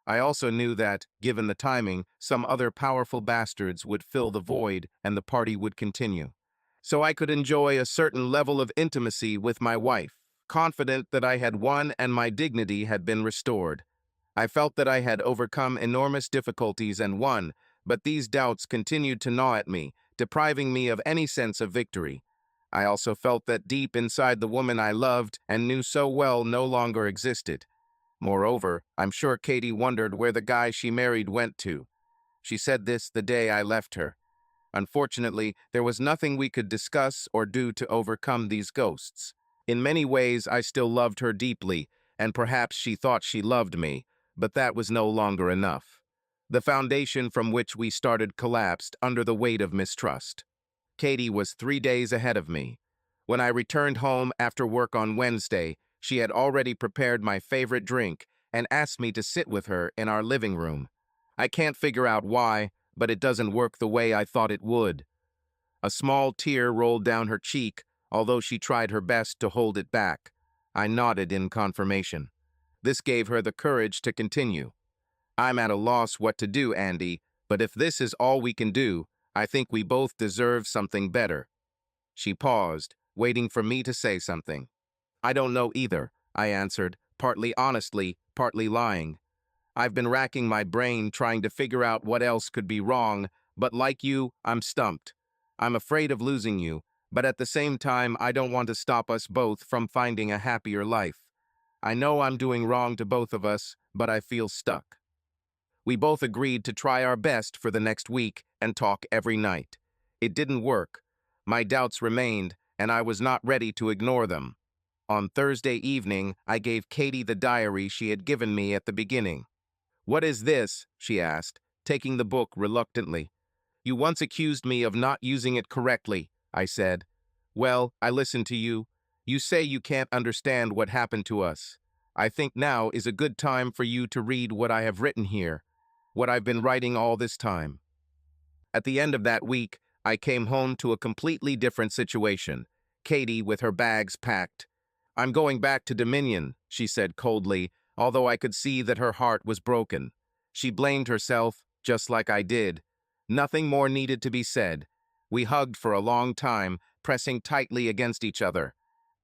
I also knew that, given the timing, some other powerful bastards would fill the void and the party would continue. So I could enjoy a certain level of intimacy with my wife, confident that I had won and my dignity had been restored. I felt that I had overcome enormous difficulties and won, but these doubts continued to gnaw at me, depriving me of any sense of victory. I also felt that deep inside the woman I loved and knew so well no longer existed. Moreover, I'm sure Katie wondered where the guy she married went to. She said this the day I left her. Unfortunately, there was nothing we could discuss or do to overcome these ghosts. In many ways, I still loved her deeply, and perhaps she thought she loved me, but that was no longer enough. The foundation from which we started collapsed under the weight of mistrust. Katie was 3 days ahead of me. When I returned home after work on Wednesday, she had already prepared my favorite drink and asked me to sit with her in our living room. I can't figure out why, but it doesn't work the way I thought it would. A small tear rolled down her cheek, although she tried her best to hold it back. I nodded in confirmation. This gave her the courage to continue. I'm at a loss what to do, Andy, but if this is all we can do, I think we both deserve something better. She paused, waiting for me to say something. I don't know either, I answered, partly honestly, partly lying. I've been racking my brain trying to figure out what else could be wrong, but like you, I'm stumped. I'm afraid of losing you, but at the same time, I don't want to stop us both from finding a happier life. I know I'm doing wrong to both of us, but I feel stuck. We both agreed to try our best for the next week and talk every night. It didn't work. My doubts remained, and I was not ready to ignore them. On Thursday evening, I gave Katie the diary she had given me at the beginning. "What is this?" she asked, taking the book reluctantly. "You once accused me of not using it correctly," I said. "Well, I listened to you. You say you can't understand what happened to us. I think now is a good time for you to read what I have written here, what I've been writing all this time." At the end of that week, I came home to a completely different situation. Katie with her bags packed. "I'm going back to Dominion," she said coldly, although I could see that her heart was broken. She blamed herself, just like I did. Nothing more needed to be said. We hugged for a long time, pressing tightly against each other.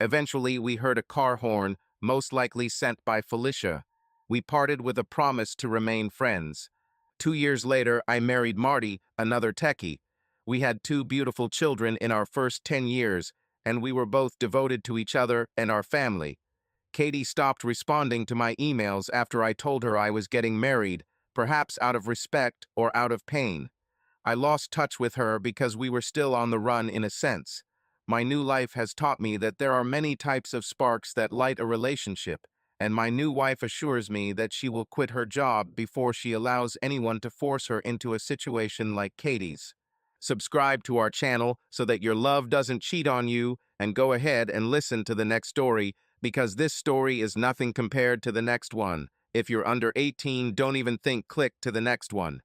Eventually, we heard a car horn, most likely sent by Felicia. We parted with a promise to remain friends. 2 years later, I married Marty, another techie. We had 2 beautiful children in our first 10 years, and we were both devoted to each other and our family. Katie stopped responding to my emails after I told her I was getting married, perhaps out of respect or out of pain. I lost touch with her because we were still on the run in a sense. My new life has taught me that there are many types of sparks that light a relationship, and my new wife assures me that she will quit her job before she allows anyone to force her into a situation like Katie's. Subscribe to our channel so that your love doesn't cheat on you, and go ahead and listen to the next story, because this story is nothing compared to the next one. If you're under 18, don't even think click to the next one.